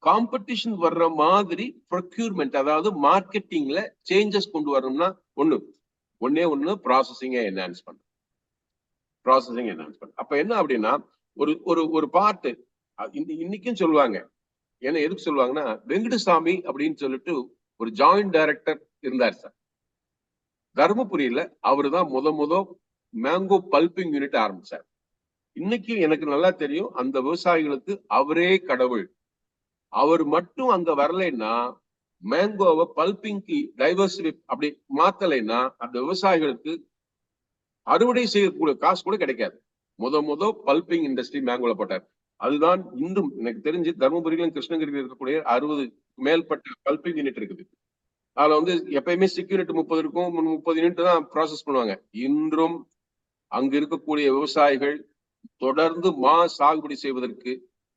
காம்படிஷன் வர்ற மாதிரி ப்ரொக்யூர்மெண்ட், அதாவது மார்க்கெட்டிங்ல சேஞ்சஸ் கொண்டு வரணும்னா ஒண்ணு ப்ராசஸிங்கை என்ஹான்ஸ் பண்ண. அப்ப என்ன அப்படின்னா, ஒரு பார்ட் இன்னைக்கும் சொல்லுவாங்க. ஏன்னா எதுக்கு சொல்லுவாங்கன்னா, வெங்கடசாமி அப்படின்னு சொல்லிட்டு ஒரு ஜாயிண்ட் டைரக்டர் இருந்தார் சார் தர்மபுரியில. அவரு தான் முத மேங்கோ பல்பிங் யூனிட் ஆரம்பிச்சார். இன்னைக்கு எனக்கு நல்லா தெரியும், அந்த விவசாயிகளுக்கு அவரே கடவுள். அவர் மட்டும் அங்க வரலைன்னா, மேங்கோவை பல்பிங்க்கு டைவர்சிஃபை அப்படி மாத்தலைன்னா அந்த விவசாயிகளுக்கு அறுவடை செய்யக்கூடிய காசு கூட கிடைக்காது. முத பல்பிங் இண்டஸ்ட்ரி மேங்கோல போட்டார். அதுதான் இன்னும் எனக்கு தெரிஞ்சு தர்மபுரியிலும் கிருஷ்ணகிரியிலும் இருக்கக்கூடிய 60 மேற்பட்ட பல்பிங் யூனிட் இருக்குது. அதுல வந்து எப்பயுமே சிக் யூனிட் 30 இருக்கும், 30 யூனிட் தான் ப்ராசஸ் பண்ணுவாங்க. இன்றும் அங்க இருக்கக்கூடிய விவசாயிகள் தொடர்ந்து சாகுபடி செய்வதற்கு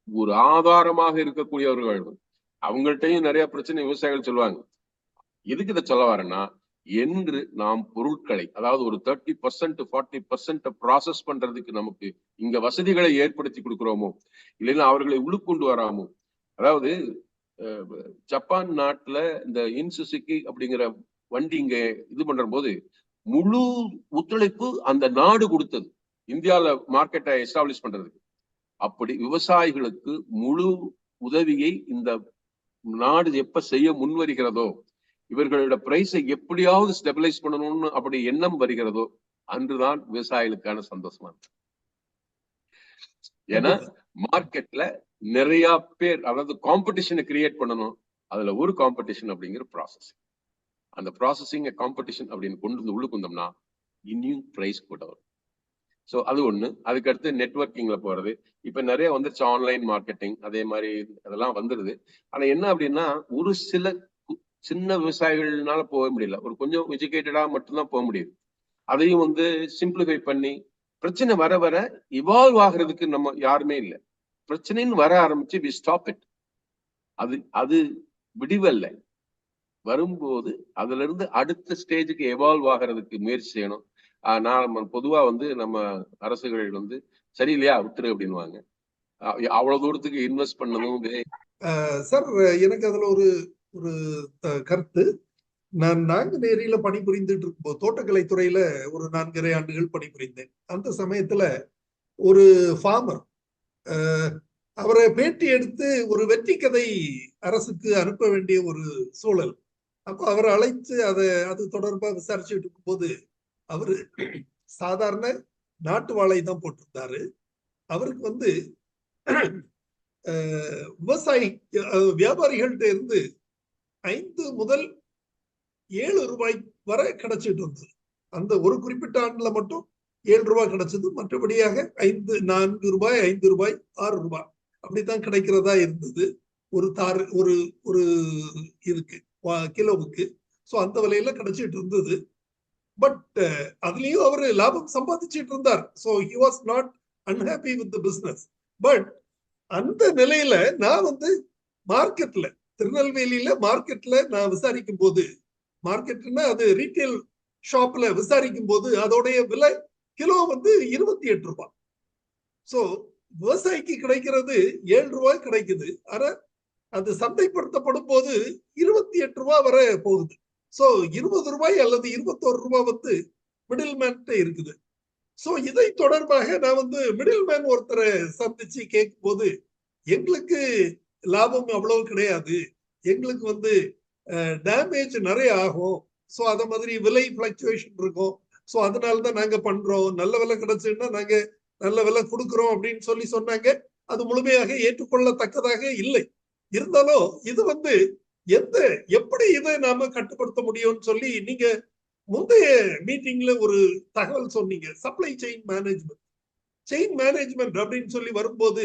ஒரு ஆதாரமாக இருக்கக்கூடியவர்கள். அவங்கள்ட்டையும் நிறைய பிரச்சனை விவசாயிகள் சொல்லுவாங்க. எதுக்கு இதை சொல்ல வரேன்னா, என்று நாம் பொருட்களை, அதாவது ஒரு 30% 40% ப்ராசஸ் பண்றதுக்கு நமக்கு இங்க வசதிகளை ஏற்படுத்தி கொடுக்கிறோமோ, இல்லைன்னா அவர்களை உள்ளுக்கொண்டு வராமோ, அதாவது ஜப்பான் நாட்டுல இந்த இன்சுசுகி அப்படிங்கிற வண்டி இங்க இது பண்ற போது முழு ஒத்துழைப்பு அந்த நாடு கொடுத்தது இந்தியாவில மார்க்கெட்டை எஸ்டாப்ளிஷ் பண்றதுக்கு. அப்படி விவசாயிகளுக்கு முழு உதவியை இந்த நாடு எப்ப செய்ய முன்வருகிறதோ, இவர்களோட பிரைஸை எப்படியாவது ஸ்டெபிலைஸ் பண்ணணும்னு அப்படி எண்ணம் வருகிறதோ, அன்றுதான் விவசாயிகளுக்கான சந்தோஷமா இருக்கு. ஏன்னா மார்க்கெட்ல நிறைய பேர், அதாவது காம்படிஷனை கிரியேட் பண்ணணும். அதுல ஒரு காம்படிஷன் அப்படிங்கிற ப்ராசஸ். அந்த ப்ராசஸிங் காம்படிஷன் அப்படின்னு கொண்டு வந்து உள்ளுக்கு வந்தோம்னா இன்னும் பிரைஸ் கூட வரும். ஸோ அது ஒண்ணு. அதுக்கடுத்து நெட்வொர்க்கிங்ல போறது. இப்ப நிறைய வந்துருச்சு ஆன்லைன் மார்க்கெட்டிங், அதே மாதிரி அதெல்லாம் வந்துருது. ஆனா என்ன அப்படின்னா, ஒரு சில சின்ன விவசாயிகள்னால போக முடியல. ஒரு கொஞ்சம் எஜுகேட்டடா மட்டும்தான் போக முடியுது. அதையும் வந்து சிம்பிளிஃபை பண்ணி பிரச்சனை வர வர இவால்வ் ஆகுறதுக்கு நம்ம யாருமே இல்லை. பிரச்சனைன்னு வர ஆரம்பிச்சு வி ஸ்டாப் இட். அது விடிவல்ல. வரும்போது அதுல இருந்து அடுத்த ஸ்டேஜுக்கு எவால்வ் ஆகிறதுக்கு முயற்சி செய்யணும். நான் பொதுவா வந்து நம்ம அரசுகள் வந்து சரியில்லையா விட்டுரு அப்படின்வாங்க. அவ்வளவு தூரத்துக்கு இன்வெஸ்ட் பண்ணதும். சார், எனக்கு அதுல ஒரு ஒரு கருத்து. நான் நாங்குநேரியில பணிபுரிந்துட்டு இருக்கும்போது தோட்டக்கலை துறையில ஒரு 4.5 ஆண்டுகள் பணிபுரிந்தேன். அந்த சமயத்துல ஒரு ஃபார்மர் அவரை பேட்டி எடுத்து ஒரு வெற்றி கதை அரசுக்கு அனுப்ப வேண்டிய ஒரு சூழல். அப்ப அவரை அழைத்து அது தொடர்பா விசாரிச்சுட்டு இருக்கும் போது அவரு சாதாரண நாட்டு வாழை தான் போட்டிருந்தாரு. அவருக்கு வந்து விவசாயி வியாபாரிகள்கிட்ட இருந்து 5 முதல் 7 ரூபாய் வரை கிடைச்சிட்டு இருந்தது. அந்த ஒரு குறிப்பிட்ட ஆண்டுல மட்டும் 7 ரூபாய் கிடைச்சது. மற்றபடியாக 4 ரூபாய் 5 ரூபாய் 6 ரூபாய் அப்படித்தான் கிடைக்கிறதா இருந்தது ஒரு தாறு ஒரு இதுக்கு கிலோவுக்கு. ஸோ அந்த விலையில கிடைச்சிட்டு இருந்தது. பட் அதுலயும் அவரு லாபம் சம்பாதிச்சுட்டு இருந்தார். So he was not unhappy with the business. But அந்த நிலையில நான் வந்து மார்க்கெட்ல, திருநெல்வேலியில மார்க்கெட்ல நான் விசாரிக்கும் போது, மார்க்கெட்னா அது ரீட்டைல் ஷாப்ல விசாரிக்கும் போது அதோடைய விலை கிலோ வந்து 28 ரூபாய். ஸோ விவசாயிக்கு கிடைக்கிறது 7 ரூபாய் கிடைக்குது. ஆனா அது சந்தைப்படுத்தப்படும் போது 28 ரூபாய் வரை போகுது. சோ 20 ரூபாய் அல்லது 21 ரூபாய் வந்து மிடில் மேன் இருக்குது. சோ இதை தொடர்பாக நான் வந்து மிடில் மேன் ஒருத்தரை சந்திச்சு கேட்கும் போது, எங்களுக்கு லாபம் அவ்வளவு கிடையாது, எங்களுக்கு வந்து டேமேஜ் நிறைய ஆகும். சோ அத மாதிரி விலை பிளக்சுவேஷன் இருக்கும். சோ அதனாலதான் நாங்க பண்றோம், நல்ல விலை கிடைச்சுன்னா நாங்க நல்ல விலை கொடுக்குறோம் அப்படின்னு சொன்னாங்க. அது முழுமையாக ஏற்றுக்கொள்ளத்தக்கதாக இல்லை. இருந்தாலும் இது வந்து எப்படி இதை நாம கட்டுப்படுத்த முடியும்னு சொல்லி நீங்க முந்தைய மீட்டிங்ல ஒரு தகவல் சொன்னீங்க. சப்ளை செயின் மேனேஜ்மெண்ட் அப்படின்னு சொல்லி வரும்போது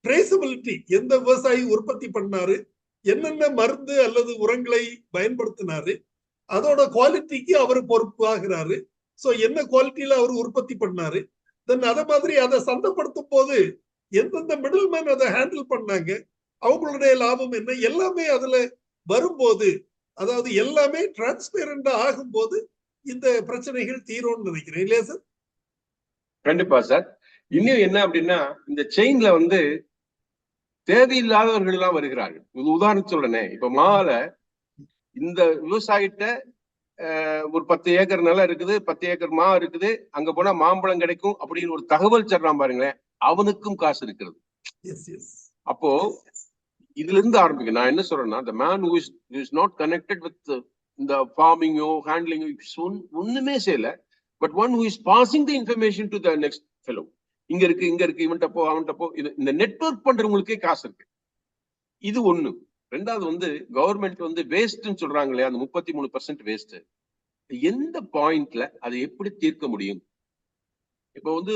ட்ரேசபிலிட்டி, எந்த விவசாயி உற்பத்தி பண்ணாரு, என்னென்ன மருந்து அல்லது உரங்களை பயன்படுத்தினாரு, அதோட குவாலிட்டிக்கு அவர் பொறுப்பு ஆகிறாரு. சோ என்ன குவாலிட்டியில அவர் உற்பத்தி பண்ணாரு, தென் அத மாதிரி அதை சந்தைப்படுத்தும் போது எந்தெந்த மிடில் மேன் அதை ஹேண்டில் பண்ணாங்க, அவங்களுடைய லாபம் என்ன, எல்லாமே அதுல வரும்போது, அதாவது எல்லாமே டிரான்ஸ்பேரண்டா ஆகும்போது இந்த பிரச்சனைகள் தீரும்னு நினைக்கிறேன். இல்லையா சார்? கண்டிப்பா சார். இன்னும் என்ன அப்படின்னா, இந்த செயின்ல வந்து தேவையில்லாதவர்கள் எல்லாம் வருகிறார்கள். உதாரணம் சொல்றேனே, இப்ப மால இந்த விவசாயிட்ட ஒரு 10 ஏக்கர் நிலம் இருக்குது, 10 ஏக்கர் மா இருக்குது, அங்க போனா மாம்பழம் கிடைக்கும் அப்படின்னு ஒரு தகவல் சொல்றான் பாருங்களேன், அவனுக்கும் காசு இருக்கிறது. அப்போ இதுல இருந்து ஆரம்பிக்கும். நான் என்ன சொல்றேன்னா, the man who is not connected with the farming or handling ஒண்ணுமே செய்யல, but one who is passing the information to the next fellow. இங்க இருக்கு இவன்ட்ட போ அவன்கிட்ட போ. இந்த நெட்வொர்க் பண்றவங்களுக்கே காசு இருக்கு. இது ஒண்ணு. ரெண்டாவது வந்து கவர்மெண்ட் வந்து வேஸ்ட்ன்னு சொல்றாங்க இல்லையா, அந்த 33% வேஸ்ட். எந்த பாயிண்ட்ல அதை எப்படி தீர்க்க முடியும்? இப்ப வந்து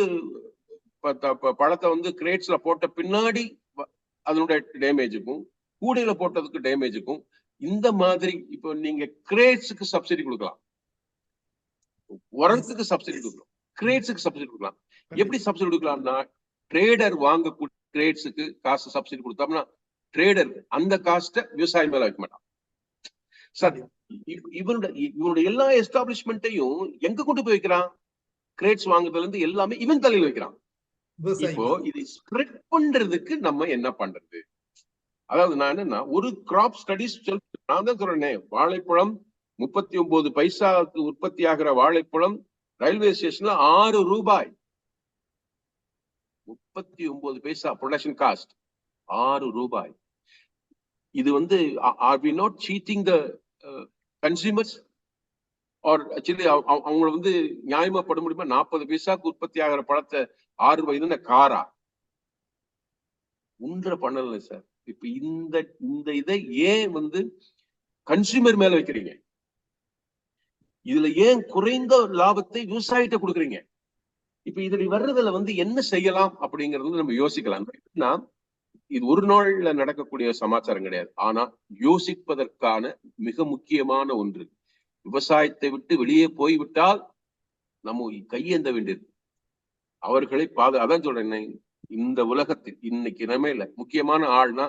பழத்தை வந்து கிரேட்ஸ்ல போட்ட பின்னாடி அதனுடைய டேமேஜுக்கும், கூடையில போட்டதுக்கு டேமேஜுக்கும், இந்த மாதிரி இப்போ நீங்க கிரேட்ஸுக்கு சப்சிடி கொடுக்கலாம், உரத்துக்கு சப்சிடி கொடுக்கலாம், கிரேட்ஸுக்கு சப்சிடி கொடுக்கலாம். எப்படி சப்சிடி கொடுக்கலாம்னா, ட்ரேடர் வாங்கக்கூடிய கிரேட்ஸுக்கு காசு சப்சிடி கொடுத்தோம்னா ட்ரேடர் அந்த காஸ்ட்டை விவசாயம் மேல வைக்க மாட்டான் சார். இவனுடைய எல்லா எஸ்டாப்ளிஷ்மெண்ட்டையும் எங்க கொண்டு போய் வைக்கிறான்? கிரேட்ஸ் வாங்குறதுல இருந்து எல்லாமே இவன் தலையில வைக்கிறான். இப்போ இதை ஸ்ப்ரெட் பண்றதுக்கு நம்ம என்ன பண்றது? அதாவது நான் என்னன்னா, ஒரு கிராப் ஸ்டடிஸ் நான் தான் சொல்றேன், வாழைப்பழம் 39 பைசாவுக்கு உற்பத்தி ஆகிற வாழைப்பழம் ரயில்வே ஸ்டேஷன்ல 6 ரூபாய். 39 பைசா ப்ரொடக்ஷன் காஸ்ட் 6 ரூபாய். இது வந்து are we not cheating the consumers? Are actually அவங்களை வந்து நியாயமா பட முடியுமா? 40 பைசாக்கு உற்பத்தி ஆகிற பழத்தை 6 ரூபாய் இதுன்னு காரா ஒன்ற பண்ணல சார். இப்ப இந்த இதை ஏன் வந்து கன்சியூமர் மேல வைக்கிறீங்க? இதுல ஏன் குறைந்த லாபத்தை விவசாயிட்ட கொடுக்குறீங்க? இப்ப இதுல வர்றதுல வந்து என்ன செய்யலாம் அப்படிங்கறது நம்ம யோசிக்கலாம். இது ஒரு நாள்ல நடக்கக்கூடிய சமாச்சாரம் கிடையாது. ஆனா யோசிப்பதற்கான மிக முக்கியமான ஒன்று. விவசாயத்தை விட்டு வெளியே போய்விட்டால் நம்ம கையேந்த வேண்டியது. அவர்களை அதான் சொல்றேன், இந்த உலகத்தில் இன்னைக்கு நிலைமையில முக்கியமான ஆள்னா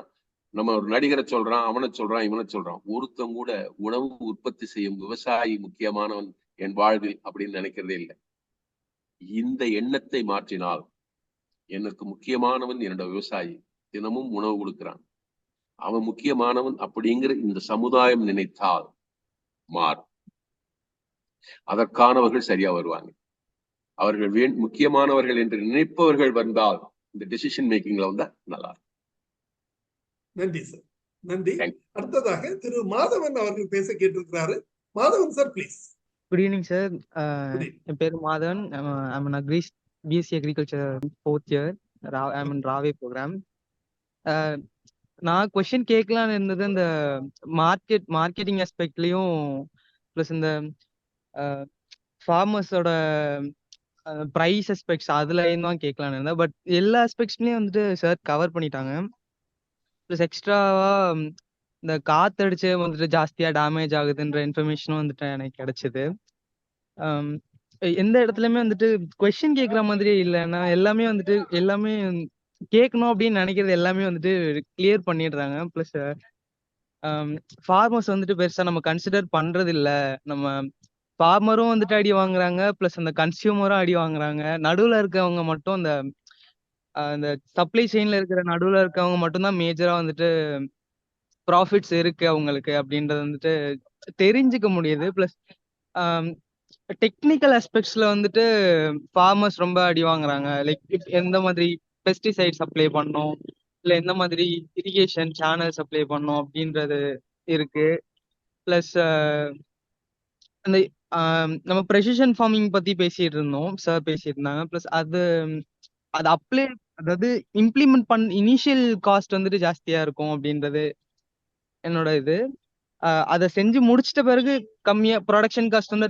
நம்ம ஒரு நடிகரை சொல்றான், அவனை சொல்றான், இவனை சொல்றான். ஒருத்தம் கூட உணவு உற்பத்தி செய்யும் விவசாயி முக்கியமானவன் என் வாழ்வில் அப்படின்னு நினைக்கிறதே இல்லை. இந்த எண்ணத்தை மாற்றினால் எனக்கு முக்கியமானவன் என்னோட விவசாயி, தினமும் உணவு கொடுக்கிறான், அவன் முக்கியமானவன் அப்படிங்கிற இந்த சமுதாயம் நினைத்தால் மாறும். அதற்கானவர்கள் சரியா வருவாங்க. அவர்கள் முக்கியமானவர்கள் என்று நினைப்பவர்கள் வந்தால் இந்த டெசிஷன் மேக்கிங்ல வந்தா நல்லா இருக்கும். நன்றி சார், நன்றி. அடுத்ததாக திரு மாதவன் அவர்கள் பேச கேட்டிருக்கிறாரு. Madhavan sir please. Good evening sir. என் பேர் Madhavan. I'm an BSc agriculture 4th year. I'm in ராவே ப்ரோக்ராம். நான் கொஸ்டின் கேட்கலான்னு இருந்தது இந்த மார்க்கெட்டிங் ஆஸ்பெக்ட்லயும் ப்ளஸ் இந்த ஃபார்மர்ஸோட ப்ரைஸ் ஆஸ்பெக்ட்ஸ் அதுலயும் தான் கேட்கலான்னு இருந்தேன். பட் எல்லா ஆஸ்பெக்ட்ஸ்லயும் வந்துட்டு சார் கவர் பண்ணிட்டாங்க. ப்ளஸ் எக்ஸ்ட்ராவா இந்த காத்தடிச்சு வந்துட்டு ஜாஸ்தியா டேமேஜ் ஆகுதுன்ற இன்ஃபர்மேஷனும் வந்துட்டு எனக்கு கிடைச்சது. எந்த இடத்துலயுமே வந்துட்டு கொஸ்டின் கேட்குற மாதிரியே இல்லைன்னா எல்லாமே கேட்கணும் அப்படின்னு நினைக்கிறது எல்லாமே வந்துட்டு கிளியர் பண்ணிடுறாங்க. ப்ளஸ் ஃபார்மர்ஸ் வந்துட்டு பெருசா நம்ம கன்சிடர் பண்றது இல்லை. நம்ம ஃபார்மரும் வந்துட்டு அடி வாங்குறாங்க, ப்ளஸ் அந்த கன்சியூமரும் அடி வாங்குறாங்க. நடுவில் இருக்கவங்க மட்டும் அந்த சப்ளை செயின்ல இருக்கிற நடுவில் இருக்கவங்க மட்டும்தான் மேஜரா வந்துட்டு ப்ராஃபிட்ஸ் இருக்கு அவங்களுக்கு அப்படின்றது வந்துட்டு தெரிஞ்சுக்க முடியுது. ப்ளஸ் டெக்னிக்கல் ஆஸ்பெக்ட்ஸ்ல வந்துட்டு ஃபார்மர்ஸ் ரொம்ப அடி வாங்குறாங்க. லைக் எந்த மாதிரி பெஸ்டிசைட்ஸ் அப்ளை பண்ணோம், இல்லை எந்த மாதிரி இரிகேஷன் சேனல்ஸ் அப்ளை பண்ணோம் அப்படின்றது இருக்கு. ப்ளஸ் அந்த நம்ம ப்ரெசிஷன் ஃபார்மிங் பத்தி பேசிட்டு இருந்தோம், சார் பேசிட்டு இருந்தாங்க. ப்ளஸ் அது அப்ளை, அதாவது இம்ப்ளிமெண்ட் இனிஷியல் காஸ்ட் வந்துட்டு ஜாஸ்தியா இருக்கும் அப்படின்றது என்னோட இது. அதை செஞ்சு முடிச்சிட்ட பிறகு ப்ரொடக்ஷன் காஸ்ட் வந்து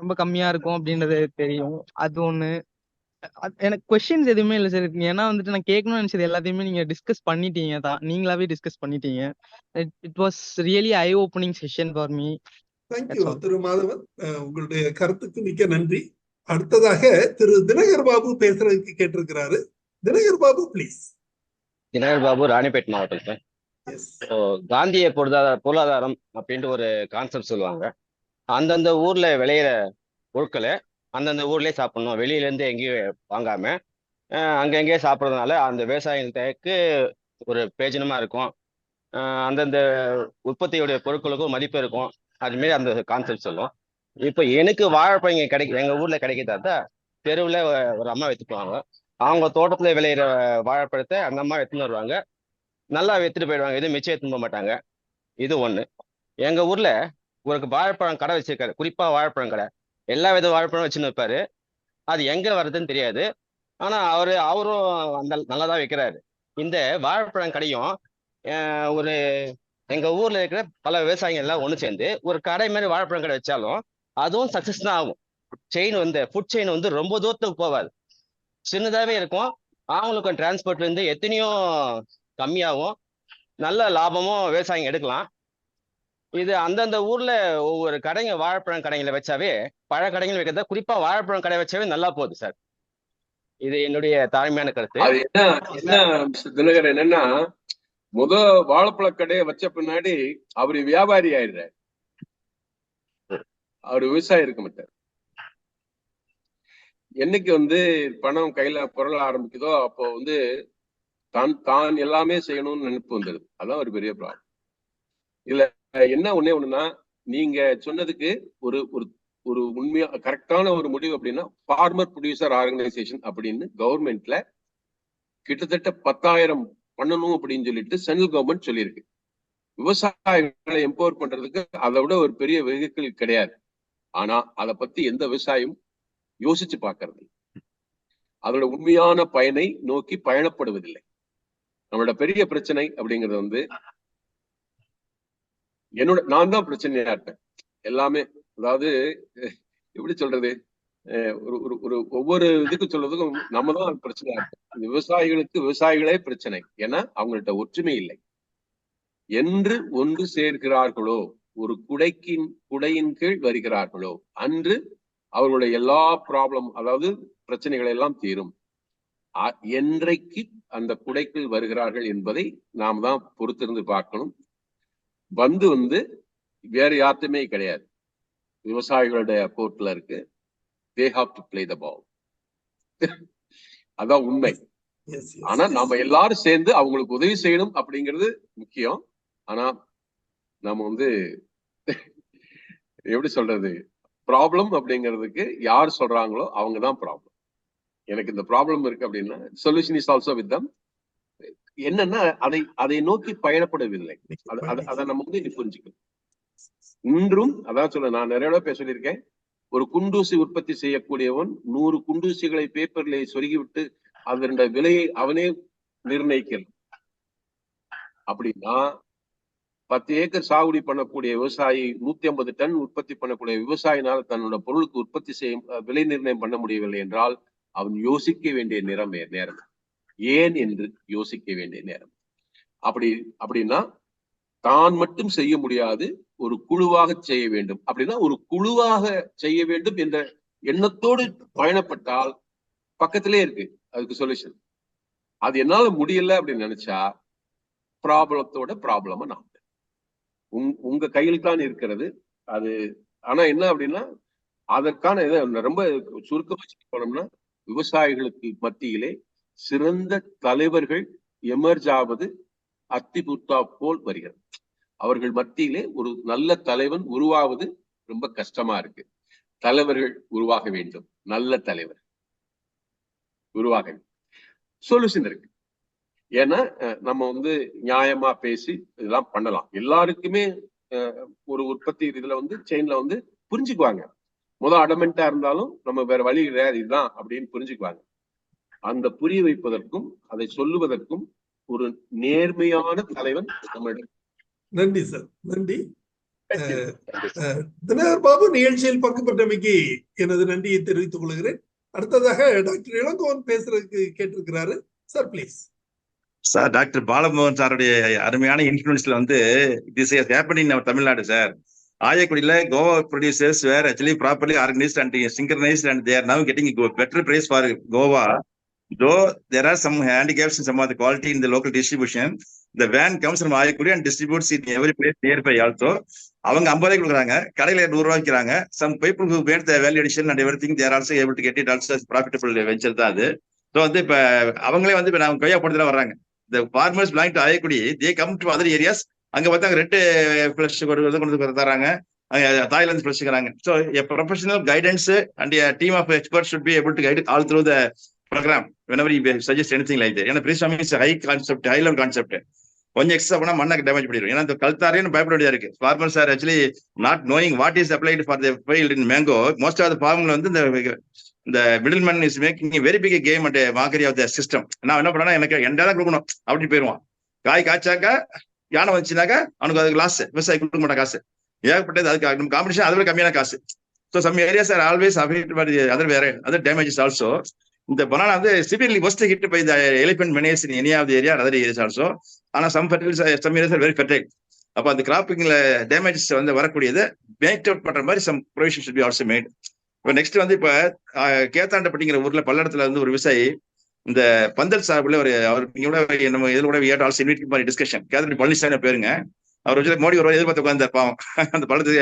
ரொம்ப கம்மியா இருக்கும் அப்படின்றது தெரியும். அது ஒண்ணு. எனக்கு கொஸ்டின்ஸ் எதுவுமே இல்லை சார். ஏன்னா வந்துட்டு நான் கேட்கணும்னு நினைச்சது எல்லாத்தையுமே நீங்க டிஸ்கஸ் பண்ணிட்டீங்க தான், நீங்களாவே டிஸ்கஸ் பண்ணிட்டீங்க. It was really I opening session for me. Thank you Thiru Madhavan, உங்களுடைய கருத்துக்கு மிக்க நன்றி. அடுத்ததாக திரு தினகர் பாபு பேசுறதுக்கு கேட்டிருக்கிறாரு. தினகர் பாபு ப்ளீஸ். தினகர் பாபு, ராணிப்பேட் மாவட்டம் சார். காந்திய பொருளாதாரம் அப்படின்ட்டு ஒரு கான்செப்ட் சொல்லுவாங்க. அந்தந்த ஊர்ல விளையிற பொருட்களை அந்தந்த ஊர்லயே சாப்பிடணும், வெளியில இருந்து எங்கேயும் வாங்காம அங்கங்கே சாப்பிட்றதுனால அந்த விவசாயத்துக்கு ஒரு பிரயோஜனமா இருக்கும். அந்தந்த உற்பத்தியுடைய பொருட்களுக்கும் மதிப்பு இருக்கும். அதுமாரி அந்த கான்செப்ட் சொல்லும். இப்போ எனக்கு வாழைப்பழம் இங்கே எங்க ஊர்ல கிடைக்கிறதா தெருவில் ஒரு அம்மா எடுத்துக்குவாங்க. அவங்க தோட்டத்துல விளையிற வாழைப்பழத்தை அந்த அம்மா எடுத்துன்னு வருவாங்க, நல்லா எடுத்துட்டு போயிடுவாங்க, எதுவும் மிச்சம் எடுத்துன்னு போக மாட்டாங்க. இது ஒண்ணு. எங்க ஊர்ல ஒரு வாழைப்பழம் கடை வச்சிருக்காரு, குறிப்பா வாழைப்பழம் கடை. எல்லா வித வாழைப்பழம் வச்சுன்னு வைப்பாரு. அது எங்க வருதுன்னு தெரியாது, ஆனா அவரும் அந்த நல்லாதான் வைக்கிறாரு. இந்த வாழைப்பழம் கடையும் ஒரு எங்க ஊர்ல இருக்கிற பல விவசாயிகள் எல்லாம் ஒண்ணு சேர்ந்து ஒரு கடை மாதிரி வாழைப்பழம் கடை வச்சாலும் அதுவும் சக்சஸ் தான் ஆகும். ஃபுட் செயின் வந்து ரொம்ப தூரத்துக்கு போகாது, சின்னதாவே இருக்கும். அவங்களுக்கு டிரான்ஸ்போர்ட்ல இருந்து எத்தனையோ கம்மியாகவும் நல்ல லாபமும் விவசாயிங்க எடுக்கலாம். இது அந்தந்த ஊர்ல ஒவ்வொரு கடைங்க வாழைப்பழம் கடைகளை வச்சாவே, பழ கடைகள் வைக்கிறத குறிப்பா வாழைப்பழம் கடை வச்சாவே நல்லா போகுது சார். இது என்னுடைய தாழ்மையான கருத்து. அது என்ன தினகர் என்னன்னா, வாழைப்பழ கடையை வச்ச பின்னாடி அவரு வியாபாரி ஆயிடுறாரு, அவரு விவசாயி இருக்க மாட்டார். என்னைக்கு பணம் கையில புரள ஆரம்பிக்குதோ அப்போ தான் எல்லாமே செய்யணும்னு நினைப்பு வந்துடுது. அதான் ஒரு பெரிய ப்ராப்ளம். இதுல என்ன ஒண்ணுன்னா, நீங்க சொன்னதுக்கு ஒரு ஒரு ஒரு உண்மையா கரெக்டான ஒரு முடிவு அப்படின்னா, ஃபார்மர் ப்ரொடியூசர் ஆர்கனைசேஷன் அப்படின்னு கவர்மெண்ட்ல கிட்டத்தட்ட 10,000 பண்ணணும் அப்படின்னு சொல்லிட்டு சென்ட்ரல் கவர்மெண்ட் சொல்லியிருக்கு. விவசாயிகளை எம்பவர் பண்றதுக்கு அதை விட ஒரு பெரிய வெஹிக்கிள் கிடையாது. ஆனா அதை பத்தி எந்த விவசாயம் யோசிச்சு பார்க்கறது, அதோட உண்மையான பயனை நோக்கி பயணப்படுவதில்லை. நம்மளோட பெரிய பிரச்சனை அப்படிங்கிறது நான் தான் பிரச்சனையா இருப்பேன் எல்லாமே. அதாவது எப்படி சொல்றது, ஒரு ஒவ்வொரு இதுக்கு சொல்றதுக்கும் நம்ம தான் பிரச்சனையா இருப்போம். விவசாயிகளுக்கு விவசாயிகளே பிரச்சனை. ஏன்னா அவங்கள்ட்ட ஒற்றுமை இல்லை. என்று ஒன்று சேர்க்கிறார்களோ, ஒரு குடையின் கீழ் வருகிறார்களோ, அன்று அவர்களுடைய எல்லா ப்ராப்ளம், அதாவது பிரச்சனைகள் எல்லாம் தீரும். என்றைக்கு அந்த குடைக்குள் வருகிறார்கள் என்பதை நாம் தான் பொறுத்திருந்து பார்க்கணும். வேற யார்ட்டுமே கிடையாது, விவசாயிகளுடைய கோர்ட்ல இருக்கு. they have to play the ball. அதான் உண்மை. ஆனா நாம எல்லாரும் சேர்ந்து அவங்களுக்கு உதவி செய்யணும் அப்படிங்கிறது முக்கியம். ஆனா நம்ம எப்படி சொல்றது, ப்ராப்ளம் அப்படிங்கிறதுக்கு யார் சொல்றாங்களோ அவங்கதான் ப்ராப்ளம். எனக்கு இந்த ப்ராப்ளம் இருக்கு அப்படின்னா solution is also with them. என்னன்னா அதை நோக்கி பயணப்படவில்லை. அதை நம்ம புரிஞ்சுக்கணும். இன்றும் அதான் சொல்ல, நான் நிறைய சொல்லியிருக்கேன், ஒரு குண்டூசி உற்பத்தி செய்யக்கூடியவன் 100 குண்டூசிகளை பேப்பர்ல சொருகிவிட்டு அதனுடைய விலையை அவனே நிர்ணயிக்கலாம். அப்படின்னா 10 ஏக்கர் சாகுடி பண்ணக்கூடிய விவசாயி 150 டன் உற்பத்தி பண்ணக்கூடிய விவசாயினால் தன்னோட பொருளுக்கு உற்பத்தி செய்யும் விலை நிர்ணயம் பண்ண முடியவில்லை என்றால் அவன் யோசிக்க வேண்டிய நேரம் ஏன் என்று யோசிக்க வேண்டிய நேரம். அப்படின்னா தான் மட்டும் செய்ய முடியாது, ஒரு குழுவாக செய்ய வேண்டும். அப்படின்னா ஒரு குழுவாக செய்ய வேண்டும் என்ற எண்ணத்தோடு பயணப்பட்டால் பக்கத்திலே இருக்கு அதுக்கு சொல்யூஷன். அது என்னால முடியல அப்படின்னு நினைச்சா ப்ராப்ளமா நான் உங்க கையில் தான் இருக்கிறது அது. ஆனா என்ன அப்படின்னா, அதற்கான ரொம்ப சுருக்கமா போனோம்னா, விவசாயிகளுக்கு மத்தியிலே சிறந்த தலைவர்கள் எமர்ஜ் ஆவது அத்திபுத்தா போல் வருகிறது. அவர்கள் மத்தியிலே ஒரு நல்ல தலைவன் உருவாவது ரொம்ப கஷ்டமா இருக்கு. தலைவர்கள் உருவாக வேண்டும், நல்ல தலைவர் உருவாக வேண்டும். சொல்யூஷன் இருக்கு. ஏன்னா நம்ம நியாயமா பேசி இதெல்லாம் பண்ணலாம். எல்லாருக்குமே ஒரு உற்பத்தி இதுல செயின்ல புரிஞ்சுக்குவாங்க. அடமெண்டா இருந்தாலும் நம்ம வேற வழி கிடையாது இதுதான் அப்படின்னு புரிஞ்சுக்குவாங்க. அந்த புரிய வைப்பதற்கும் அதை சொல்லுவதற்கும் ஒரு நேர்மையான தலைவன் நம்மளிடம். நன்றி சார், நன்றி. தினகர் பாபு, நிகழ்ச்சியில் பங்கு பெற்றமைக்கு எனது நன்றியை தெரிவித்துக் கொள்கிறேன். அடுத்ததாக டாக்டர் இளங்கோவன் பேசுறதுக்கு கேட்டிருக்கிறாரு sir, please. Sir, doctor Balamohan சாருடைய அருமையான இன்ஃபுளுன்ஸ்ல this is happening in Tamil Nadu sir. ஆயக்குடியில guava producers where actually properly organised and synchronised and they are now getting better price for Goa. Though there are some handicaps in some of the quality in the local distribution, the van comes from Ayakudi and distributes in every place nearby also. அவங்க 50 கொடுக்குறாங்க, கடையில 100 ரூபாய் விற்கிறாங்க. Some people who made the value addition and everything, they are also able to get it also as profitable venture தான் அது. So இப்ப அவங்களே இப்ப நான் கொய்யா போட்டு வர்றாங்க. The farmers belong to Ayakudi, they come to other areas. அங்க பார்த்தா ரெட் ஃபிளஷ் கொண்டு தராங்க, தாய்லாந்து ஃபிளஷ்ங்கிறாங்க. So a professional guidance and a team of experts should be able to guide all through the program whenever you suggest anything like that. ஏன்னா pre-swarming is a high concept, high level concept. கொஞ்சம் extra போனா மண்ணாக்கு damage பண்ணிடும். ஏன்னா இந்த கல்தாரையும் பயப்பட வேண்டியதா இருக்கு. Farmers are actually not knowing what is applied for the field in mango. Most of the ஃபார்ம்ல இந்த middle man is making very big game and mockery of the system. நான் என்ன பண்ணா, எனக்கு எண்டாதான் கொடுக்கணும் அப்படின்னு போயிருவான். காய் காய்ச்சாக்கா யானை வந்துச்சுனாக்கா அவனுக்கு அதுக்கு லாஸ், விவசாயி கொடுக்க மாட்டான் காசு. ஏகப்பட்டது அதுக்கு நம்ம காம்படிஷன் அதை விட கம்மியான காசு. So some areas are always affected by other damages also. இந்த banana severely worst hit by the elephant menace in any of the area and other areas also. ஆனா some areas are very fertile. அப்ப அந்த கிராப்பிங்ல damages வந்து வரக்கூடியதை make out பண்ற மாதிரி some provision should be also made. இப்போ next வந்து இப்ப கேத்தாண்டப்பட்டிங்கிற ஊர்ல பல்லடத்துல வந்து ஒரு விவசாயி இந்த பந்தல் சார்பில் ஒரு அவர் நம்ம இதில் கூட ஆல்சோ இன்வைட் பண்ணி டிஸ்கஷன் கேத்தரின் பழனிசாமி பேருங்க. அவர் வச்சு மோடி ஒரு எதிர்பார்த்து உட்கார்ந்தார் பாவம் அந்த பழத்துக்கு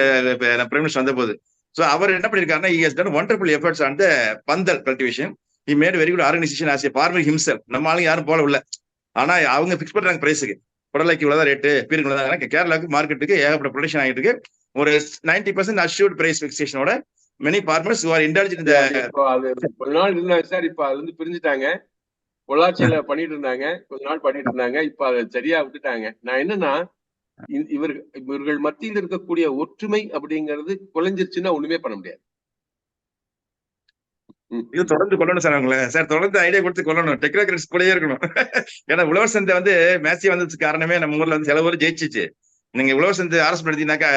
பிரைம் மினிஸ்டர் வந்த போது. ஸோ அவர் என்ன பண்ணிருக்காருன்னா he has done wonderful efforts on the pandal cultivation. he made very good organization as a farmer himself. நம்ம ஆளுங்க யாரும் போல உள்ள, ஆனா அவங்க பிக்ஸ் பண்றாங்க பிரைஸுக்கு. புடலைக்கு இவ்வளவுதான் ரேட்டு, பீருக்கு இவ்வளவுதான். கேரளாவுக்கு மார்க்கெட்டுக்கு ஏகப்பட்ட ப்ரொடக்ஷன் ஆகிட்டு இருக்கு. ஒரு 90% அஷ்யூர்ட் பிரைஸ் பிக்சேஷனோட many farmers who are indulged in the கொஞ்ச நாள் இருந்தாங்க சார். இப்ப அது வந்து பிரிஞ்சுட்டாங்க. பொள்ளாச்சியில பண்ணிட்டு இருந்தாங்க, கொஞ்ச நாள் பண்ணிட்டு இருந்தாங்க. இப்ப அதை சரியா விட்டுட்டாங்க. நான் என்னன்னா, இவர்கள் மத்தியில் இருக்கக்கூடிய ஒற்றுமை அப்படிங்கிறது குறைஞ்சிருச்சுன்னா ஒண்ணுமே பண்ண முடியாது. இது தொடர்ந்து கொள்ளணும் சார். அவங்கள சார் தொடர்ந்து ஐடியா கொடுத்து கொள்ளணும். டெக்னாக்ரட்ஸ் கூடயே இருக்கணும். ஏன்னா உழவர் சந்தை வந்து மேட்சியா வந்ததுக்கு காரணமே நம்ம ஊர்ல வந்து சில ஊர் ஜெயிச்சிச்சு. நீங்க உழவர் சந்தை அரசு படுத்தினாக்கா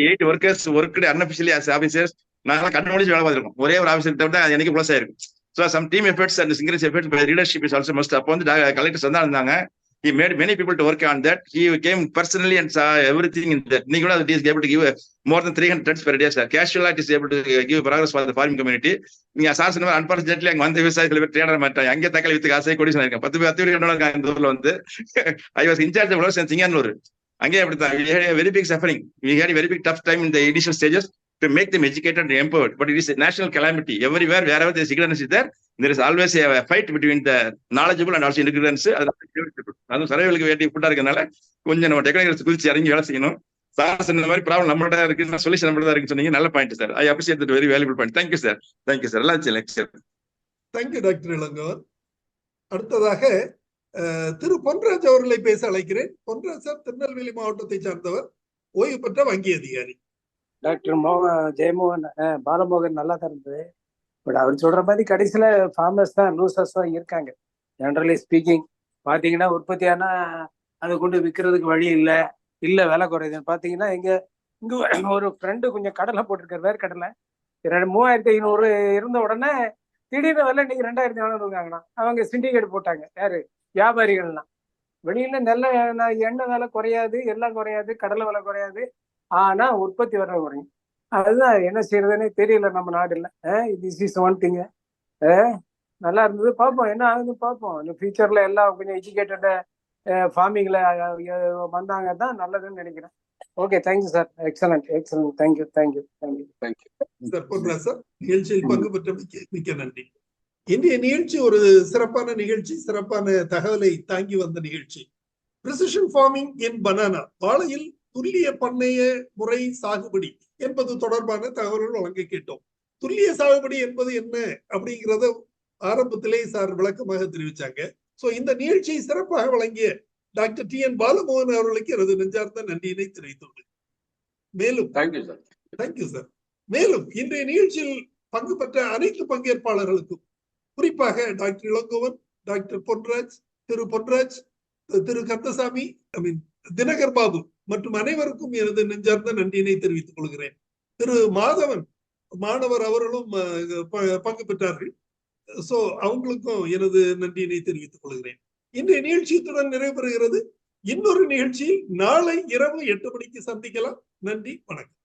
8 ஒர்க்கர்ஸ் ஒர்க்டு அன்அபிஷியலி ஆஸ் ஆபீசர்ஸ் நாங்க கண்ணு முடிச்சு வேலை பார்த்துருக்கோம். ஒரே ஒரு ஆபீசர் விட அது எனக்கு ப்ளஸ் ஆயிருக்கும். So some team efforts and singles efforts by leadership is also must. அப்போ வந்து கலெக்டர்ஸ் தான் இருந்தாங்க. He made many people to work on that. He came personally and saw everything in that. நீங்க கூட is able to give more than 300 tons per day, sir. Casual is able to give progress for the farming community. நீங்க sir சொன்ன unfortunately அங்க வந்த விவசாயிகள் பேர் தேட மாட்டாங்க. அங்கே தக்காளி வித்து காசை கொடி சொன்னாங்க. 10 பேர் இந்த ஊர்ல வந்து I was in charge of Ulavers and Singanur. அங்கே அப்படித்தான். We had a very big suffering. We had a very big tough time in the initial stages to make them educated and empowered. But it is a national calamity. Everywhere, wherever there is ignorance is there is always a fight between the knowledgeable and also ignorance. அதுவும் சர்வைவலுக்கு வேண்டிய ஃபுட்டா இருக்கனால கொஞ்சம் நம்ம technology குதிச்சு இறங்கி வேலை செய்யணும். சார் சொன்ன மாதிரி ப்ராப்ளம் நம்மளோட இருக்கு, சொல்யூஷன் நம்மளோட இருக்குன்னு சொன்னீங்க. நல்ல point sir. I appreciate that very valuable point. Thank you sir. Thank you sir. எல்லாம் லெக்சர். Thank you doctor Elangovan. அடுத்ததாக திரு பொன்ராஜ் அவர்களை பேச அழைக்கிறேன். பொன்ராஜ் சார் திருநெல்வேலி மாவட்டத்தை சார்ந்தவர், ஓய்வு பெற்ற வங்கி அதிகாரி. டாக்டர் ஜெயமோகன் பாலமோகன் நல்லா தான் இருந்தது. பட் அவர் சொல்ற மாதிரி கடைசியில ஃபார்மர்ஸ் தான் லூசர்ஸ் தான் இருக்காங்க. ஜெனரலி ஸ்பீக்கிங் பாத்தீங்கன்னா உற்பத்தி ஆனா அதை கொண்டு விற்கிறதுக்கு வழி இல்லை விலை குறையுதுன்னு பாத்தீங்கன்னா இங்க ஒரு ஃப்ரெண்டு கொஞ்சம் கடலை போட்டிருக்காரு, வேர்க்கடலை 3500 இருந்த உடனே திடீர்னு விலை இன்னைக்கு 2400 அவங்க சிண்டிகேட் போட்டாங்க. யாரு? வியாபாரிகள்லாம். வெளியில எண்ணெய் விலை குறையாது, எல்லாம் குறையாது, கடலை விலை குறையாது, ஆனா உற்பத்தி வர குறையும். அதுதான் என்ன செய்யறதுன்னே தெரியல நம்ம நாடுல. This is one thing. நல்லா இருந்தது, பார்ப்போம் என்ன ஆகுதுன்னு பார்ப்போம். இந்த ஃபியூச்சர்ல எல்லாம் கொஞ்சம் எஜுகேட்டட் ஃபார்மிங்ல வந்தாங்க தான் நல்லதுன்னு நினைக்கிறேன். Okay, thank you sir. Excellent. Thank you. Sir நிகழ்ச்சியில் பங்கு பெற்ற மிக்க நன்றி. இன்றைய நிகழ்ச்சி ஒரு சிறப்பான நிகழ்ச்சி, சிறப்பான தகவலை தாங்கி வந்த நிகழ்ச்சி. பிரிசிஷன் ஃபார்மிங் இன் பனானா, வாழையில் துல்லிய பண்ணைய முறை சாகுபடி என்பது தொடர்பான தகவல்கள் வழங்க கேட்டோம். துல்லிய சாகுபடி என்பது என்ன அப்படிங்கிறத ஆரம்பத்திலே சார் விளக்கமாக தெரிவிச்சாங்க. சோ இந்த நிகழ்ச்சியை சிறப்பாக வழங்கிய டாக்டர் TN பாலமோகன் அவர்களுக்கு எனது நெஞ்சார்ந்த நன்றியினை தெரிவித்துள்ளேன். மேலும் தேங்க்யூ சார். மேலும் இன்றைய நிகழ்ச்சியில் பங்கு பெற்ற அனைத்து பங்கேற்பாளர்களுக்கும், குறிப்பாக டாக்டர் இளங்கோவன், டாக்டர் பொன்ராஜ், திரு கந்தசாமி, தினகர் பாபு மற்றும் அனைவருக்கும் எனது நெஞ்சார்ந்த நன்றியினை தெரிவித்துக் கொள்கிறேன். திரு மாதவன் மாணவர் அவர்களும் பங்கு பெற்றார்கள். சோ அவங்களுக்கும் எனது நன்றியினை தெரிவித்துக் கொள்கிறேன். இன்றைய நிகழ்ச்சியுடன் நிறைவு பெறுகிறது. இன்னொரு நிகழ்ச்சியில் நாளை இரவு 8 மணிக்கு சந்திக்கலாம். நன்றி, வணக்கம்.